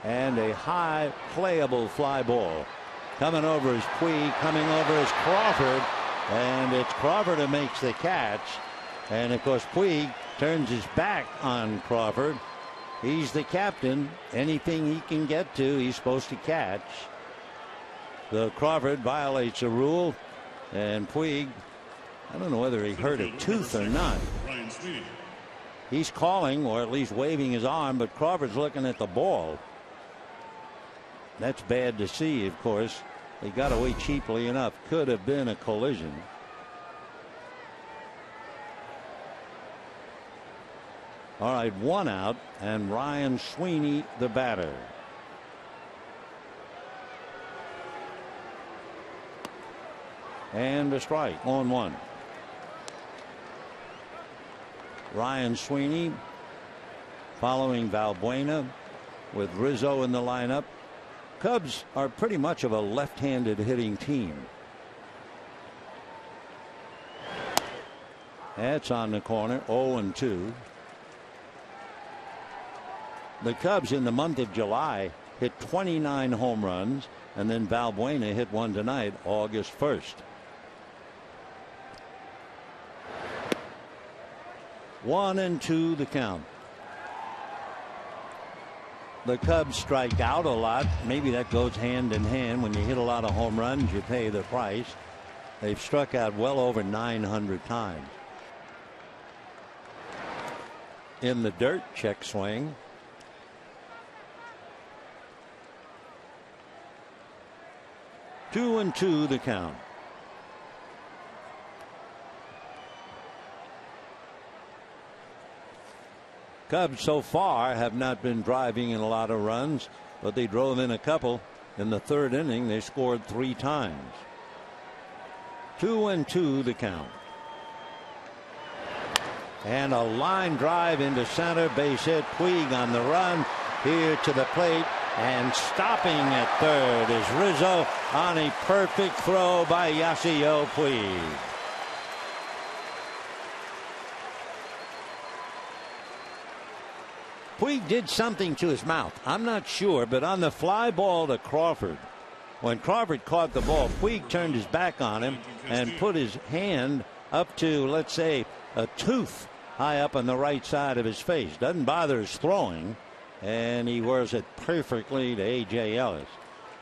And a high playable fly ball. Coming over is Puig, coming over is Crawford, and it's Crawford who makes the catch. And of course Puig turns his back on Crawford. He's the captain. Anything he can get to, he's supposed to catch. The Crawford violates a rule, and Puig, I don't know whether he hurt a tooth or not. He's calling, or at least waving his arm, but Crawford's looking at the ball. That's bad to see, of course. They got away cheaply enough. Could have been a collision. All right, 1 out, and Ryan Sweeney, the batter. And a strike on 1. Ryan Sweeney following Valbuena with Rizzo in the lineup. Cubs are pretty much of a left-handed hitting team. That's on the corner, 0-2. The Cubs in the month of July hit 29 home runs, and then Valbuena hit 1 tonight, August 1st. 1-2 the count. The Cubs strike out a lot. Maybe that goes hand in hand. When you hit a lot of home runs, you pay the price. They've struck out well over 900 times. In the dirt, check swing. Two and two the count. Cubs so far have not been driving in a lot of runs, but they drove in a couple. In the third inning, they scored 3 times. 2-2 the count. And a line drive into center, base hit. Puig on the run here to the plate, and stopping at third is Rizzo on a perfect throw by Yasiel Puig. Puig did something to his mouth. I'm not sure, but on the fly ball to Crawford, when Crawford caught the ball, Puig turned his back on him and put his hand up to, let's say, a tooth high up on the right side of his face. Doesn't bother his throwing, and he wears it perfectly to A.J. Ellis.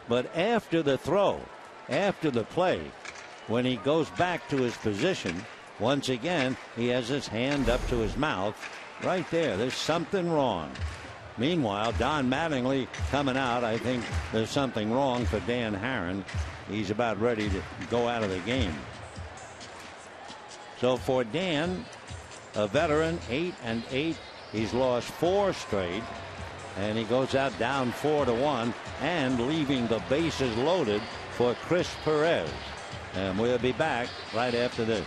But after the throw, after the play, when he goes back to his position, once again, he has his hand up to his mouth. Right there, there's something wrong. Meanwhile, Don Mattingly coming out. I think there's something wrong for Dan Haren. He's about ready to go out of the game. So for Dan, a veteran, 8-8. He's lost 4 straight, and he goes out down 4-1 and leaving the bases loaded for Chris Perez. And we'll be back right after this.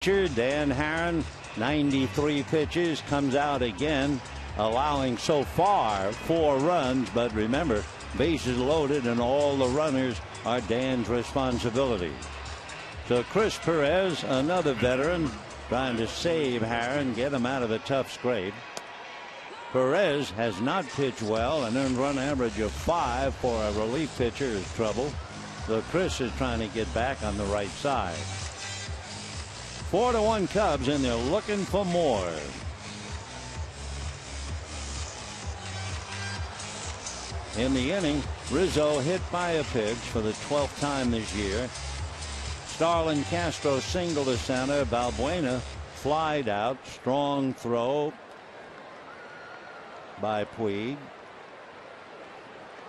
Dan Haren, 93 pitches, comes out again, allowing so far 4 runs. But remember, bases loaded and all the runners are Dan's responsibility. So Chris Perez, another veteran, trying to save Haren, get him out of a tough scrape. Perez has not pitched well, an earned run average of 5 for a relief pitcher is trouble. So Chris is trying to get back on the right side. 4-1 Cubs, and they're looking for more. In the inning, Rizzo hit by a pitch for the 12th time this year. Starlin Castro single to center. Balbuena flied out. Strong throw by Puig.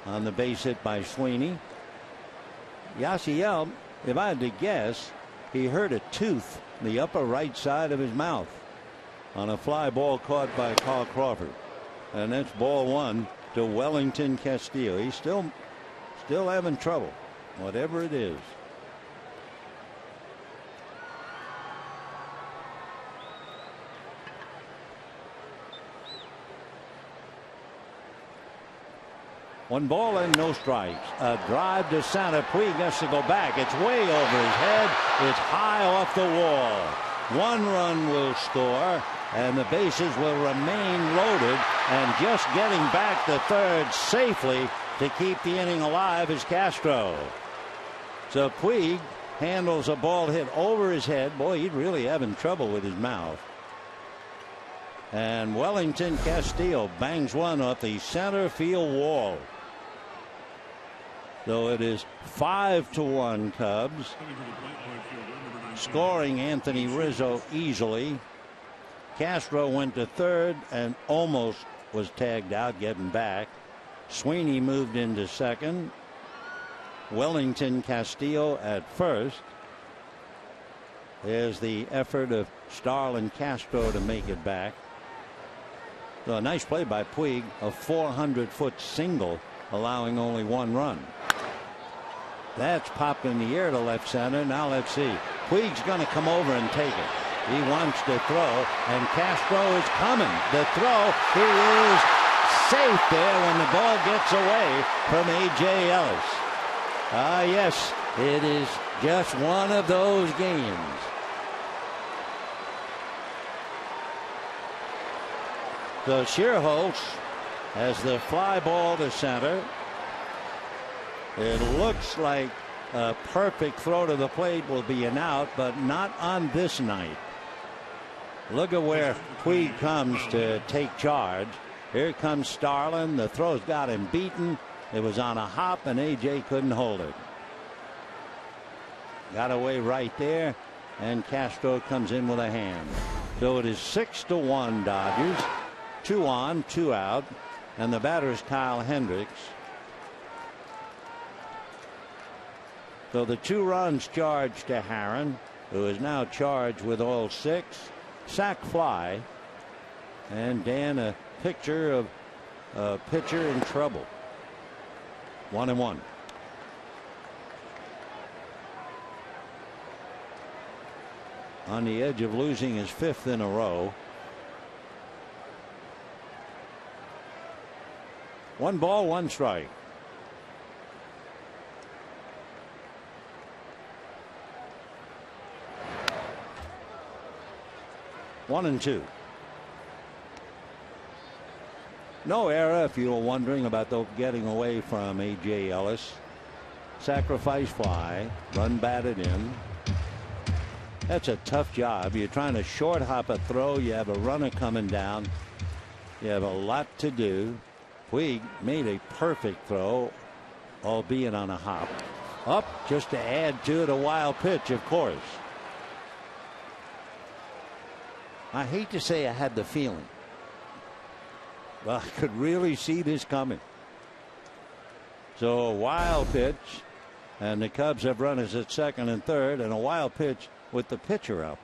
On the base hit by Sweeney. Yasiel, if I had to guess, he hurt a tooth in the upper right side of his mouth on a fly ball caught by Carl Crawford. And that's ball 1 to Wellington Castillo. He's still having trouble, whatever it is. One ball and no strikes. A drive to center. Puig has to go back. It's way over his head. It's high off the wall. 1 run will score, and the bases will remain loaded. And just getting back to third safely to keep the inning alive is Castro. So Puig handles a ball hit over his head. Boy, he's really having trouble with his mouth. And Wellington Castillo bangs one off the center field wall. So it is 5-1 Cubs. Scoring Anthony Rizzo easily. Castro went to third and almost was tagged out, getting back. Sweeney moved into second. Wellington Castillo at first. There's the effort of Starlin Castro to make it back. So a nice play by Puig, a 400-foot single, allowing only 1 run. That's popped in the air to left center. Now let's see. Puig's going to come over and take it. He wants to throw, and Castro is coming. The throw, he is safe there when the ball gets away from A.J. Ellis. Yes, it is just one of those games. So Schierholtz has the fly ball to center. It looks like a perfect throw to the plate will be an out, but not on this night. Look at where Puig comes to take charge. Here comes Starlin. The throw's got him beaten. It was on a hop, and A.J. couldn't hold it. Got away right there, and Castro comes in with a hand. So it is 6-1 Dodgers. 2 on, 2 out, and the batter is Kyle Hendricks. So the 2 runs charged to Haren, who is now charged with all 6. Sac fly, and Dan, a picture of a pitcher in trouble. 1-1. On the edge of losing his 5th in a row. 1 ball, 1 strike. One and 2. No error if you were wondering about the getting away from A.J. Ellis. Sacrifice fly, run batted in. That's a tough job. You're trying to short hop a throw. You have a runner coming down. You have a lot to do. Puig made a perfect throw, albeit on a hop. Up just to add to it, a wild pitch, of course. I hate to say I had the feeling. Well, I could really see this coming. So a wild pitch, and the Cubs have runners at second and third, and a wild pitch with the pitcher up.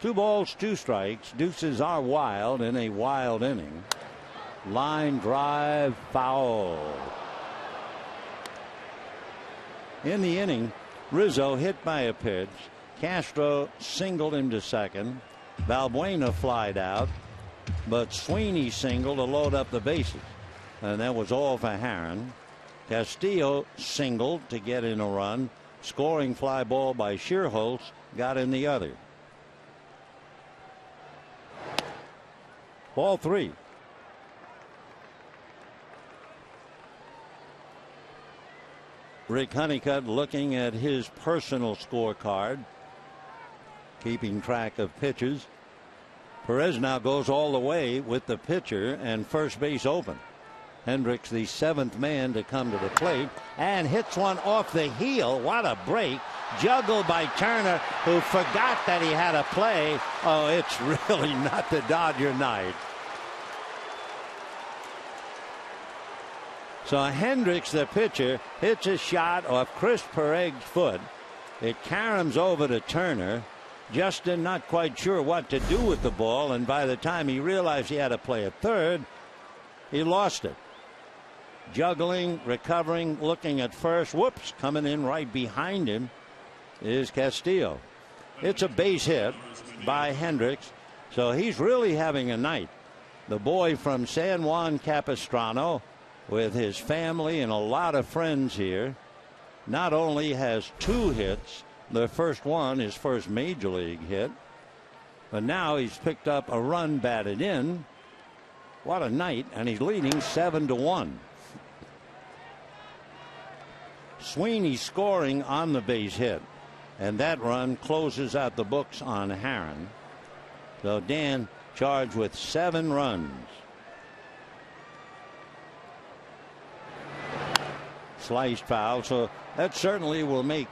2 balls, 2 strikes. Deuces are wild in a wild inning. Line drive, foul. In the inning, Rizzo hit by a pitch. Castro singled him to second. Valbuena flied out, but Sweeney singled to load up the bases, and that was all for Herron. Castillo singled to get in a run. Scoring fly ball by Shearholtz got in the other. Ball 3. Rick Honeycutt looking at his personal scorecard, keeping track of pitches. Perez now goes all the way with the pitcher and first base open. Hendricks, the 7th man to come to the plate, and hits one off the heel. What a break. Juggled by Turner, who forgot that he had a play. Oh, it's really not the Dodger night. So Hendricks, the pitcher, hits a shot off Chris Pereg's foot. It caroms over to Turner. Justin not quite sure what to do with the ball, and by the time he realized he had to play at third, he lost it. Juggling, recovering, looking at first. Whoops, coming in right behind him is Castillo. It's a base hit by Hendricks, so he's really having a night. The boy from San Juan Capistrano, with his family and a lot of friends here, not only has 2 hits, the first one, his first major league hit, but now he's picked up a run batted in. What a night, and he's leading 7-1. Sweeney scoring on the base hit, and that run closes out the books on Herron. So Dan charged with 7 runs. Sliced foul, so that certainly will make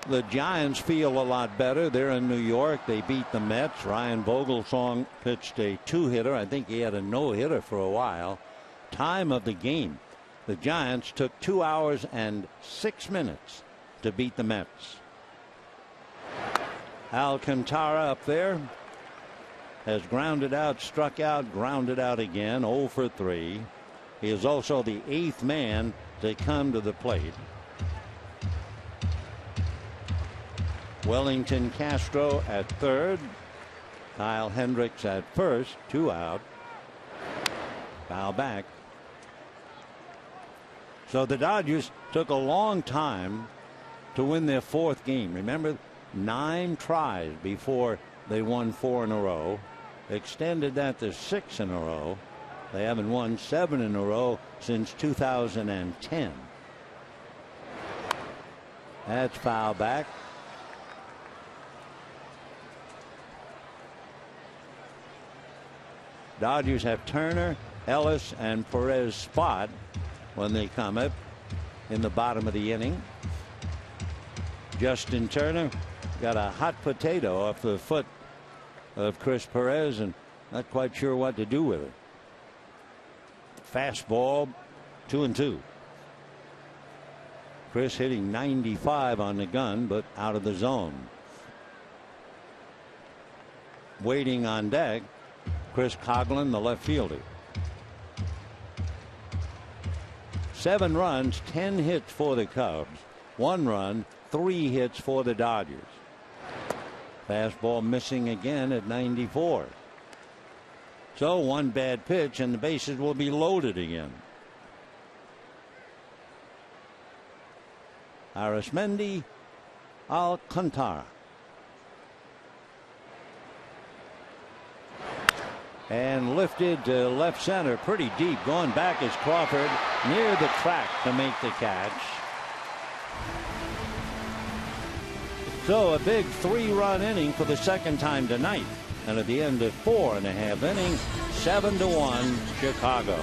the Giants feel a lot better. They're in New York. They beat the Mets. Ryan Vogelsong pitched a 2-hitter. I think he had a no-hitter for a while. Time of the game. The Giants took 2 hours and 6 minutes to beat the Mets. Alcantara up there has grounded out, struck out, grounded out again, 0 for 3. He is also the 8th man to come to the plate. Wellington Castro at third. Kyle Hendricks at first. 2 out. Foul back. So the Dodgers took a long time to win their 4th game. Remember, 9 tries before they won 4 in a row. Extended that to 6 in a row. They haven't won 7 in a row since 2010. That's foul back. Dodgers have Turner, Ellis, and Perez spot when they come up in the bottom of the inning. Justin Turner got a hot potato off the foot of Chris Perez and not quite sure what to do with it. Fastball, 2-2. Chris hitting 95 on the gun, but out of the zone. Waiting on deck, Chris Coughlin, the left fielder. 7 runs, 10 hits for the Cubs. 1 run, 3 hits for the Dodgers. Fastball missing again at 94. So 1 bad pitch and the bases will be loaded again. Arismendi Alcantara. And lifted to left center pretty deep. Going back is Crawford near the track to make the catch. So a big 3-run inning for the 2nd time tonight. And at the end of 4.5 innings, 7-1 Chicago.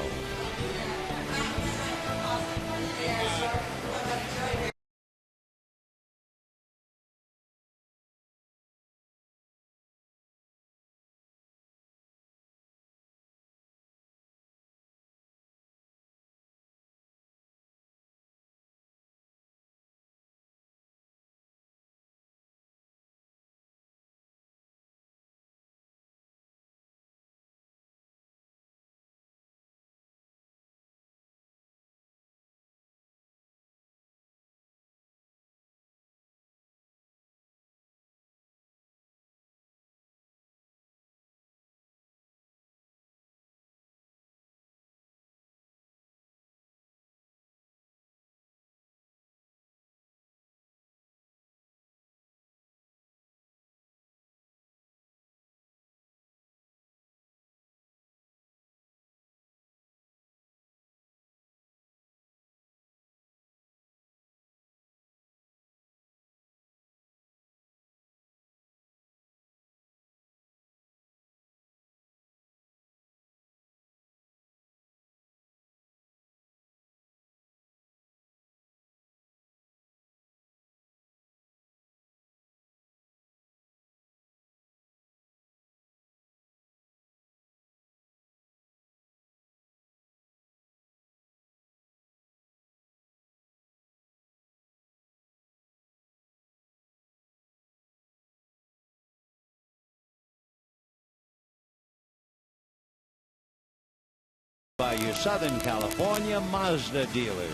by your Southern California Mazda dealers.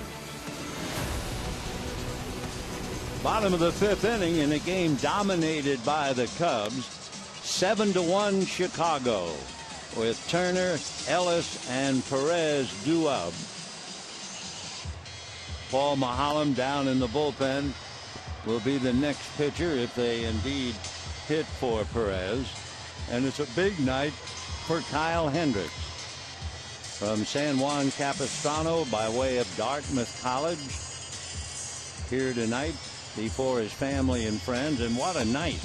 Bottom of the fifth inning in a game dominated by the Cubs. 7-1 Chicago with Turner, Ellis, and Perez due up. Paul Maholm down in the bullpen will be the next pitcher if they indeed hit for Perez. And it's a big night for Kyle Hendricks from San Juan Capistrano by way of Dartmouth College here tonight before his family and friends. And what a night.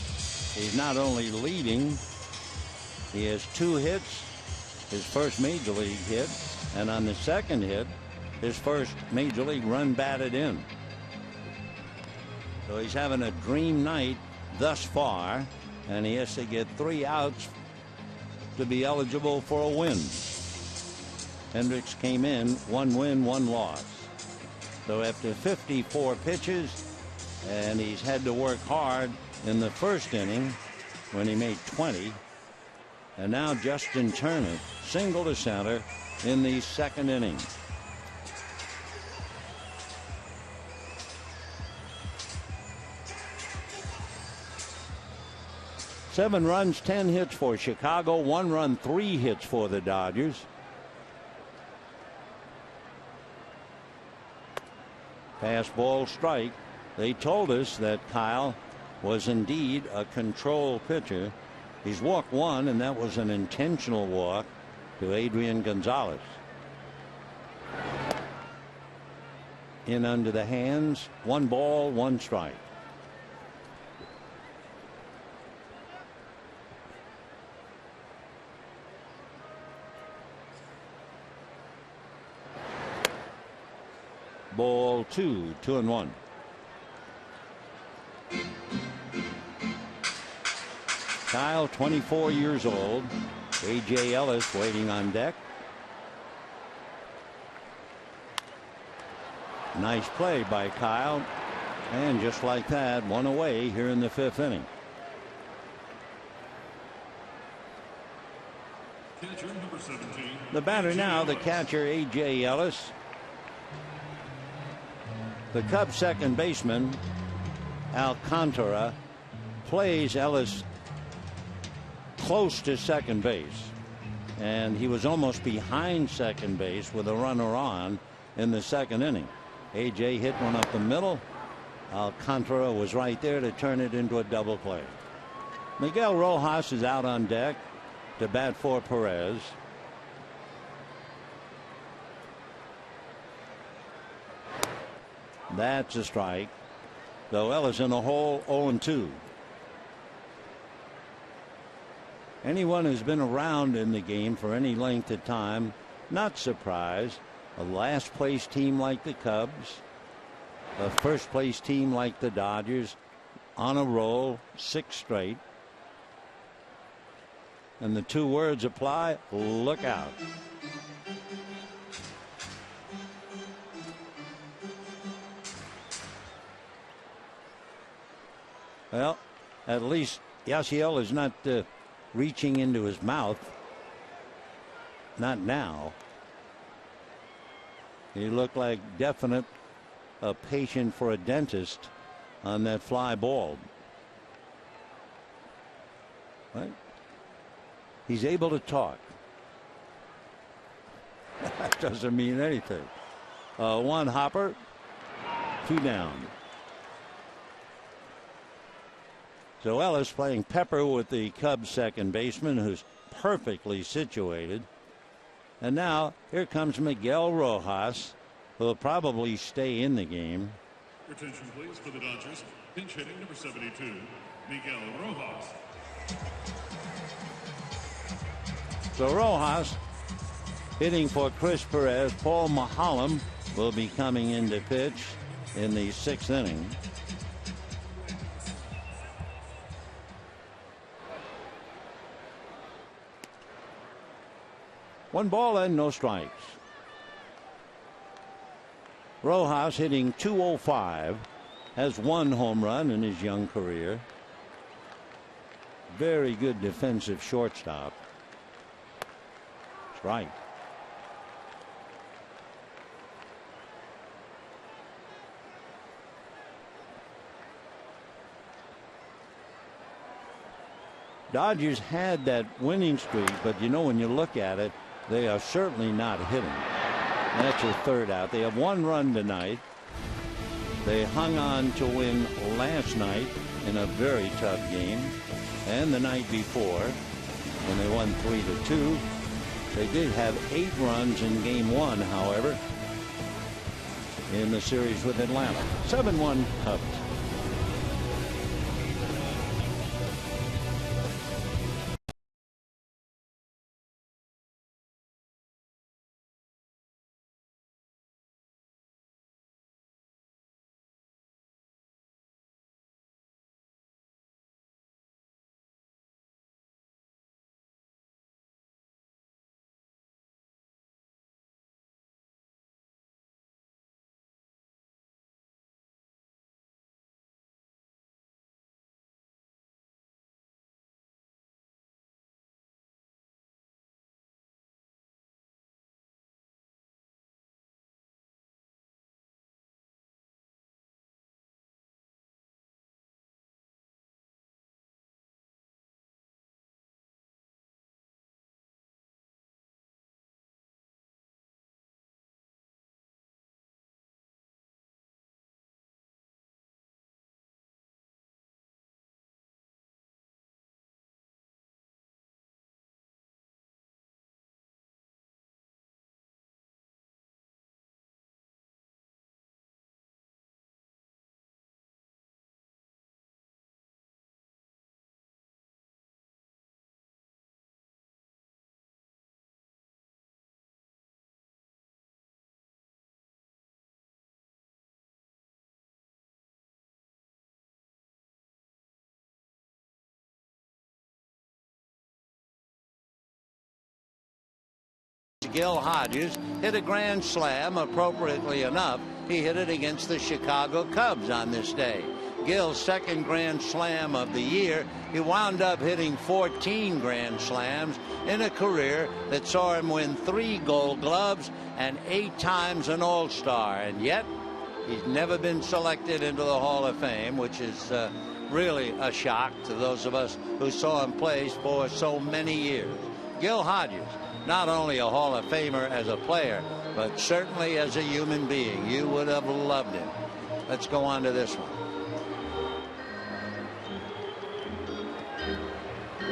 He's not only leading, he has 2 hits, his first major league hit, and on the second hit, his first major league run batted in. So he's having a dream night thus far, and he has to get 3 outs to be eligible for a win. Hendricks came in 1 win, 1 loss. So after 54 pitches, and he's had to work hard in the first inning when he made 20. And now Justin Turner single to center in the second inning. Seven runs, 10 hits for Chicago, 1 run, 3 hits for the Dodgers. Pass, ball, strike. They told us that Kyle was indeed a control pitcher. He's walked 1, and that was an intentional walk to Adrian Gonzalez. In under the hands, 1 ball, 1 strike. Ball 2, 2-1. Kyle, 24 years old. A.J. Ellis waiting on deck. Nice play by Kyle. And just like that, 1 away here in the 5th inning. Catcher number 17. The batter now, the catcher, A.J. Ellis. The Cubs second baseman, Alcantara, plays Ellis close to second base. And he was almost behind second base with a runner on in the second inning. A.J. hit one up the middle. Alcantara was right there to turn it into a double play. Miguel Rojas is out on deck to bat for Perez. That's a strike. Though Ellis in the hole, 0-2. Anyone who's been around in the game for any length of time, not surprised. A last place team like the Cubs, a first place team like the Dodgers, on a roll, 6 straight. And the 2 words apply: look out. Well, at least Yasiel is not reaching into his mouth. Not now. He looked like definite a patient for a dentist on that fly ball. Right? He's able to talk. That doesn't mean anything. 1 hopper, 2 down. So Ellis playing pepper with the Cubs second baseman, who's perfectly situated. And now here comes Miguel Rojas, who will probably stay in the game. Attention please for the Dodgers. Pinch hitting number 72, Miguel Rojas. So Rojas hitting for Chris Perez. Paul Maholm will be coming in to pitch in the 6th inning. One ball and no strikes. Rojas hitting .205, has 1 home run in his young career. Very good defensive shortstop. Strike. Dodgers had that winning streak, but you know, when you look at it, they are certainly not hitting. That's your third out. They have 1 run tonight. They hung on to win last night in a very tough game, and the night before when they won 3-2. They did have 8 runs in game 1, however, in the series with Atlanta. 7-1 Cubs. Gil Hodges hit a grand slam. Appropriately enough, he hit it against the Chicago Cubs on this day. Gil's second grand slam of the year. He wound up hitting 14 grand slams in a career that saw him win 3 Gold Gloves and 8 times an All-Star, and yet he's never been selected into the Hall of Fame, which is really a shock to those of us who saw him play for so many years. Gil Hodges, not only a Hall of Famer as a player, but certainly as a human being. You would have loved him. Let's go on to this one.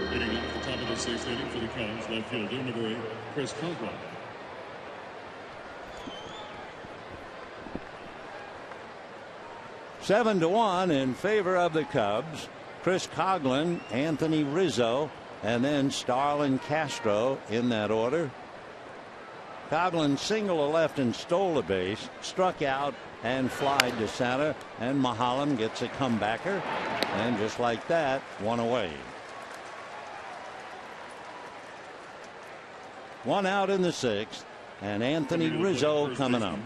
Hitting at the top of the 6th inning for the Cubs, left fielder number 8, Chris Coghlan. Seven to 1 in favor of the Cubs. Chris Coghlan, Anthony Rizzo, and then Starlin Castro in that order. Coghlan singled a left and stole a base, struck out and flied to center, and Mahalan gets a comebacker, and just like that, 1 away. 1 out in the 6th, and Anthony Rizzo coming up.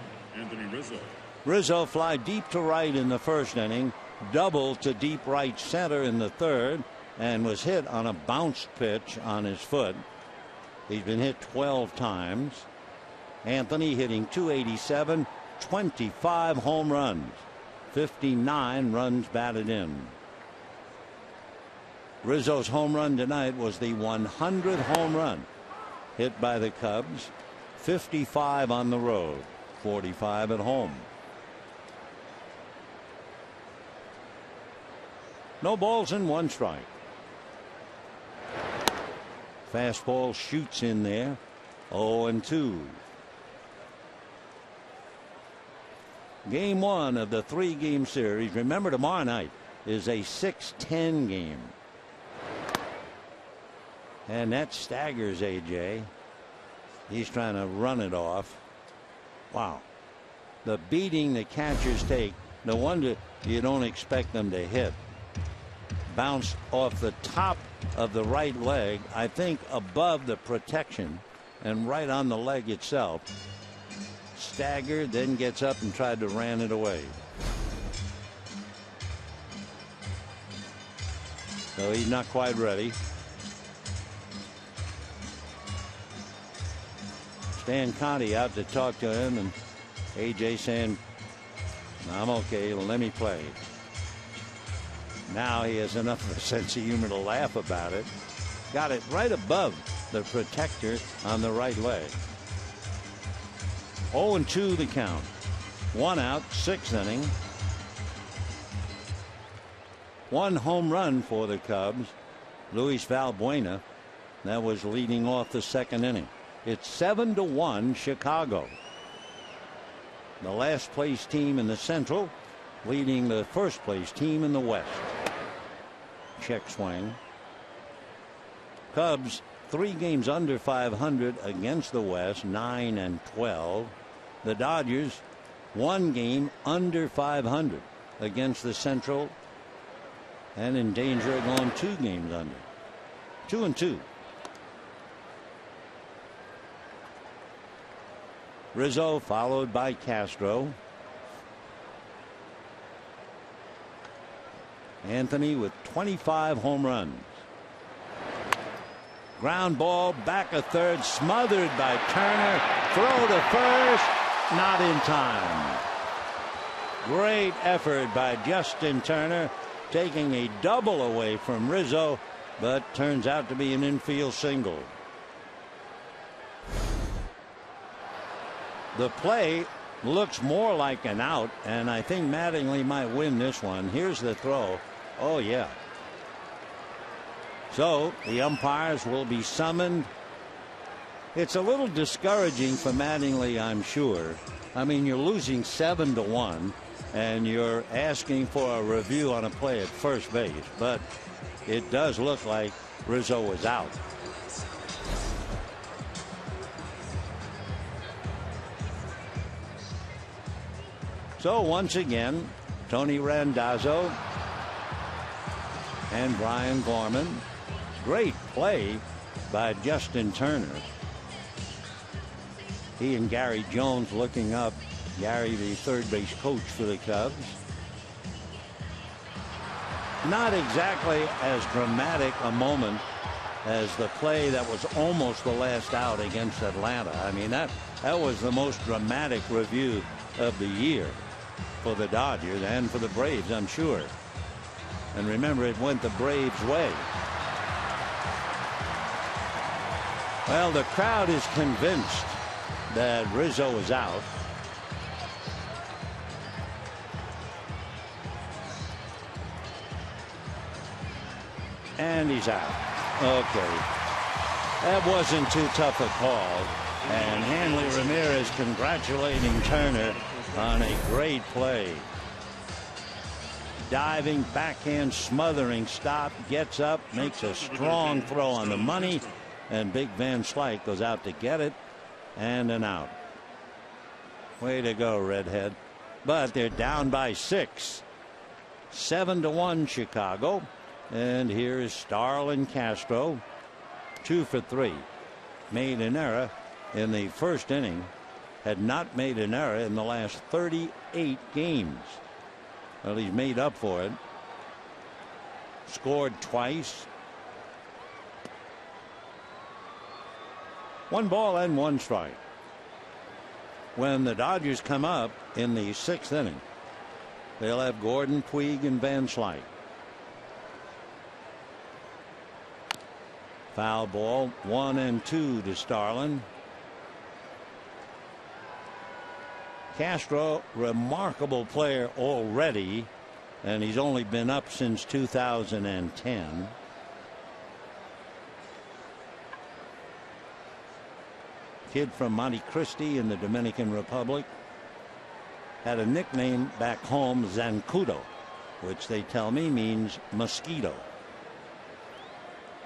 Rizzo fly deep to right in the 1st inning, double to deep right center in the 3rd, and was hit on a bounce pitch on his foot. He's been hit 12 times. Anthony hitting .287, 25 home runs, 59 runs batted in. Rizzo's home run tonight was the 100th home run hit by the Cubs, 55 on the road, 45 at home. No balls and 1 strike. Fastball shoots in there. 0-2. Game 1 of the 3-game series. Remember, tomorrow night is a 6-10 game. And that staggers AJ. He's trying to run it off. Wow. The beating the catchers take. No wonder you don't expect them to hit. Bounced off the top of the right leg, I think above the protection, and right on the leg itself. Staggered, then gets up and tried to ran it away. So he's not quite ready. Stan Conti out to talk to him, and AJ saying, I'm okay, let me play. Now he has enough of a sense of humor to laugh about it. got it right above the protector on the right leg. 0-2 the count. 1 out, 6th inning. 1 home run for the Cubs. Luis Valbuena. That was leading off the 2nd inning. It's 7-1 Chicago. The last place team in the Central leading the first place team in the West. Check swing. Cubs 3 games under 500 against the West, 9-12. The Dodgers 1 game under 500 against the Central and in danger of going 2 games under. 2-2. Rizzo followed by Castro. Anthony with 25 home runs. Ground ball back a third, smothered by Turner. Throw to first, not in time. Great effort by Justin Turner, taking a double away from Rizzo, but turns out to be an infield single. The play looks more like an out, and I think Mattingly might win this one. Here's the throw. Oh, yeah. So the umpires will be summoned. It's a little discouraging for Mattingly, I'm sure. I mean, you're losing 7-1, and you're asking for a review on a play at first base, but it does look like Rizzo was out. So once again, Tony Randazzo and Brian Gorman. Great play by Justin Turner. He and Gary Jones looking up. Gary, the third base coach for the Cubs. Not exactly as dramatic a moment as the play that was almost the last out against Atlanta. I mean, that was the most dramatic review of the year for the Dodgers and for the Braves, I'm sure. And remember, it went the Braves' way. Well, the crowd is convinced that Rizzo is out. And he's out. Okay. That wasn't too tough a call. And Hanley Ramirez congratulating Turner on a great play. Diving, backhand, smothering stop, gets up, makes a strong throw on the money, and Big Van Slyke goes out to get it, and an out. Way to go, Redhead. But they're down by 6. 7-1 Chicago. And here is Starlin Castro, 2 for 3. Made an error in the first inning. Had not made an error in the last 38 games. Well, he's made up for it. Scored twice. 1 ball and 1 strike. When the Dodgers come up in the 6th inning, they'll have Gordon, Puig, and Van Slyke. Foul ball, 1-2 to Starlin. Castro, remarkable player already, and he's only been up since 2010. Kid from Monte Cristi in the Dominican Republic. Had a nickname back home, Zancudo, which they tell me means mosquito.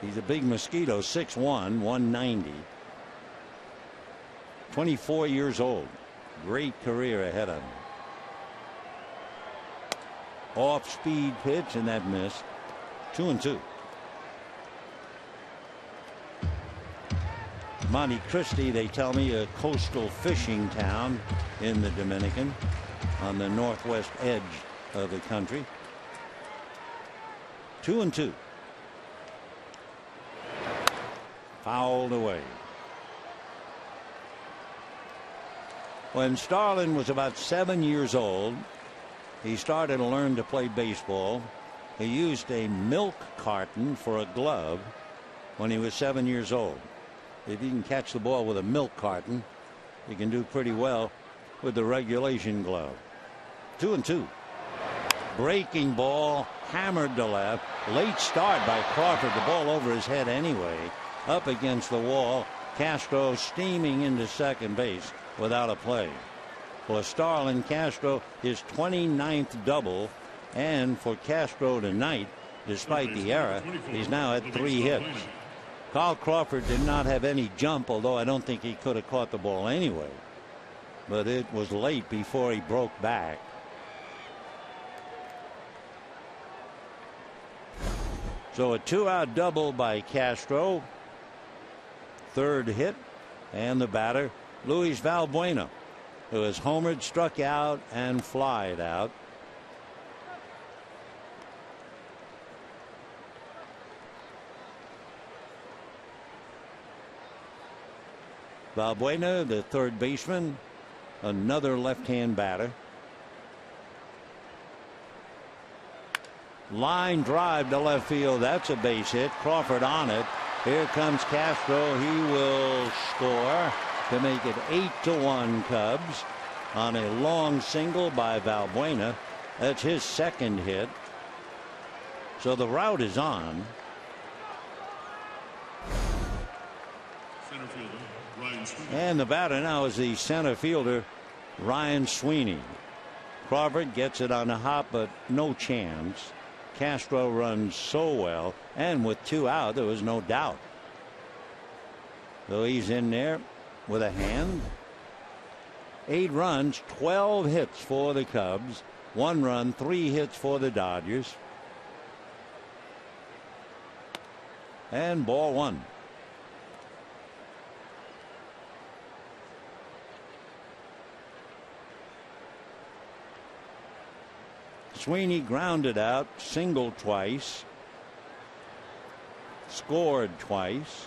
He's a big mosquito, 6'1", 190. 24 years old. Great career ahead of him. Off-speed pitch, and that missed. 2-2. Monte Cristi, they tell me, a coastal fishing town in the Dominican on the northwest edge of the country. 2-2. Fouled away. When Starlin was about 7 years old, he started to learn to play baseball. He used a milk carton for a glove when he was 7 years old. If you can catch the ball with a milk carton, you can do pretty well with the regulation glove. 2-2. Breaking ball, hammered to left. Late start by Crawford. The ball over his head anyway. Up against the wall. Castro steaming into second base without a play. For Starlin Castro, his 29th double. And for Castro tonight, despite the error, he's now at 3 hits. Carl Crawford did not have any jump, although I don't think he could have caught the ball anyway. But it was late before he broke back. So a 2-out double by Castro. Third hit. And the batter, Luis Valbuena, who has homered, struck out, and flied out. Valbuena, the third baseman, another left-hand batter. Line drive to left field. That's a base hit. Crawford on it. Here comes Castro. He will score to make it 8-1 Cubs on a long single by Valbuena. That's his second hit. So the route is on. Center fielder Ryan Sweeney. And the batter now is the center fielder Ryan Sweeney. Crawford gets it on the hop, but no chance. Castro runs so well, and with 2 out, there was no doubt. So he's in there with a hand. 8 runs, 12 hits for the Cubs. 1 run, 3 hits for the Dodgers. And ball 1. Sweeney grounded out, singled twice, scored twice.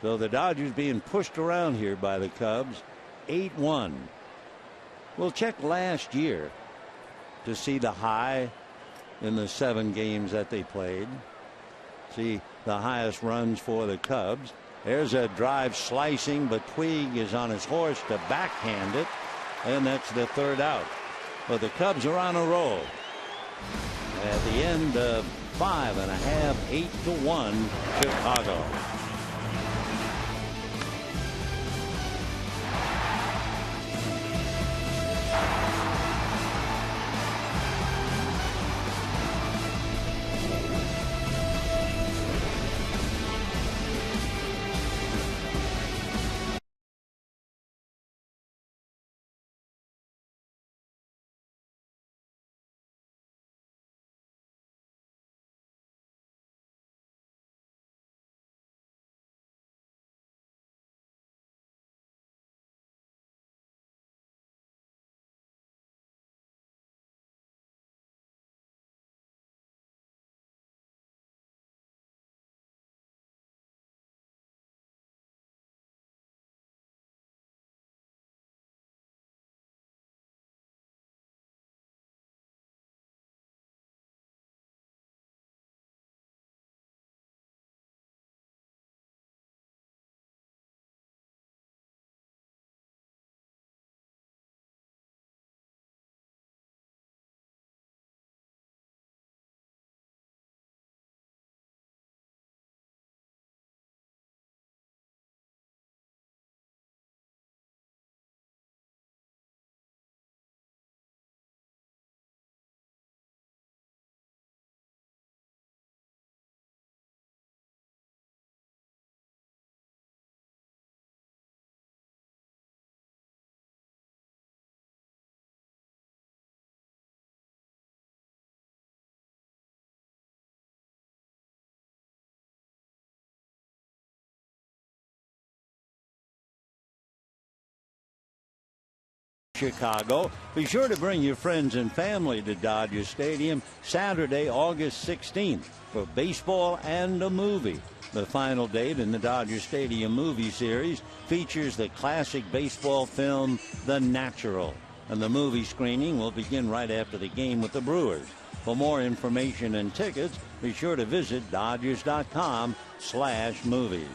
So the Dodgers being pushed around here by the Cubs. 8-1. We'll check last year to see the high in the 7 games that they played. See the highest runs for the Cubs. There's a drive slicing, but Puig is on his horse to backhand it, and that's the 3rd out. But the Cubs are on a roll. At the end of 5.5, 8-1 Chicago. Chicago. Be sure to bring your friends and family to Dodger Stadium Saturday, August 16th for baseball and a movie. The final date in the Dodger Stadium movie series features the classic baseball film The Natural. And the movie screening will begin right after the game with the Brewers. For more information and tickets, be sure to visit Dodgers.com/movies.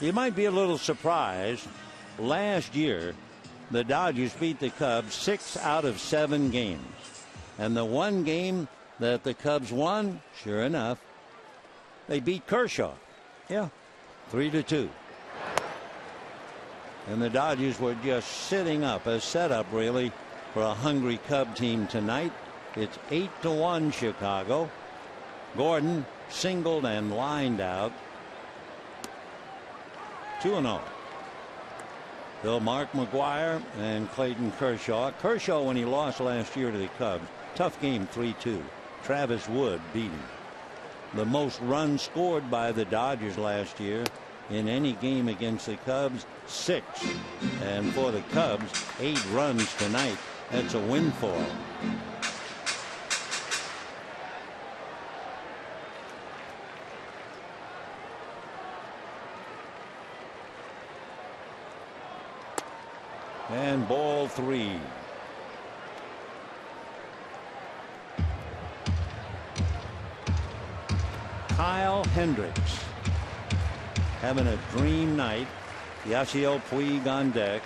You might be a little surprised. Last year, the Dodgers beat the Cubs 6 out of 7 games. And the one game that the Cubs won, sure enough, they beat Kershaw. Yeah, 3-2. And the Dodgers were just sitting up, a setup really for a hungry Cub team tonight. It's 8-1 Chicago. Gordon singled and lined out. 2-0. Bill Mark McGuire and Clayton Kershaw. Kershaw, when he lost last year to the Cubs, tough game, 3-2. Travis Wood beat him. The most runs scored by the Dodgers last year in any game against the Cubs, 6. And for the Cubs, 8 runs tonight. That's a windfall. And ball 3. Kyle Hendricks having a dream night. Yasiel Puig on deck.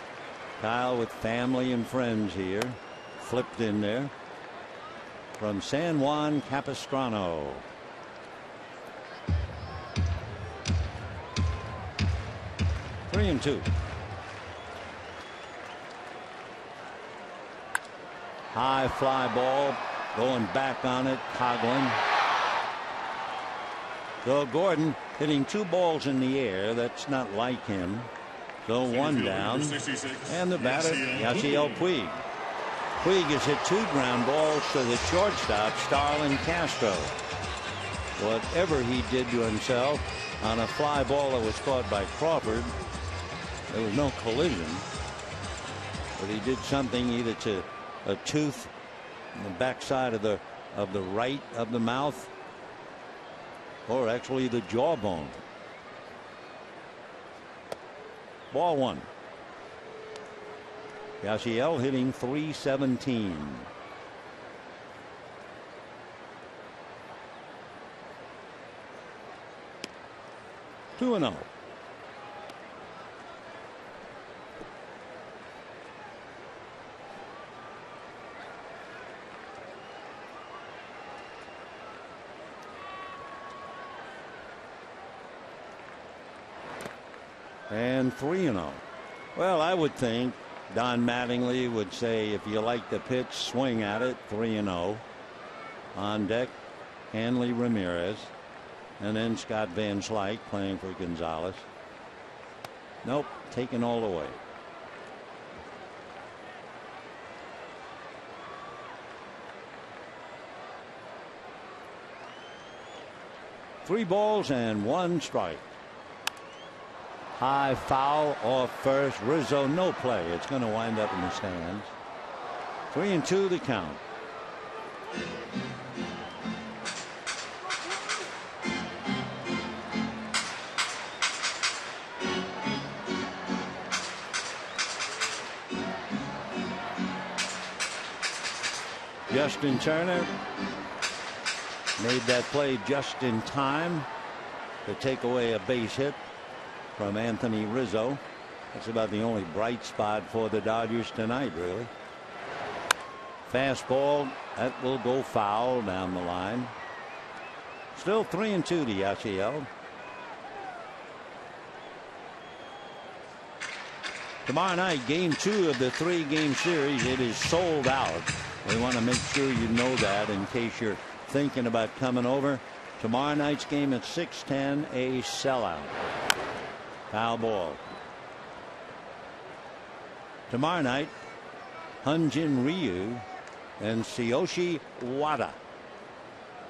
Kyle with family and friends here. Flipped in there from San Juan Capistrano. Three and 2. High fly ball going back on it. Coughlin. So Gordon hitting 2 balls in the air. That's not like him. So 1 down. And the batter, Yasiel Puig. Puig has hit 2 ground balls to the shortstop, Starlin Castro. Whatever he did to himself on a fly ball that was caught by Crawford, there was no collision. But he did something either to a tooth on the backside of the right of the mouth, or actually the jawbone. Ball 1. Yasiel hitting .317. Two and 0. And 3-0. Well, I would think Don Mattingly would say, if you like the pitch, swing at it. 3-0. On deck, Hanley Ramirez. And then Scott Van Slyke playing for Gonzalez. Nope, taken all the way. Three balls and 1 strike. High foul off first. Rizzo, no play. It's going to wind up in the stands. 3-2 the count. Justin Turner made that play just in time to take away a base hit from Anthony Rizzo. That's about the only bright spot for the Dodgers tonight, really. Fastball, that will go foul down the line. Still 3-2 to Yasiel. Tomorrow night, game 2 of the 3-game series. It is sold out. We want to make sure you know that in case you're thinking about coming over. Tomorrow night's game at 6:10, a sellout. Foul ball. Tomorrow night, Hyunjin Ryu and Tsuyoshi Wada,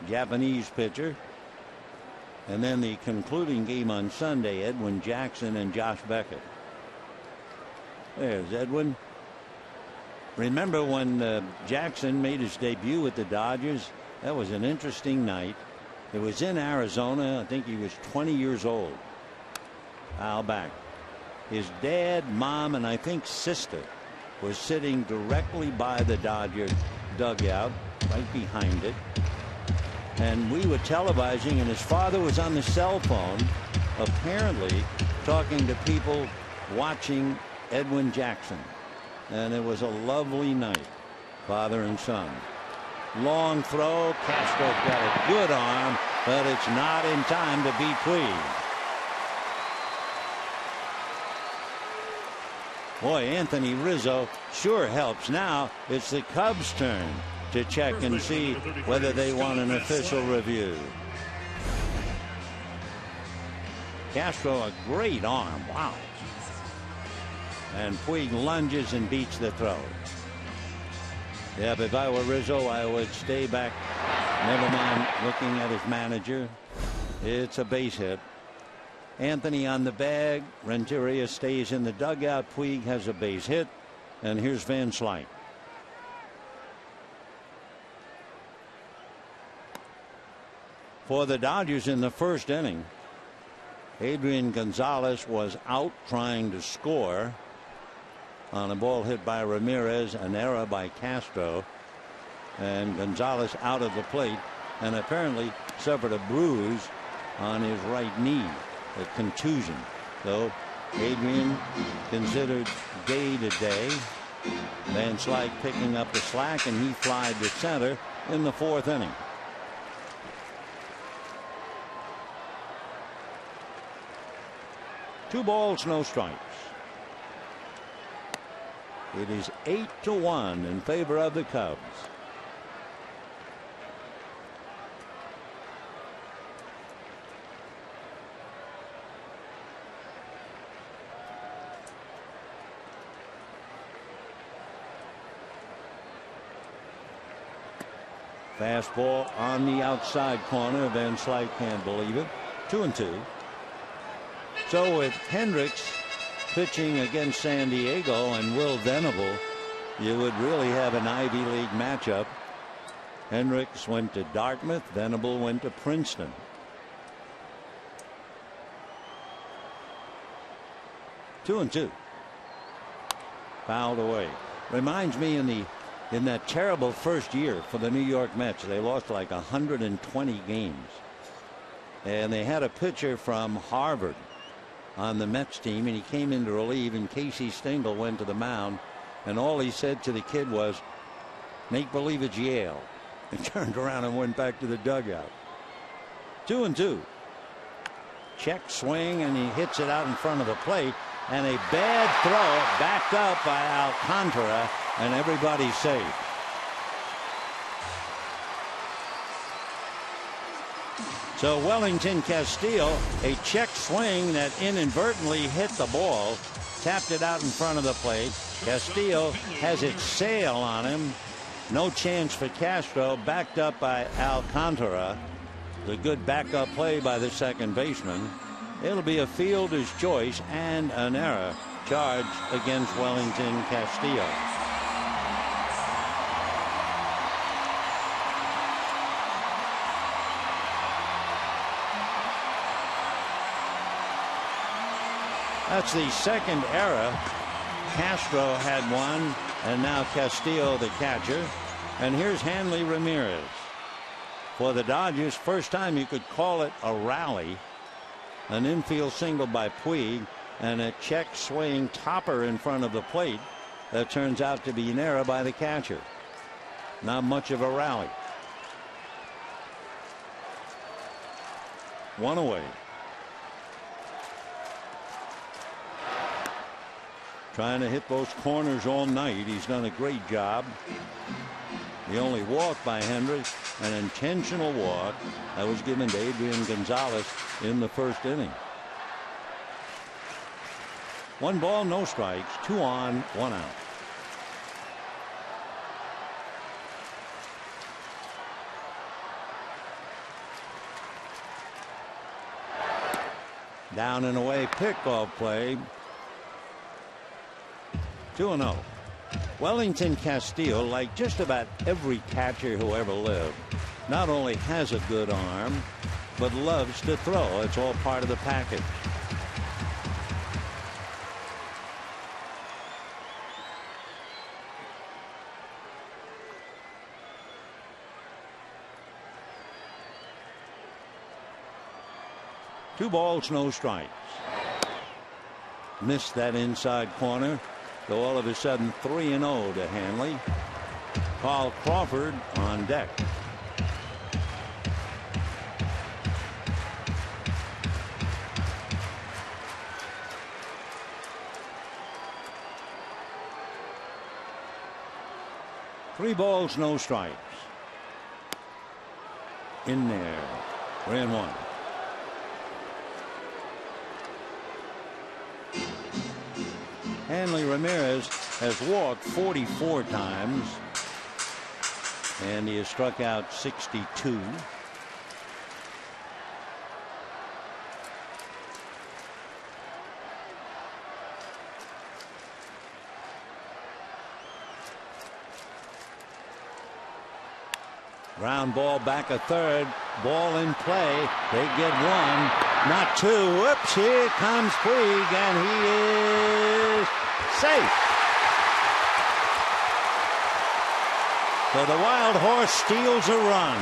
Japanese pitcher. And then the concluding game on Sunday, Edwin Jackson and Josh Beckett. There's Edwin. Remember when Jackson made his debut with the Dodgers? That was an interesting night. It was in Arizona. I think he was 20 years old. Foul back. His dad, mom, and I think sister was sitting directly by the Dodger dugout, right behind it. And we were televising, and his father was on the cell phone, apparently talking to people watching Edwin Jackson. And it was a lovely night, father and son. Long throw. Castro's got a good arm, but it's not in time to beat Puig. Boy, Anthony Rizzo sure helps. Now it's the Cubs' turn to check and see whether they want an official review. Castro, a great arm. Wow. And Puig lunges and beats the throw. Yeah, but if I were Rizzo, I would stay back. Never mind looking at his manager. It's a base hit. Anthony on the bag. Renteria stays in the dugout. Puig has a base hit. And here's Van Slyke. For the Dodgers in the first inning, Adrian Gonzalez was out trying to score on a ball hit by Ramirez, an error by Castro, and Gonzalez out of the plate and apparently suffered a bruise on his right knee, a contusion. So Adrian considered day to day. Van Slyke picking up the slack, and he flied to center in the fourth inning. Two balls, no strikes. It is 8-1 in favor of the Cubs. Fastball on the outside corner. Van Slyke can't believe it. 2-2. So with Hendricks pitching against San Diego and Will Venable, you would really have an Ivy League matchup. Hendricks went to Dartmouth. Venable went to Princeton. Two and two. Fouled away. Reminds me in that terrible first year for the New York Mets, they lost like 120 games. And they had a pitcher from Harvard on the Mets team, and he came in to relieve, and Casey Stengel went to the mound, and all he said to the kid was, "Make believe it's Yale," and turned around and went back to the dugout. 2-2. Check swing, and he hits it out in front of the plate, and a bad throw backed up by Alcantara, and everybody's safe. So Wellington Castillo, a check swing that inadvertently hit the ball, tapped it out in front of the plate. Castillo has it sail on him. No chance for Castro, backed up by Alcantara. The good backup play by the second baseman. It'll be a fielder's choice and an error charged against Wellington Castillo. That's the second error. Castro had one, and now Castillo the catcher. And here's Hanley Ramirez. For the Dodgers, first time you could call it a rally. An infield single by Puig and a check swing topper in front of the plate that turns out to be an error by the catcher. Not much of a rally. One away. Trying to hit those corners all night. He's done a great job. The only walk by Hendricks, an intentional walk that was given to Adrian Gonzalez in the first inning. 1 ball, no strikes, 2 on, 1 out. Down and away pickoff play. 2-0. Wellington Castillo, like just about every catcher who ever lived, not only has a good arm, but loves to throw. It's all part of the package. 2 balls, no strikes. Missed that inside corner. So all of a sudden 3-0 to Hanley. Carl Crawford on deck. Three balls, no strikes. In there. 3-1. Hanley Ramirez has walked 44 times, and he has struck out 62. Ground ball back a third. Ball in play. They get 1, not 2. Whoops, here comes Puig, and he is safe. So the Wild Horse steals a run.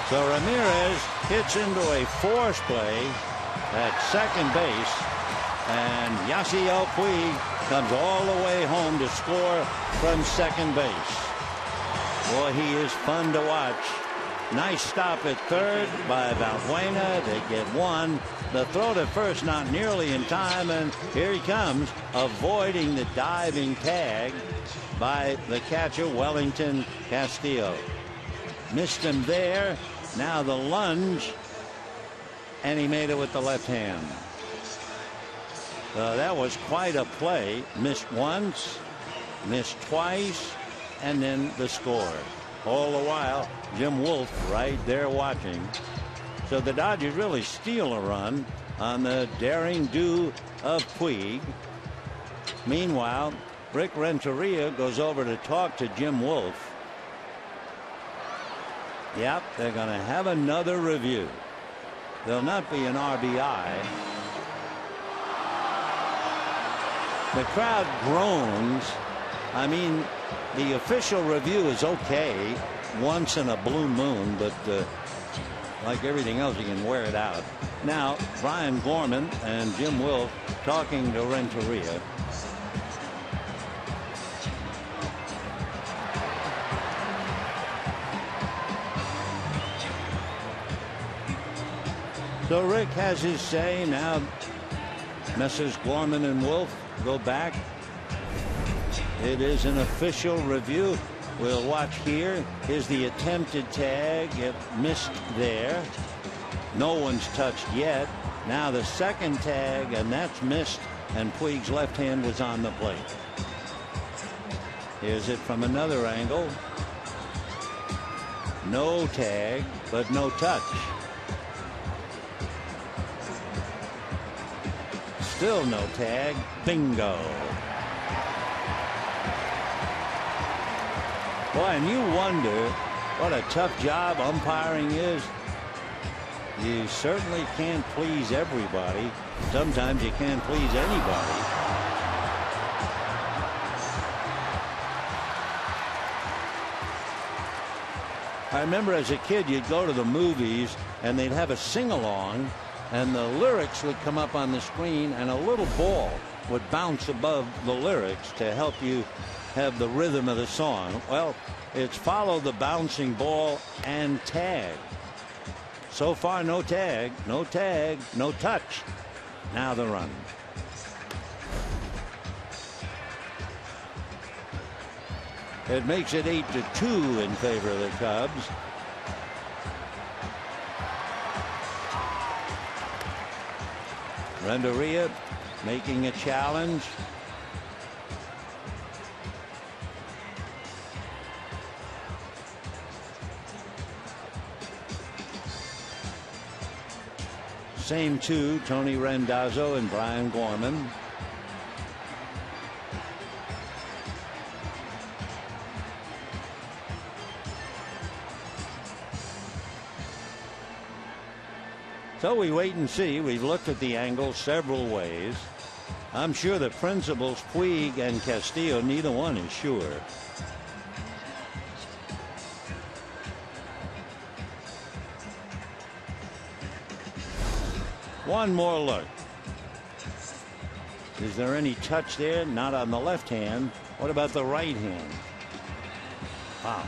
So Ramirez hits into a force play at second base. And Yasiel Puig comes all the way home to score from second base. Boy, he is fun to watch. Nice stop at third by Valbuena. They get 1. The throw to first not nearly in time, and here he comes, avoiding the diving tag by the catcher Wellington Castillo. Missed him there. Now the lunge, and he made it with the left hand. That was quite a play. Missed once, missed twice, and then the score. All the while, Jim Wolf right there watching. So the Dodgers really steal a run on the daring do of Puig. Meanwhile, Rick Renteria goes over to talk to Jim Wolf. Yep, they're going to have another review. There'll not be an RBI. The crowd groans. I mean, the official review is okay once in a blue moon, but like everything else, you can wear it out. Now, Brian Gorman and Jim Wolf talking to Renteria. So Rick has his say. Now, Messrs. Gorman and Wolf go back. It is an official review. We'll watch here. Here's the attempted tag. It missed there. No one's touched yet. Now the second tag, and that's missed, and Puig's left hand was on the plate. Here's it from another angle. No tag, but no touch. Still no tag. Bingo. Boy, and you wonder what a tough job umpiring is. You certainly can't please everybody. Sometimes you can't please anybody. I remember as a kid, you'd go to the movies and they'd have a sing-along, and the lyrics would come up on the screen, and a little ball would bounce above the lyrics to help you have the rhythm of the song. Well, it's follow the bouncing ball and tag. So far, no tag, no tag, no touch. Now the run. It makes it 8-2 in favor of the Cubs. Renteria making a challenge. Same two, Tony Randazzo and Brian Gorman. So we wait and see. We've looked at the angle several ways. I'm sure the principals, Puig and Castillo, neither one is sure. One more look. Is there any touch there? Not on the left hand. What about the right hand? Wow.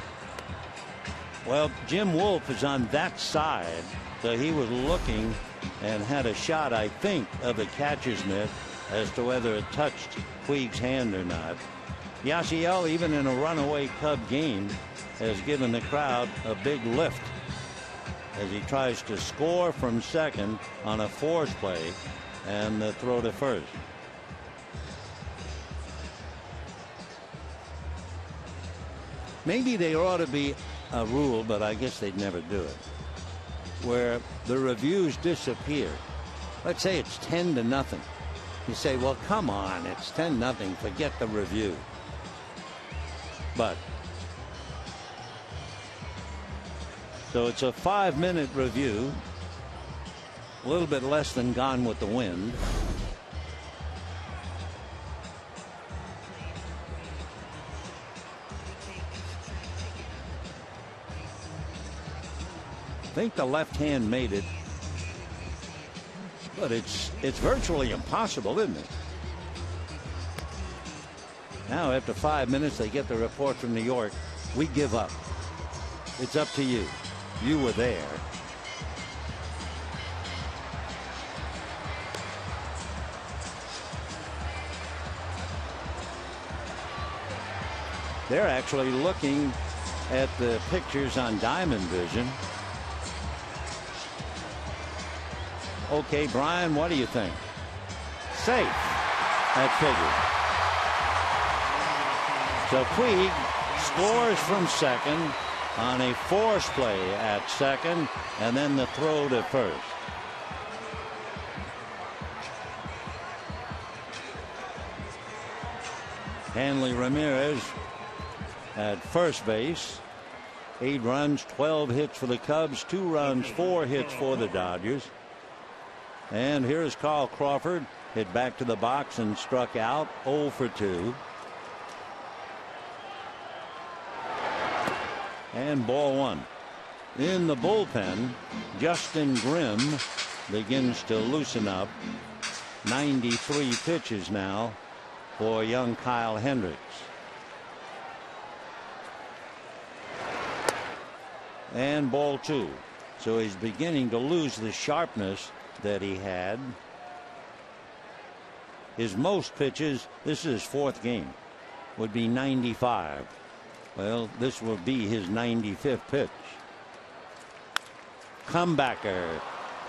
Well, Jim Wolf is on that side, so he was looking and had a shot, I think, of the catcher's mitt as to whether it touched Puig's hand or not. Yasiel, even in a runaway Cub game, has given the crowd a big lift as he tries to score from second on a force play and the throw to first. Maybe there ought to be a rule, but I guess they'd never do it, where the reviews disappear. Let's say it's 10-0. You say, well, come on, it's 10-0. Forget the review. But so it's a 5-minute review, a little bit less than Gone with the Wind. I think the left hand made it, but it's virtually impossible, isn't it? Now after 5 minutes they get the report from New York. We give up. It's up to you. You were there. They're actually looking at the pictures on Diamond Vision. Okay, Brian, what do you think? Safe. That figure. So Puig scores from second on a force play at second, and then the throw to first. Hanley Ramirez at first base. 8 runs, 12 hits for the Cubs, 2 runs, 4 hits for the Dodgers. And here's Carl Crawford, hit back to the box and struck out, 0 for 2. And ball 1. In the bullpen, Justin Grimm begins to loosen up. 93 pitches now for young Kyle Hendricks. And ball 2. So he's beginning to lose the sharpness that he had. His most pitches, this is his 4th game, would be 95. Well, this will be his 95th pitch. Comebacker.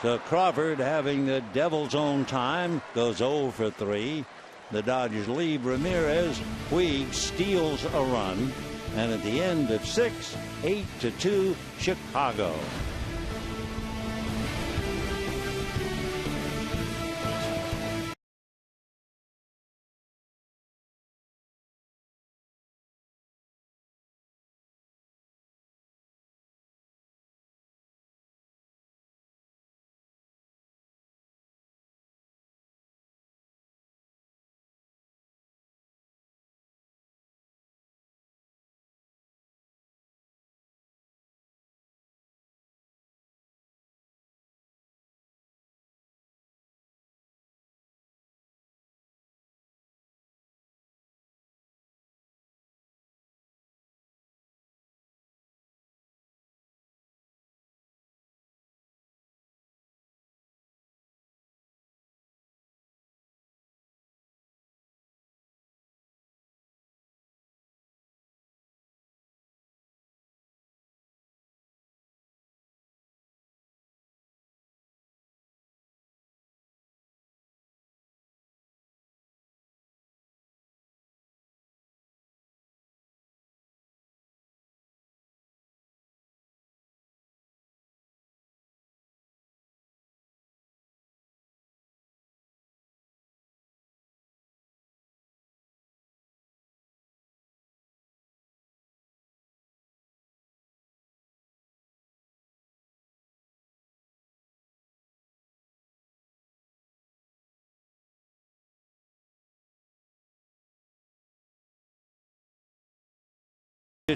So Crawford, having the devil's own time, goes 0 for 3. The Dodgers lead. Ramirez. Puig steals a run. And at the end of 6, 8-2, Chicago.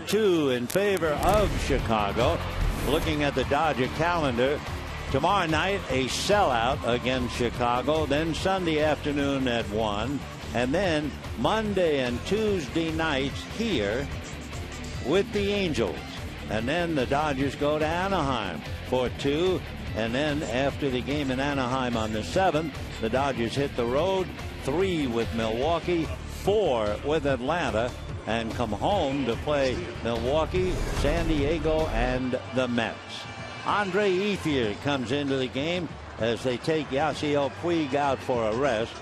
Two in favor of Chicago. Looking at the Dodger calendar, Tomorrow night, a sellout against Chicago. Then Sunday afternoon at 1. And then Monday and Tuesday nights here with the Angels. And then the Dodgers go to Anaheim for 2. And then after the game in Anaheim on the 7th, the Dodgers hit the road. 3 with Milwaukee, 4 with Atlanta, and come home to play Milwaukee, San Diego, and the Mets. Andre Ethier comes into the game as they take Yasiel Puig out for a rest.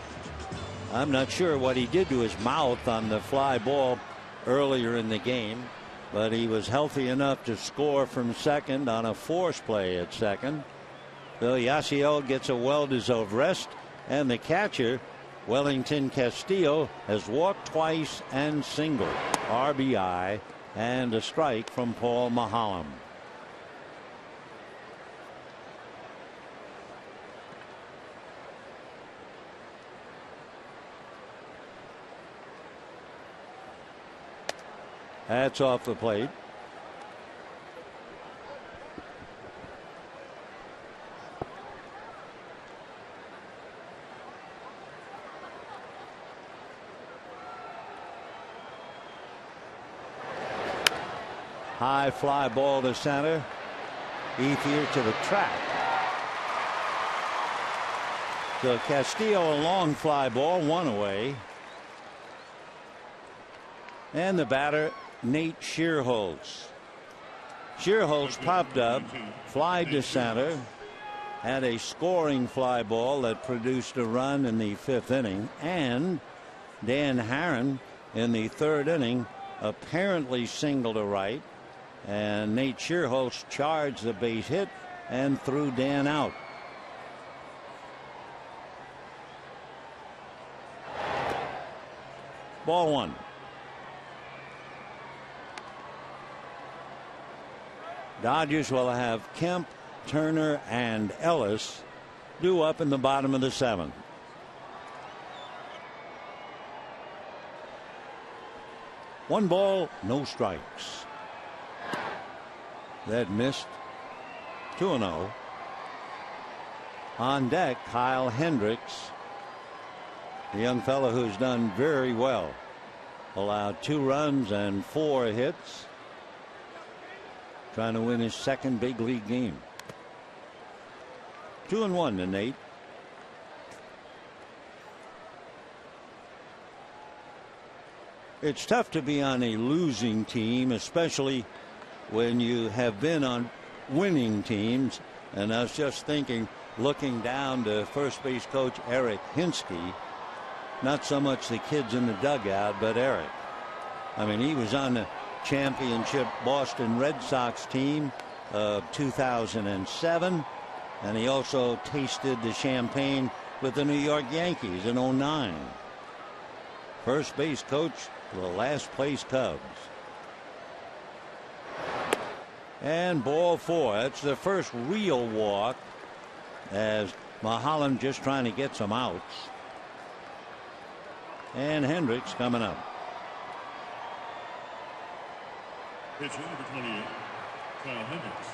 I'm not sure what he did to his mouth on the fly ball earlier in the game, but he was healthy enough to score from second on a force play at second. So Yasiel gets a well-deserved rest, and the catcher, Wellington Castillo, has walked twice and singled. RBI and a strike from Paul Maholm. That's off the plate. High fly ball to center. Ethier to the track. So Castillo, a long fly ball, 1 away. And the batter, Nate Shearholtz. Shearholtz popped up, fly to center, had a scoring fly ball that produced a run in the 5th inning. And Dan Haren in the 3rd inning apparently singled to right. And Nate Shearholtz charged the base hit and threw Dan out. Ball 1. Dodgers will have Kemp, Turner, and Ellis due up in the bottom of the 7th. One ball, no strikes. That missed. 2-0. On deck, Kyle Hendricks, the young fellow who's done very well. Allowed 2 runs and 4 hits. Trying to win his 2nd big league game. 2-1 to Nate. It's tough to be on a losing team, especially when you have been on winning teams. And I was just thinking, looking down to first base coach Eric Hinsky, not so much the kids in the dugout, but Eric. I mean, he was on the championship Boston Red Sox team of 2007, and he also tasted the champagne with the New York Yankees in 09. First base coach for the last place Cubs. And ball 4. That's the first real walk, as Maholm just trying to get some outs. And Hendricks coming up. Pitcher number 28, Kyle Hendricks.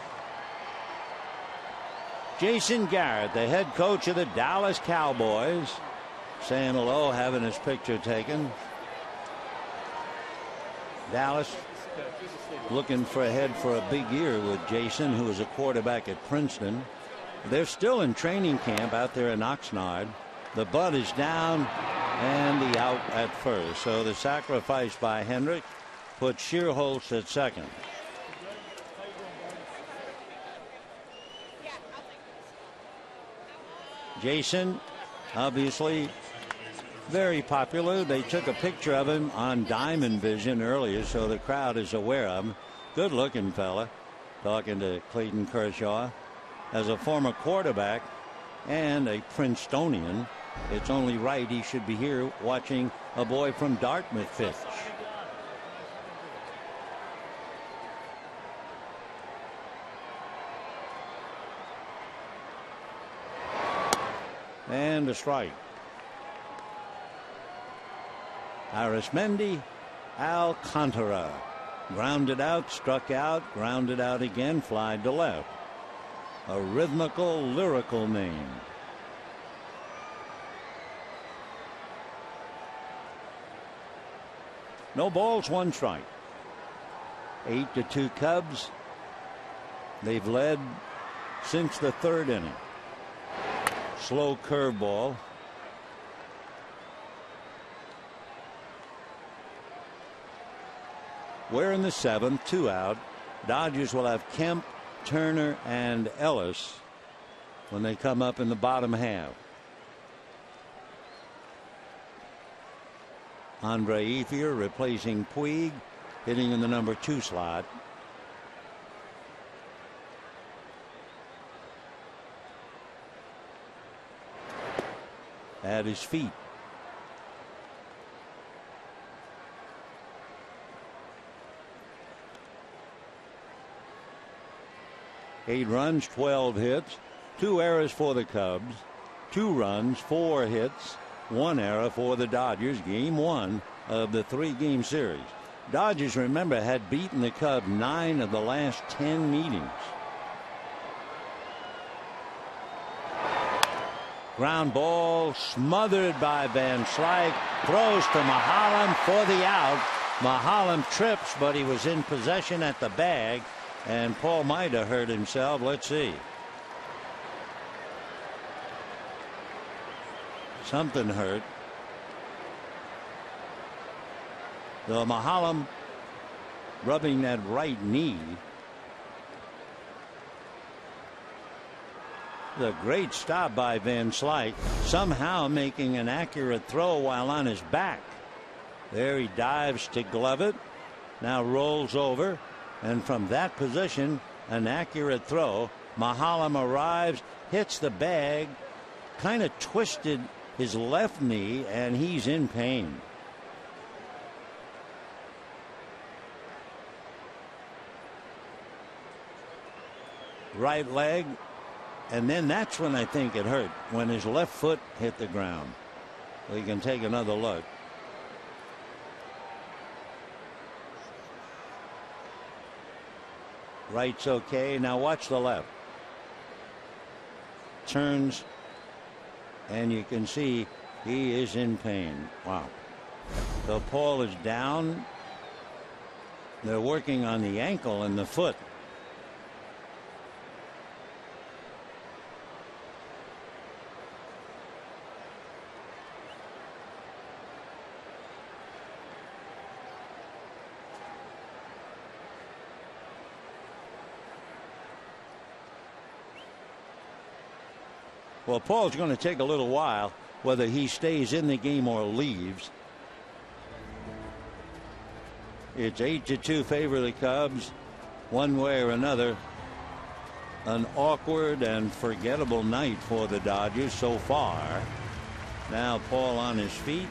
Jason Garrett, the head coach of the Dallas Cowboys, saying hello, having his picture taken. Dallas looking for ahead for a big year with Jason, who was a quarterback at Princeton. They're still in training camp out there in Oxnard. The bunt is down and the out at first. So the sacrifice by Hendrick put Shearholtz at second. Jason, obviously very popular. They took a picture of him on Diamond Vision earlier, so the crowd is aware of him. Good looking fella, talking to Clayton Kershaw. As a former quarterback and a Princetonian, it's only right he should be here watching a boy from Dartmouth pitch. And a strike. Arismendi Alcantara grounded out, struck out, grounded out again, fly to left. A rhythmical, lyrical name. No balls, 1 strike. 8-2 Cubs. They've led since the 3rd inning. Slow curveball. We're in the 7th, 2 out. Dodgers will have Kemp, Turner, and Ellis when they come up in the bottom half. Andre Ethier replacing Puig, hitting in the number 2 slot. At his feet. Eight runs, 12 hits, 2 errors for the Cubs, 2 runs, 4 hits, 1 error for the Dodgers. Game 1 of the 3-game series. Dodgers, remember, had beaten the Cubs 9 of the last 10 meetings. Ground ball smothered by Van Slyke. Throws to Mahalam for the out. Mahalam trips, but he was in possession at the bag. And Paul might have hurt himself. Let's see. Something hurt. The Mahalam rubbing that right knee. The great stop by Van Slyke, somehow making an accurate throw while on his back. There he dives to glove it. Now rolls over. And from that position, an accurate throw. Mahalam arrives, hits the bag, kind of twisted his left knee, and he's in pain. Right leg, and then that's when I think it hurt, when his left foot hit the ground. We can take another look. Right's okay. Now watch the left. Turns, and you can see he is in pain. Wow. So Paul is down. They're working on the ankle and the foot. Well, Paul's going to take a little while, whether he stays in the game or leaves. It's 8-2 favor of the Cubs. One way or another, an awkward and forgettable night for the Dodgers so far. Now Paul on his feet.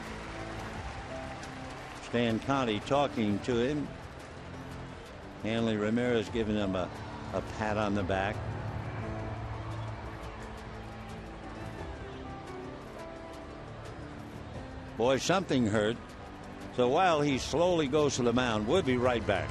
Stan Conti talking to him. Hanley Ramirez giving him a pat on the back. Boy, something hurt. So while he slowly goes to the mound, we'll be right back.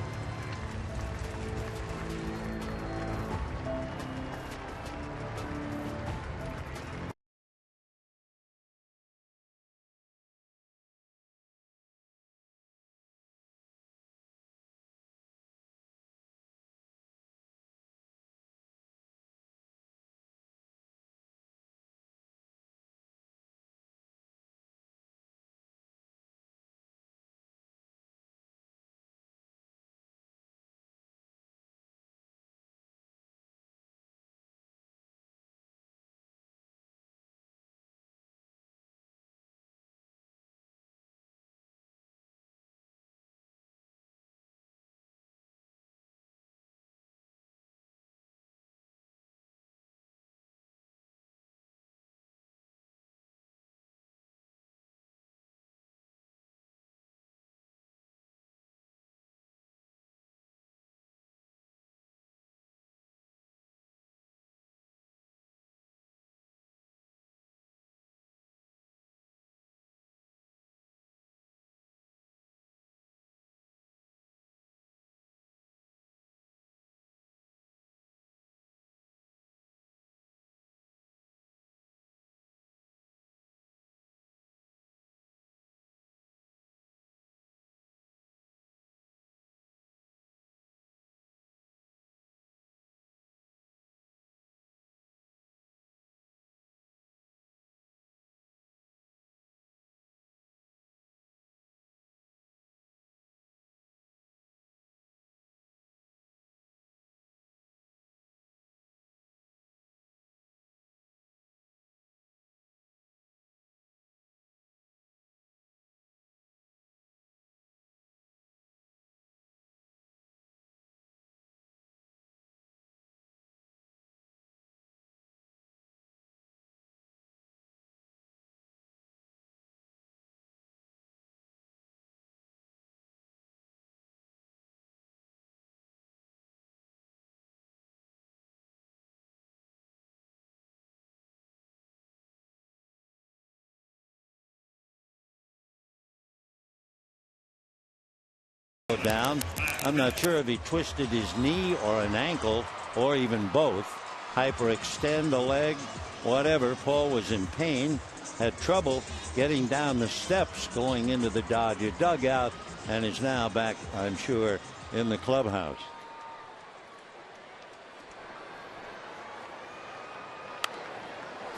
down. I'm not sure if he twisted his knee or an ankle or even both. Hyperextend the leg, whatever. Paul was in pain, had trouble getting down the steps going into the Dodger dugout, and is now back, I'm sure, in the clubhouse.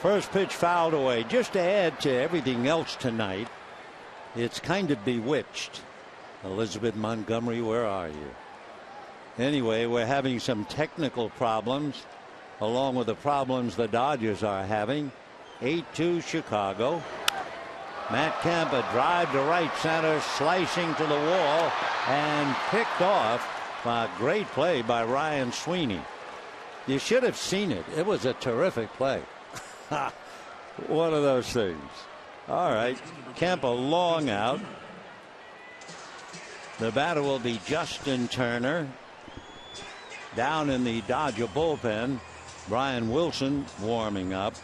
First pitch fouled away. Just to add to everything else tonight, it's kind of bewitched. Elizabeth Montgomery, where are you? Anyway, we're having some technical problems along with the problems the Dodgers are having. 8-2 Chicago. Matt Kemp, a drive to right center, slicing to the wall and picked off by a great play by Ryan Sweeney. You should have seen it. It was a terrific play. One of those things. All right. Kemp a long out. The batter will be Justin Turner. Down in the Dodger bullpen, Brian Wilson warming up.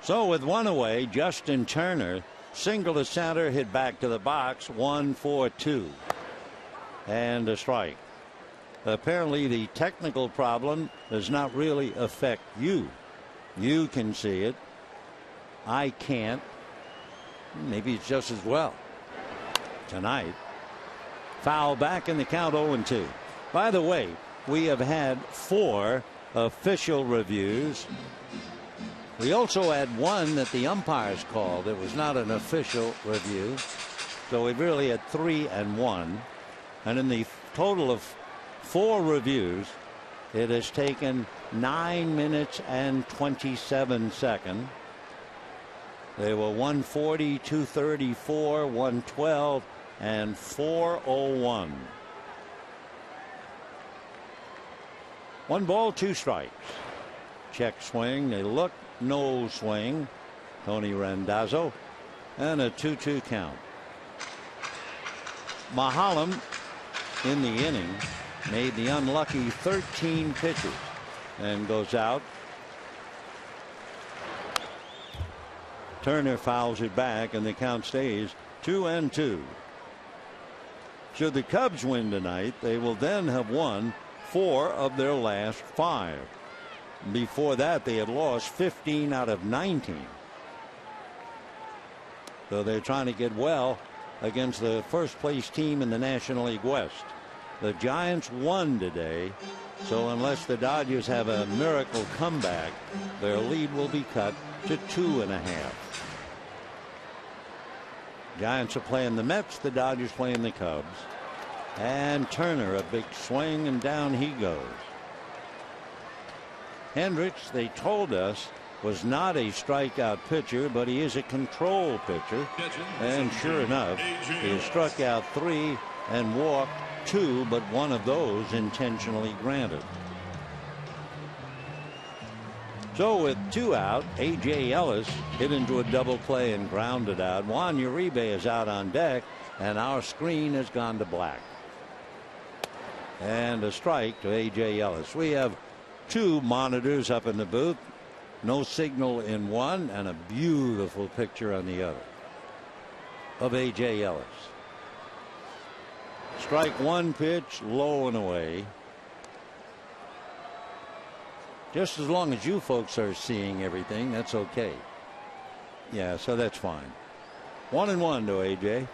So with one away, Justin Turner single to center, hit back to the box, 1-4-2, and a strike. Apparently the technical problem does not really affect you. You can see it. I can't. Maybe it's just as well tonight. Foul back in the count, 0-2. By the way, we have had 4 official reviews. We also had one that the umpires called. It was not an official review. So we really had 3 and 1. And in the total of 4 reviews, it has taken 9 minutes and 27 seconds. They were 140, 234, 112, and 401. 1 ball, 2 strikes. Check swing. They look. No swing. Tony Randazzo. And a 2-2 count. Mahalam in the inning made the unlucky 13 pitches and goes out. Turner fouls it back and the count stays 2-2. Should the Cubs win tonight, they will then have won 4 of their last 5. Before that, they had lost 15 out of 19. So they're trying to get well against the first place team in the National League West. The Giants won today, so unless the Dodgers have a miracle comeback, their lead will be cut to 2.5. Giants are playing the Mets, the Dodgers playing the Cubs. And Turner, a big swing, and down he goes. Hendricks, they told us, was not a strikeout pitcher, but he is a control pitcher. And sure enough, he struck out 3 and walked 2, but one of those intentionally granted. So with 2 out, A.J. Ellis hit into a double play and grounded out. Juan Uribe is out on deck, and our screen has gone to black. And a strike to A.J. Ellis. We have 2 monitors up in the booth. No signal in one, and a beautiful picture on the other of A.J. Ellis. Strike 1 pitch, low and away. Just as long as you folks are seeing everything, that's okay. Yeah, so that's fine. 1-1 to A.J.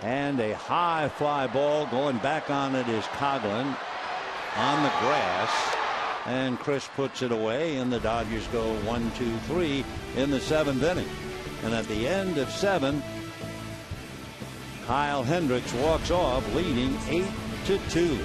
And a high fly ball going back on it is Coghlan on the grass. And Chris puts it away, and the Dodgers go 1-2-3 in the 7th inning. And at the end of 7, Kyle Hendricks walks off leading 8-2.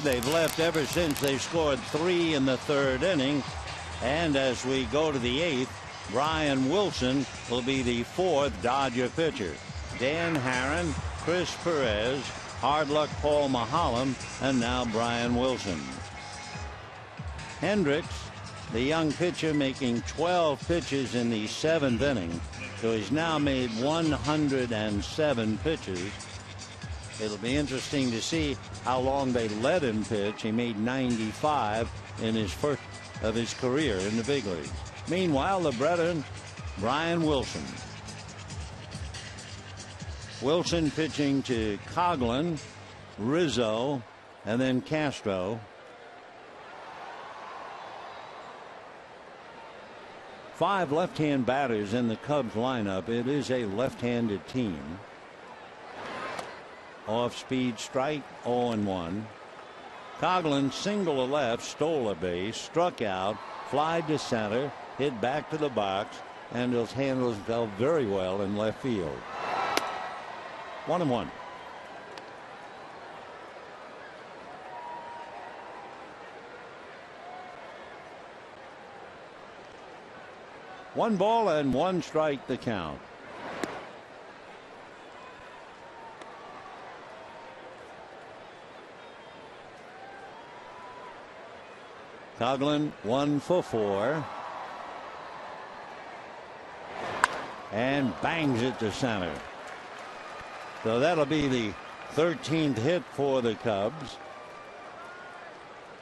they've left ever since they scored 3 in the 3rd inning. And as we go to the 8th, Brian Wilson will be the 4th Dodger pitcher. Dan Harron, Chris Perez, hard luck Paul Maholm, and now Brian Wilson. Hendricks, the young pitcher, making 12 pitches in the 7th inning. So he's now made 107 pitches. It'll be interesting to see how long they let him pitch. He made 95 in his first of his career in the big leagues. Meanwhile, the veteran Brian Wilson. Wilson pitching to Coghlan, Rizzo, and then Castro. 5 left-hand batters in the Cubs lineup. It is a left-handed team. Off-speed strike, 0-1. Coghlan single to left, stole a base, struck out, fly to center, hit back to the box, and has handled himself very well in left field. 1-1. One ball and 1 strike the count. Coghlan 1 for 4. And bangs it to center. So that'll be the 13th hit for the Cubs.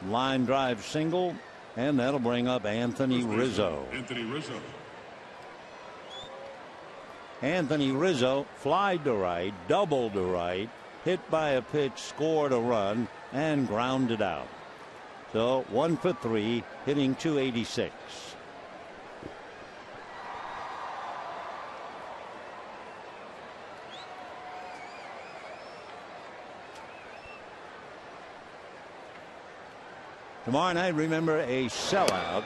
Line drive single, and that'll bring up Anthony Rizzo. Anthony Rizzo flied to right, doubled to right, hit by a pitch, scored a run, and grounded out. So 1 for 3, hitting .286. Tomorrow night, remember, a sellout,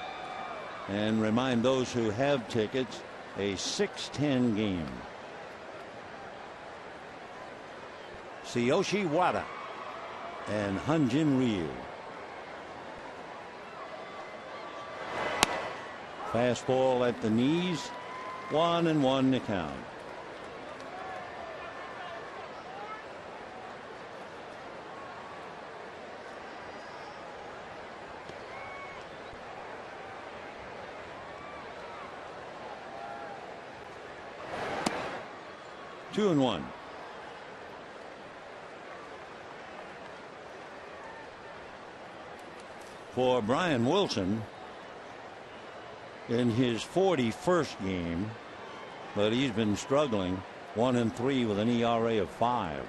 and remind those who have tickets, a 6:10 game. Tsuyoshi Wada and Hyunjin Ryu. Fastball at the knees, 1-1 to count. Two and 1. For Brian Wilson, in his 41st game, but he's been struggling. 1-3 with an ERA of 5.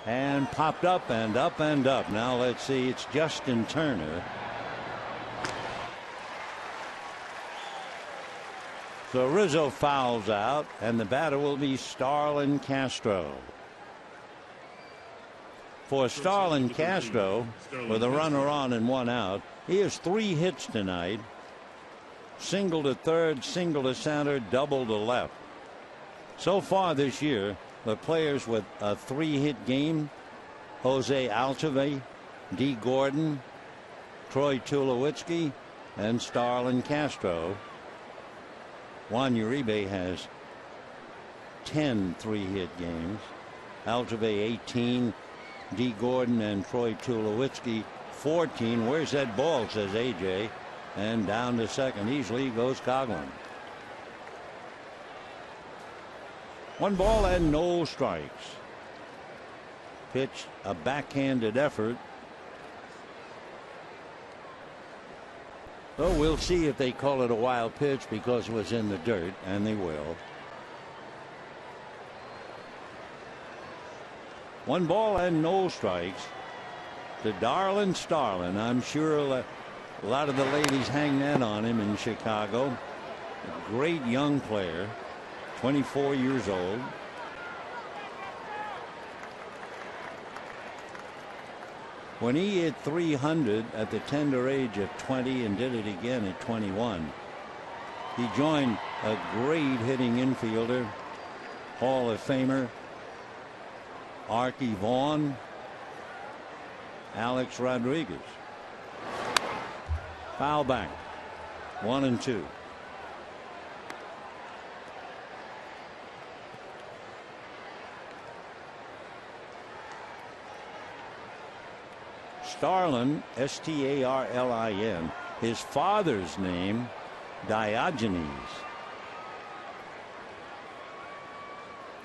And popped up and up and up. Now let's see, it's Justin Turner. So Rizzo fouls out, and the batter will be Starlin Castro. For Starlin Castro, with a runner on and 1 out, he has 3 hits tonight. Single to third, single to center, double to left. So far this year, the players with a 3-hit game: Jose Altuve, D. Gordon, Troy Tulowitzki, and Starlin Castro. Juan Uribe has 10 3-hit games. Altuve 18. D. Gordon and Troy Tulowitzki 14. Where's that ball, says AJ. And down to second easily goes Coghlan. 1 ball and no strikes. Pitch, a backhanded effort. So we'll see if they call it a wild pitch because it was in the dirt, and they will. 1 ball and no strikes to Darlin Starlin. I'm sure a lot of the ladies hang that on him in Chicago. A great young player, 24 years old. When he hit 300 at the tender age of 20 and did it again at 21, he joined a great hitting infielder, Hall of Famer Archie Vaughn, Alex Rodriguez. Foul back. 1-2. Starlin, Starlin, his father's name, Diogenes.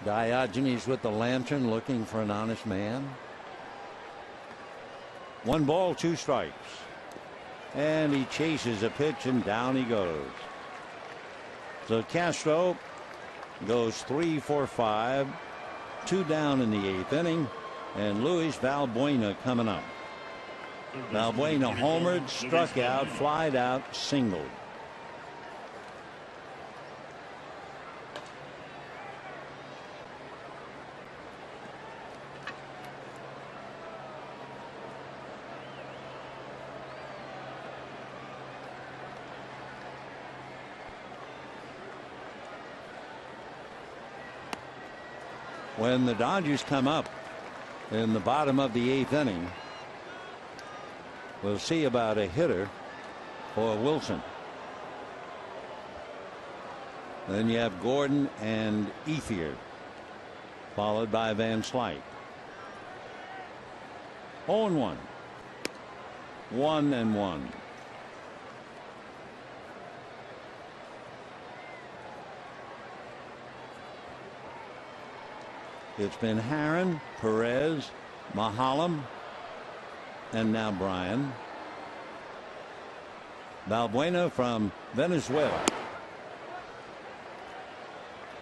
Diogenes with the lantern looking for an honest man. 1 ball, 2 strikes. And he chases a pitch and down he goes. So Castro goes 3 for 5, 2 down in the 8th inning, and Luis Valbuena coming up. Valbuena homered, struck out, flied out, singled. When the Dodgers come up in the bottom of the 8th inning, we'll see about a hitter for Wilson. Then you have Gordon and Ethier, followed by Van Slyke. 0-1. 1-1. It's been Herron, Perez, Mahalam, and now Bryan. Valbuena from Venezuela.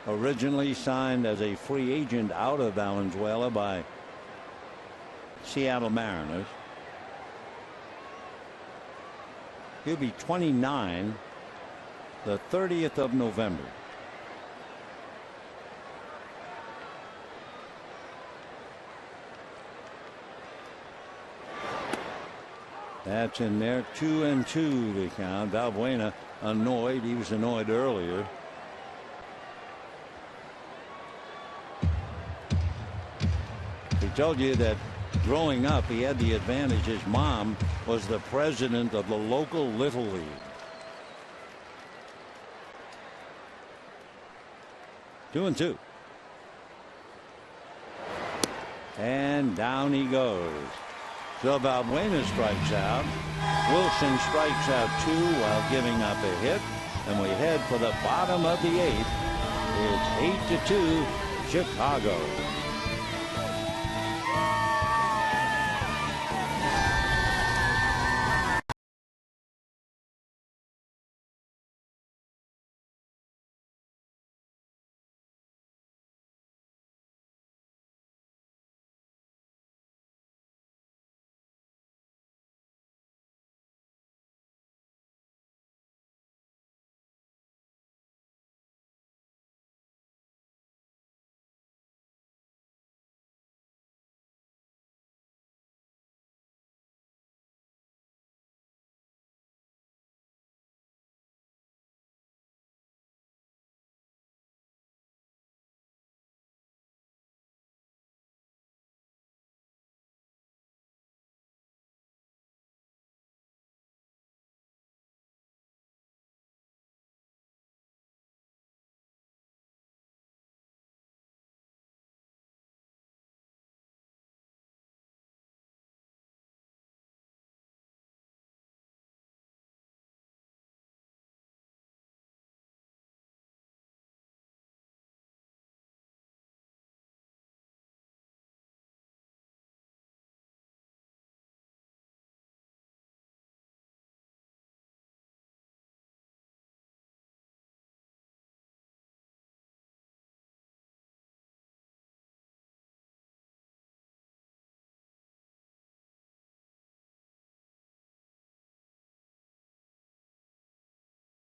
Originally signed as a free agent out of Valenzuela by Seattle Mariners. He'll be 29 the 30th of November. That's in there. 2-2 the count. Valbuena annoyed. He was annoyed earlier. He told you that growing up he had the advantage. His mom was the president of the local Little League. 2-2. And down he goes. So Valbuena strikes out. Wilson strikes out 2 while giving up a hit. And we head for the bottom of the 8th. It's 8-2 Chicago.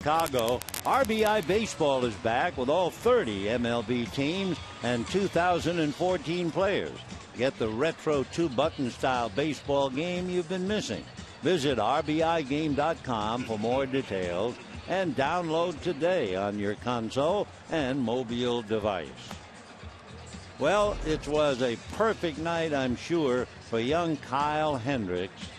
Chicago. RBI Baseball is back with all 30 MLB teams and 2014 players. Get the retro 2-button style baseball game you've been missing. Visit RBIGame.com for more details and download today on your console and mobile device. Well, it was a perfect night, I'm sure, for young Kyle Hendricks.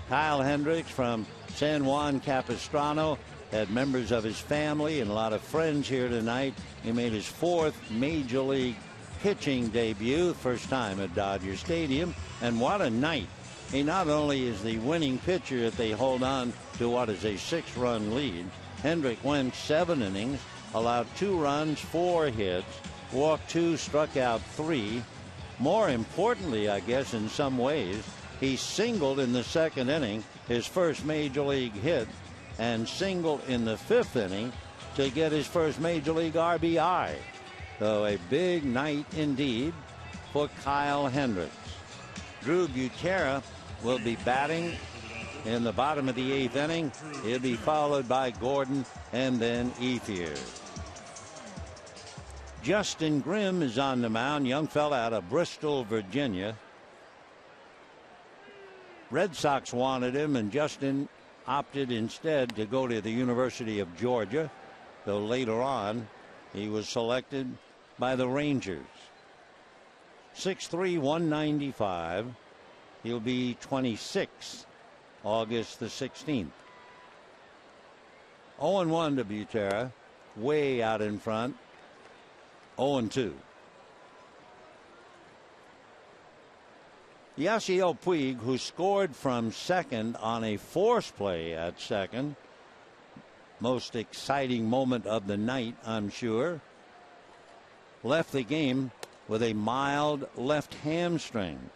Kyle Hendricks from San Juan Capistrano had members of his family and a lot of friends here tonight. He made his 4th Major League pitching debut, first time at Dodger Stadium, and what a night. He not only is the winning pitcher that they hold on to what is a 6-run lead. Hendrick went 7 innings, allowed 2 runs, 4 hits, walked 2, struck out 3. More importantly, I guess in some ways, he singled in the 2nd inning, his first Major League hit, and singled in the 5th inning to get his first Major League RBI. So a big night indeed for Kyle Hendricks. Drew Butera will be batting in the bottom of the 8th inning. He'll be followed by Gordon and then Ethier. Justin Grimm is on the mound, young fella out of Bristol, Virginia. Red Sox wanted him, and Justin opted instead to go to the University of Georgia, though later on he was selected by the Rangers. 6'3", 195. He'll be 26 August the 16th. 0-1 to Butera, way out in front. 0-2. Yasiel Puig, who scored from second on a force play at second. Most exciting moment of the night, I'm sure. Left the game with a mild left hamstring,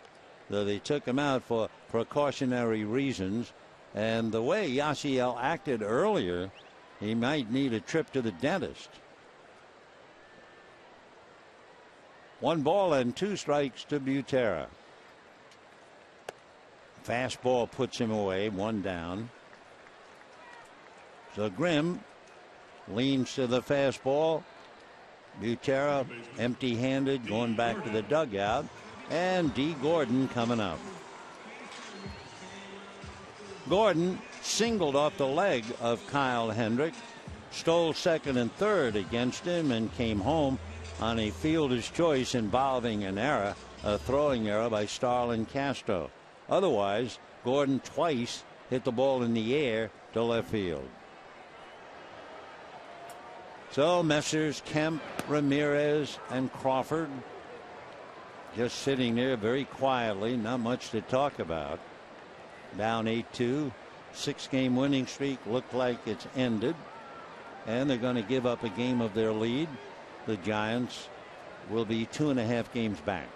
though they took him out for precautionary reasons. And the way Yasiel acted earlier, he might need a trip to the dentist. 1 ball and 2 strikes to Butera. Fastball puts him away, 1 down. So Grimm leans to the fastball. Butera empty-handed, going back to the dugout. And D. Gordon coming up. Gordon singled off the leg of Kyle Hendrick, stole 2nd and 3rd against him, and came home on a fielder's choice involving an error, a throwing error by Starlin Castro. Otherwise, Gordon twice hit the ball in the air to left field. So Messrs. Kemp, Ramirez, and Crawford just sitting there very quietly, not much to talk about. Down 8-2, 6-game winning streak looked like it's ended, and they're going to give up a game of their lead. The Giants will be 2.5 games back.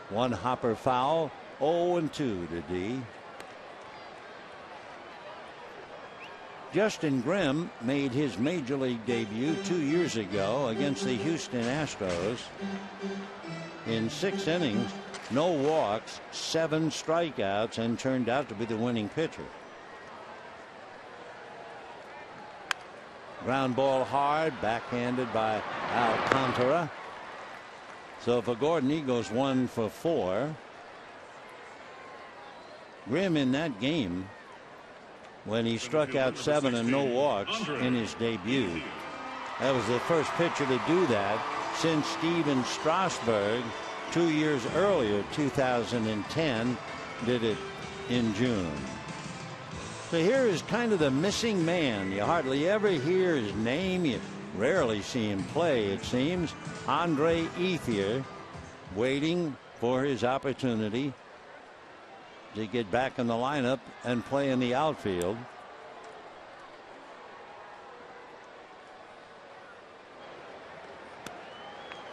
1 hopper foul, 0-2 to D. Justin Grimm made his Major League debut 2 years ago against the Houston Astros. In 6 innings, no walks, 7 strikeouts, and turned out to be the winning pitcher. Ground ball hard, backhanded by Alcantara. So for Gordon, he goes 1 for 4. Grimm in that game, when he struck out 7 and no walks in his debut. That was the first pitcher to do that since Steven Strasburg 2 years earlier, 2010, did it in June. So here is kind of the missing man. You hardly ever hear his name. You rarely see him play, it seems. Andre Ethier, waiting for his opportunity to get back in the lineup and play in the outfield.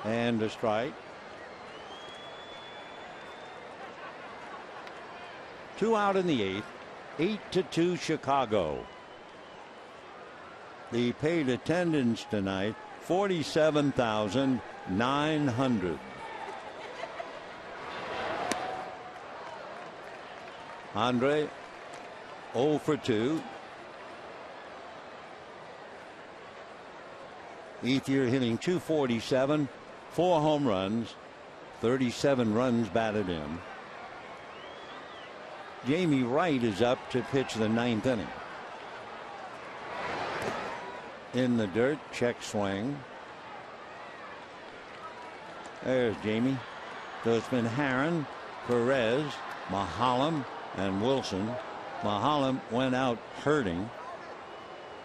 And a strike. 2 out in the 8th. 8-2 Chicago. The paid attendance tonight, 47,900. Andre 0 for 2. Ethier hitting .247, 4 home runs, 37 runs batted in. Jamie Wright is up to pitch the 9th inning. In the dirt, check swing. There's Jamie. So it's been Herron, Perez, Mahalam, and Wilson. Mahalam went out hurting.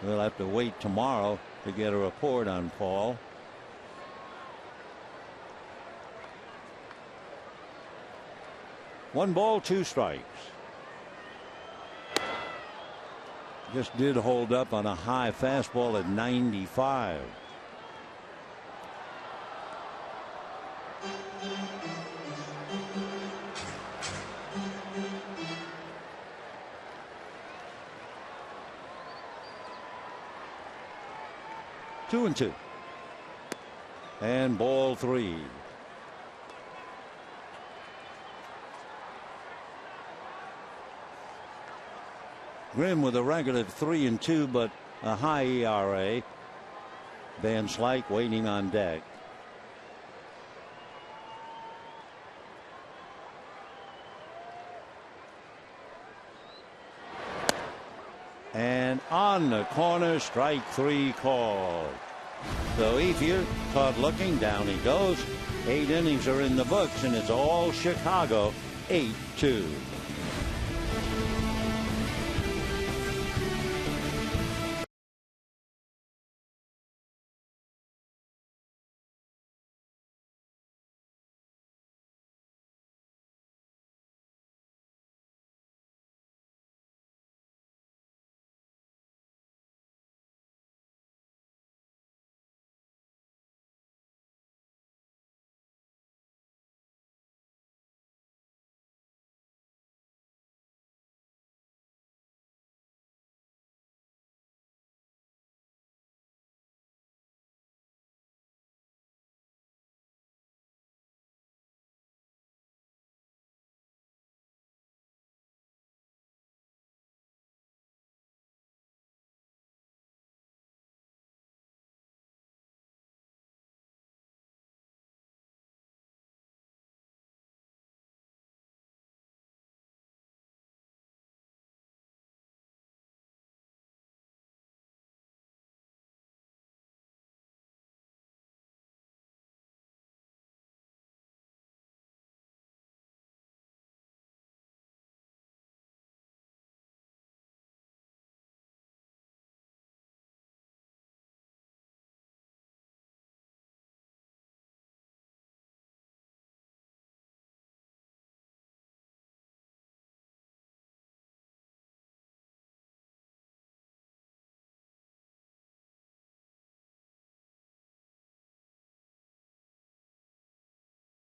We'll have to wait tomorrow to get a report on Paul. One ball, two strikes. Just did hold up on a high fastball at 95. Two and two. And ball three. Grimm with a record of 3-2, but a high ERA. Van Slyke waiting on deck. And on the corner, strike three called. So Ethier caught looking, down he goes. 8 innings are in the books, and it's all Chicago, 8-2.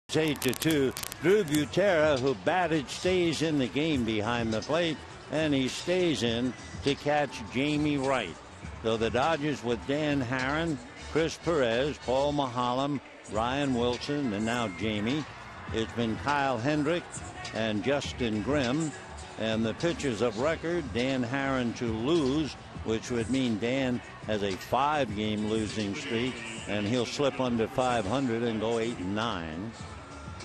It's 8-2. Drew Butera, who batted, stays in the game behind the plate, and he stays in to catch Jamie Wright. So the Dodgers with Dan Herron, Chris Perez, Paul Mahalam, Ryan Wilson, and now Jamie. It's been Kyle Hendrick and Justin Grimm. And the pitchers of record, Dan Herron to lose, which would mean Dan has a 5-game losing streak, and he'll slip under 500 and go 8-9.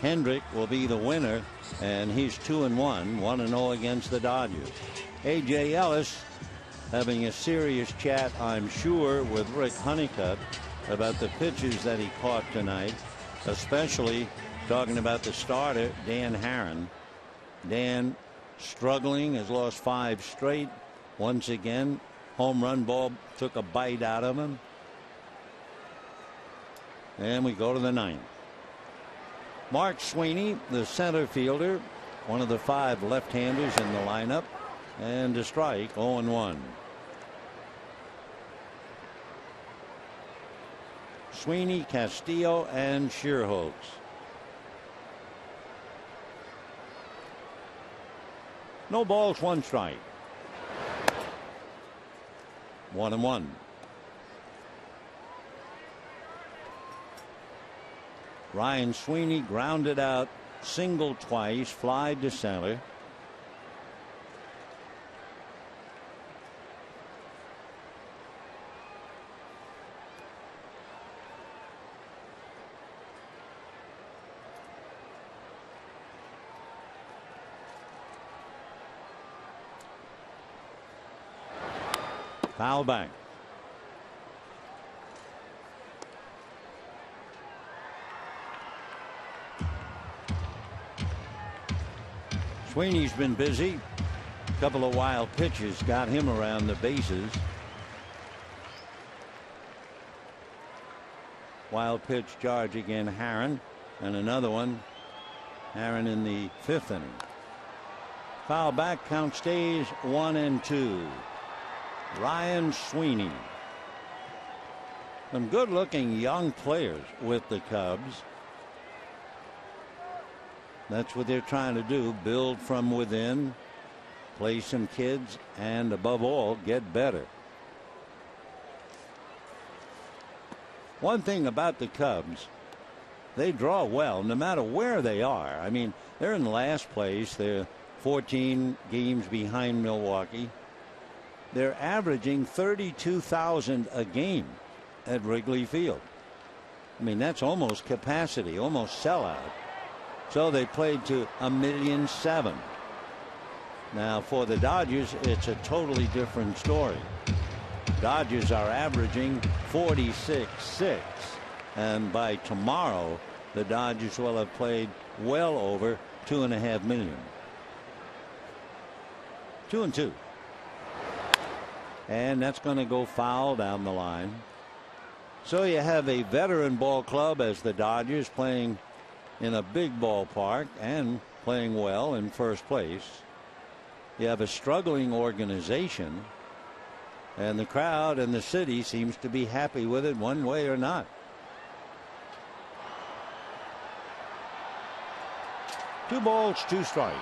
Hendrick will be the winner, and he's 2-1, 1-0 against the Dodgers. A.J. Ellis having a serious chat, I'm sure, with Rick Honeycutt about the pitches that he caught tonight, especially talking about the starter, Dan Herron. Dan struggling, has lost 5 straight. Once again, home run ball took a bite out of him. And we go to the 9th. Mark Sweeney, the center fielder, one of the 5 left-handers in the lineup, and a strike, 0-1. Sweeney, Castillo, and Schierholtz. No balls, 1 strike. 1-1. Ryan Sweeney grounded out, single twice, fly to center. Foul back. Sweeney's been busy. A couple of wild pitches got him around the bases. Wild pitch charge again, Herron, and another one. Herron in the 5th inning. Foul back, count stays 1-2. Ryan Sweeney. Some good looking young players with the Cubs. That's what they're trying to do, build from within, play some kids, and above all, get better. One thing about the Cubs, they draw well no matter where they are. I mean, they're in last place. They're 14 games behind Milwaukee. They're averaging 32,000 a game at Wrigley Field. I mean, that's almost capacity, almost sellout. So they played to 1,000,007. Now for the Dodgers, it's a totally different story. Dodgers are averaging 46.6, and by tomorrow the Dodgers will have played well over 2.5 million. 2-2, and that's going to go foul down the line. So you have a veteran ball club as the Dodgers playing in a big ballpark and playing well in first place. You have a struggling organization, and the crowd and the city seems to be happy with it one way or not. Two balls, two strikes.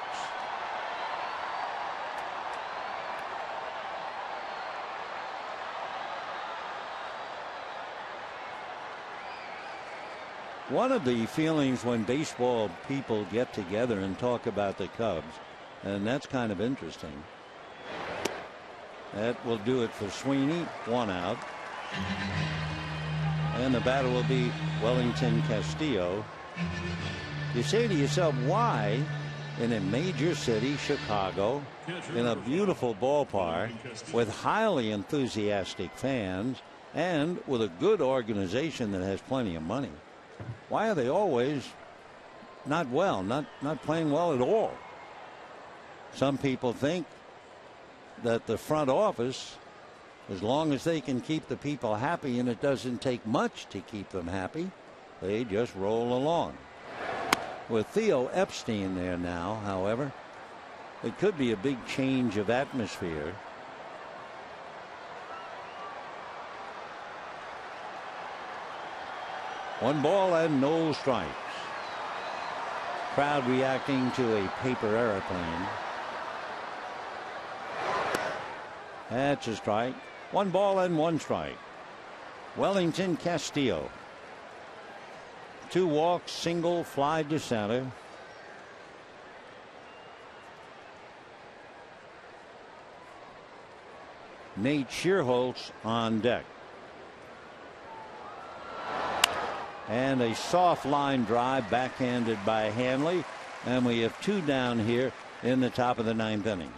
One of the feelings when baseball people get together and talk about the Cubs, and that's kind of interesting. That will do it for Sweeney. 1 out. And the batter will be Wellington Castillo. You say to yourself, why in a major city, Chicago, in a beautiful ballpark with highly enthusiastic fans and with a good organization that has plenty of money, why are they always not well, not playing well at all? Some people think that the front office, as long as they can keep the people happy, and it doesn't take much to keep them happy, they just roll along. With Theo Epstein there now, however, it could be a big change of atmosphere. One ball and no strikes. Crowd reacting to a paper airplane. That's a strike. 1 ball and 1 strike. Wellington Castillo. 2 walks, single, fly to center. Nate Schierholtz on deck. And a soft line drive backhanded by Hanley, and we have 2 down here in the top of the 9th inning.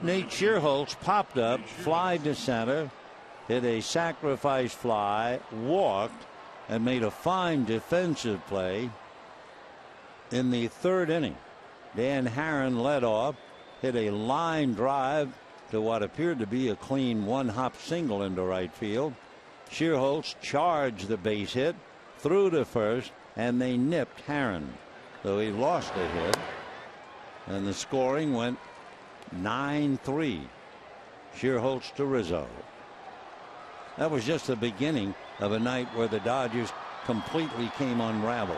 Nate Schierholtz popped up, fly to center, hit a sacrifice fly, walked, and made a fine defensive play in the 3rd inning. Dan Herron led off, hit a line drive to what appeared to be a clean 1-hop single into right field. Schierholtz charged the base hit, threw to first, and they nipped Herron, though he lost a hit. And the scoring went 9-3. Schierholtz to Rizzo. That was just the beginning of a night where the Dodgers completely came unraveled.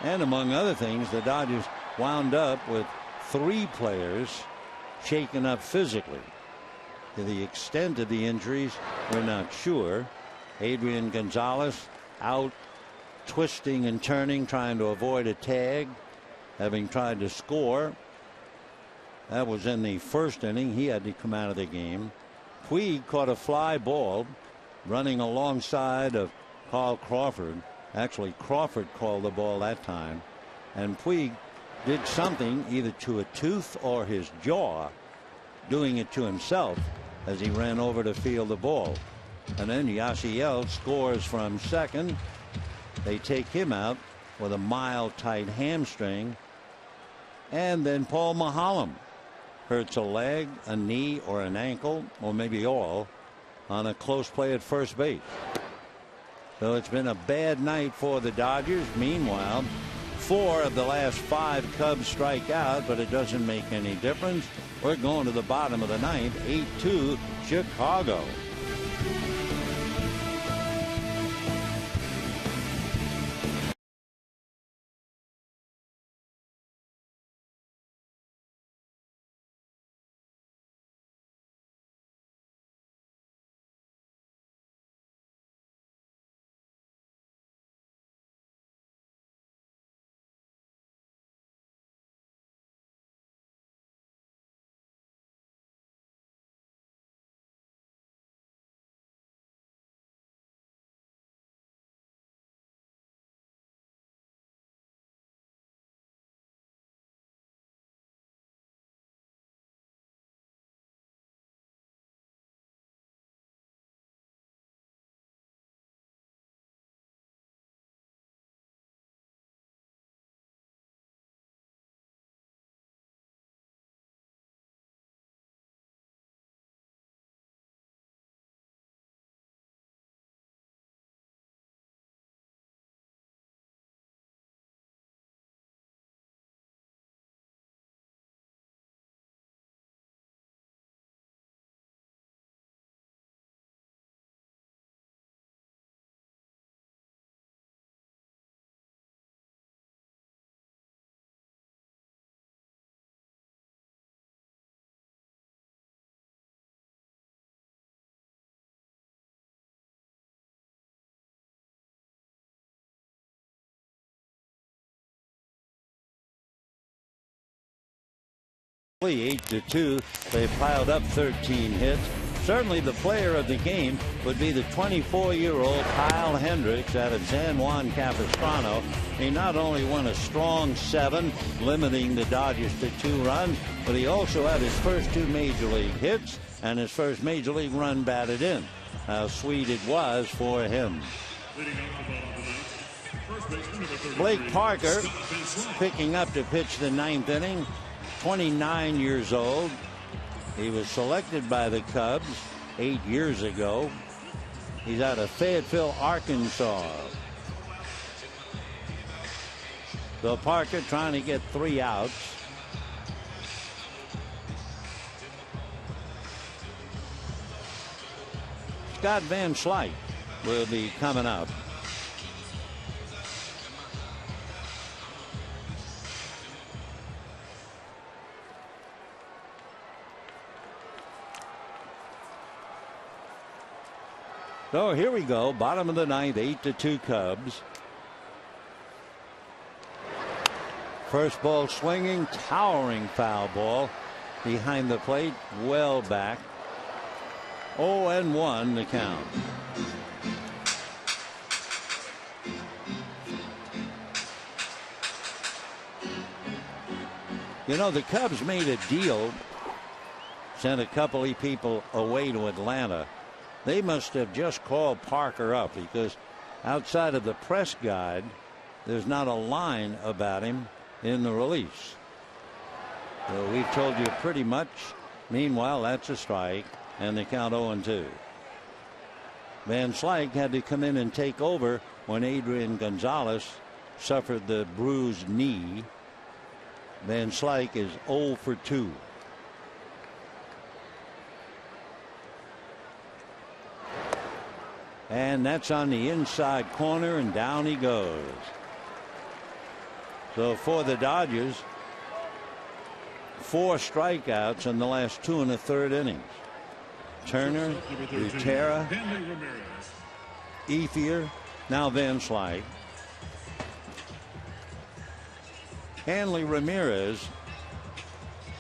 And among other things, the Dodgers wound up with 3 players shaken up physically. To the extent of the injuries, we're not sure. Adrian Gonzalez out twisting and turning, trying to avoid a tag, having tried to score. That was in the 1st inning. He had to come out of the game. Puig caught a fly ball running alongside of Carl Crawford. Actually, Crawford called the ball that time, and Puig did something either to a tooth or his jaw, doing it to himself as he ran over to field the ball. And then Yasiel scores from second, They take him out with a mild, tight hamstring. And then Paul Maholm hurts a leg, a knee, or an ankle, or maybe all, on a close play at first base. So it's been a bad night for the Dodgers. Meanwhile, 4 of the last 5 Cubs strike out, but it doesn't make any difference. We're going to the bottom of the ninth, 8-2 Chicago. Only 8-2. They piled up 13 hits. Certainly the player of the game would be the 24-year-old Kyle Hendricks out of San Juan Capistrano. He not only won a strong 7, limiting the Dodgers to 2 runs, but he also had his first 2 major league hits and his first major league run batted in. How sweet it was for him. Blake Parker picking up to pitch the 9th inning. 29 years old. He was selected by the Cubs 8 years ago. He's out of Fayetteville, Arkansas. So Parker trying to get 3 outs. Scott Van Slyke will be coming up. So here we go, bottom of the ninth, 8-2 Cubs. First ball swinging, towering foul ball behind the plate, well back. 0-1 the count. You know, the Cubs made a deal, sent a couple of people away to Atlanta. They must have just called Parker up, because outside of the press guide, there's not a line about him in the release. So we've told you pretty much. Meanwhile, that's a strike, and the count 0-2. Van Slyke had to come in and take over when Adrian Gonzalez suffered the bruised knee. Van Slyke is 0 for 2. And that's on the inside corner, and down he goes. So for the Dodgers, 4 strikeouts in the last 2 1/3 innings. Turner, Butera, Ethier, now Van Slyke. Hanley Ramirez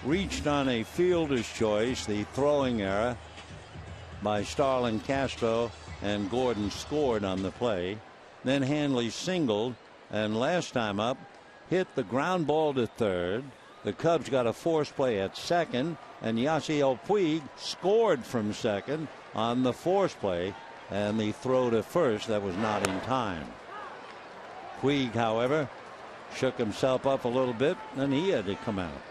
reached on a fielder's choice, the throwing error by Starlin Castro, and Gordon scored on the play. Then Hanley singled, and last time up hit the ground ball to third. The Cubs got a force play at second, and Yasiel Puig scored from second on the force play, and the throw to first that was not in time. Puig, however, shook himself up a little bit, and he had to come out.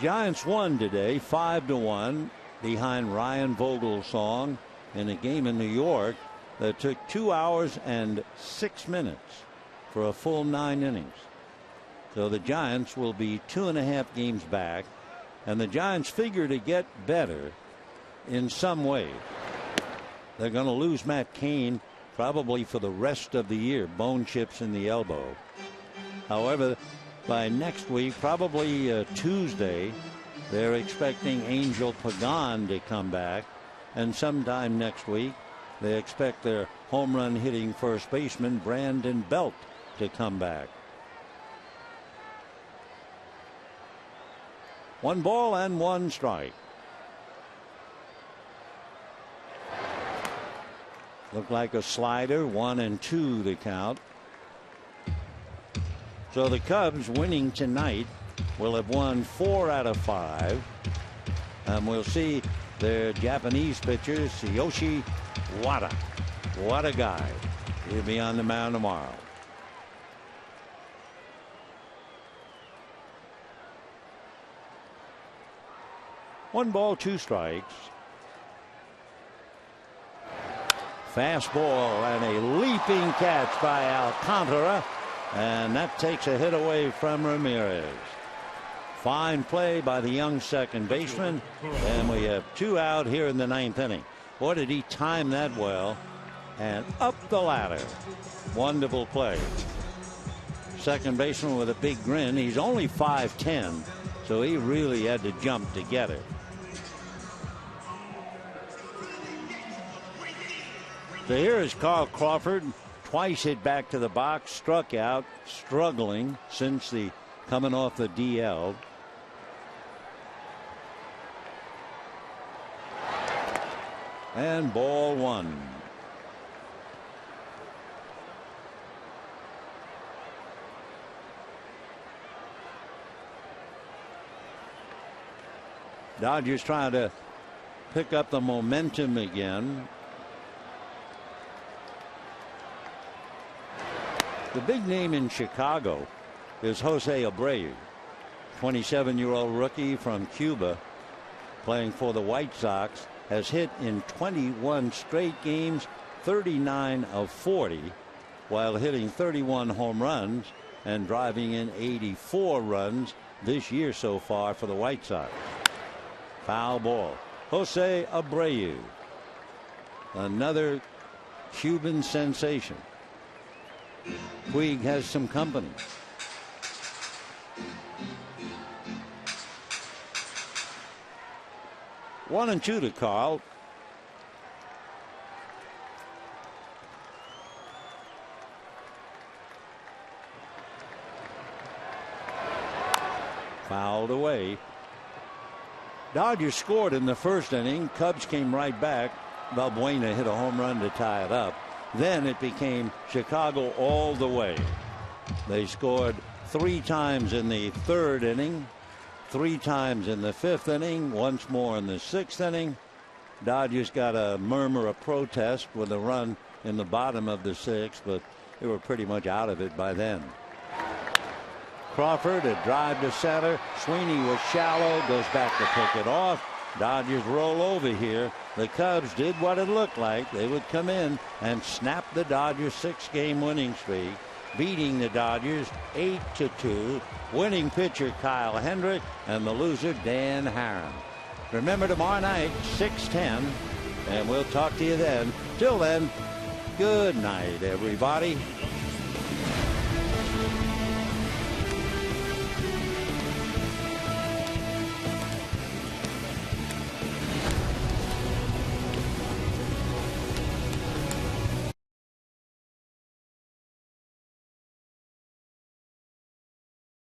Giants won today 5-1 behind Ryan Vogelsong in a game in New York that took 2 hours and 6 minutes for a full 9 innings. So the Giants will be 2.5 games back, and the Giants figure to get better in some ways. They're going to lose Matt Cain probably for the rest of the year, bone chips in the elbow. However, by next week, probably Tuesday, they're expecting Angel Pagan to come back, and sometime next week they expect their home run hitting first baseman Brandon Belt to come back. 1 ball and 1 strike. Looked like a slider, 1-2 the count. So the Cubs, winning tonight, will have won 4 out of 5. And we'll see their Japanese pitcher, Tsuyoshi Wada. What a guy. He'll be on the mound tomorrow. One ball, 2 strikes. Fastball and a leaping catch by Alcantara, and that takes a hit away from Ramirez. Fine play by the young second baseman, and we have 2 out here in the 9th inning. Boy, did he time that well, and up the ladder. Wonderful play. Second baseman with a big grin. He's only 5'10", so he really had to jump to get it. So here is Carl Crawford, twice hit back to the box, struck out, struggling since the coming off the DL. And ball 1. Dodgers trying to pick up the momentum again. The big name in Chicago is Jose Abreu, 27-year-old rookie from Cuba, playing for the White Sox, has hit in 21 straight games, 39 of 40, while hitting 31 home runs and driving in 84 runs this year so far for the White Sox. Foul ball. Jose Abreu, another Cuban sensation. Puig has some company. One and 2 to Carl. Fouled away. Dodgers scored in the first inning. Cubs came right back. Valbuena hit a home run to tie it up. Then it became Chicago all the way. They scored 3 times in the 3rd inning, 3 times in the 5th inning, once more in the 6th inning. Dodgers got a murmur of protest with a run in the bottom of the 6th, but they were pretty much out of it by then. Crawford, a drive to center. Sweeney was shallow, goes back to pick it off. Dodgers roll over here. The Cubs did what it looked like. They would come in and snap the Dodgers' 6-game winning streak, beating the Dodgers 8-2. Winning pitcher Kyle Hendrick and the loser Dan Haren. Remember, tomorrow night 6:10, and we'll talk to you then. Till then, good night, everybody.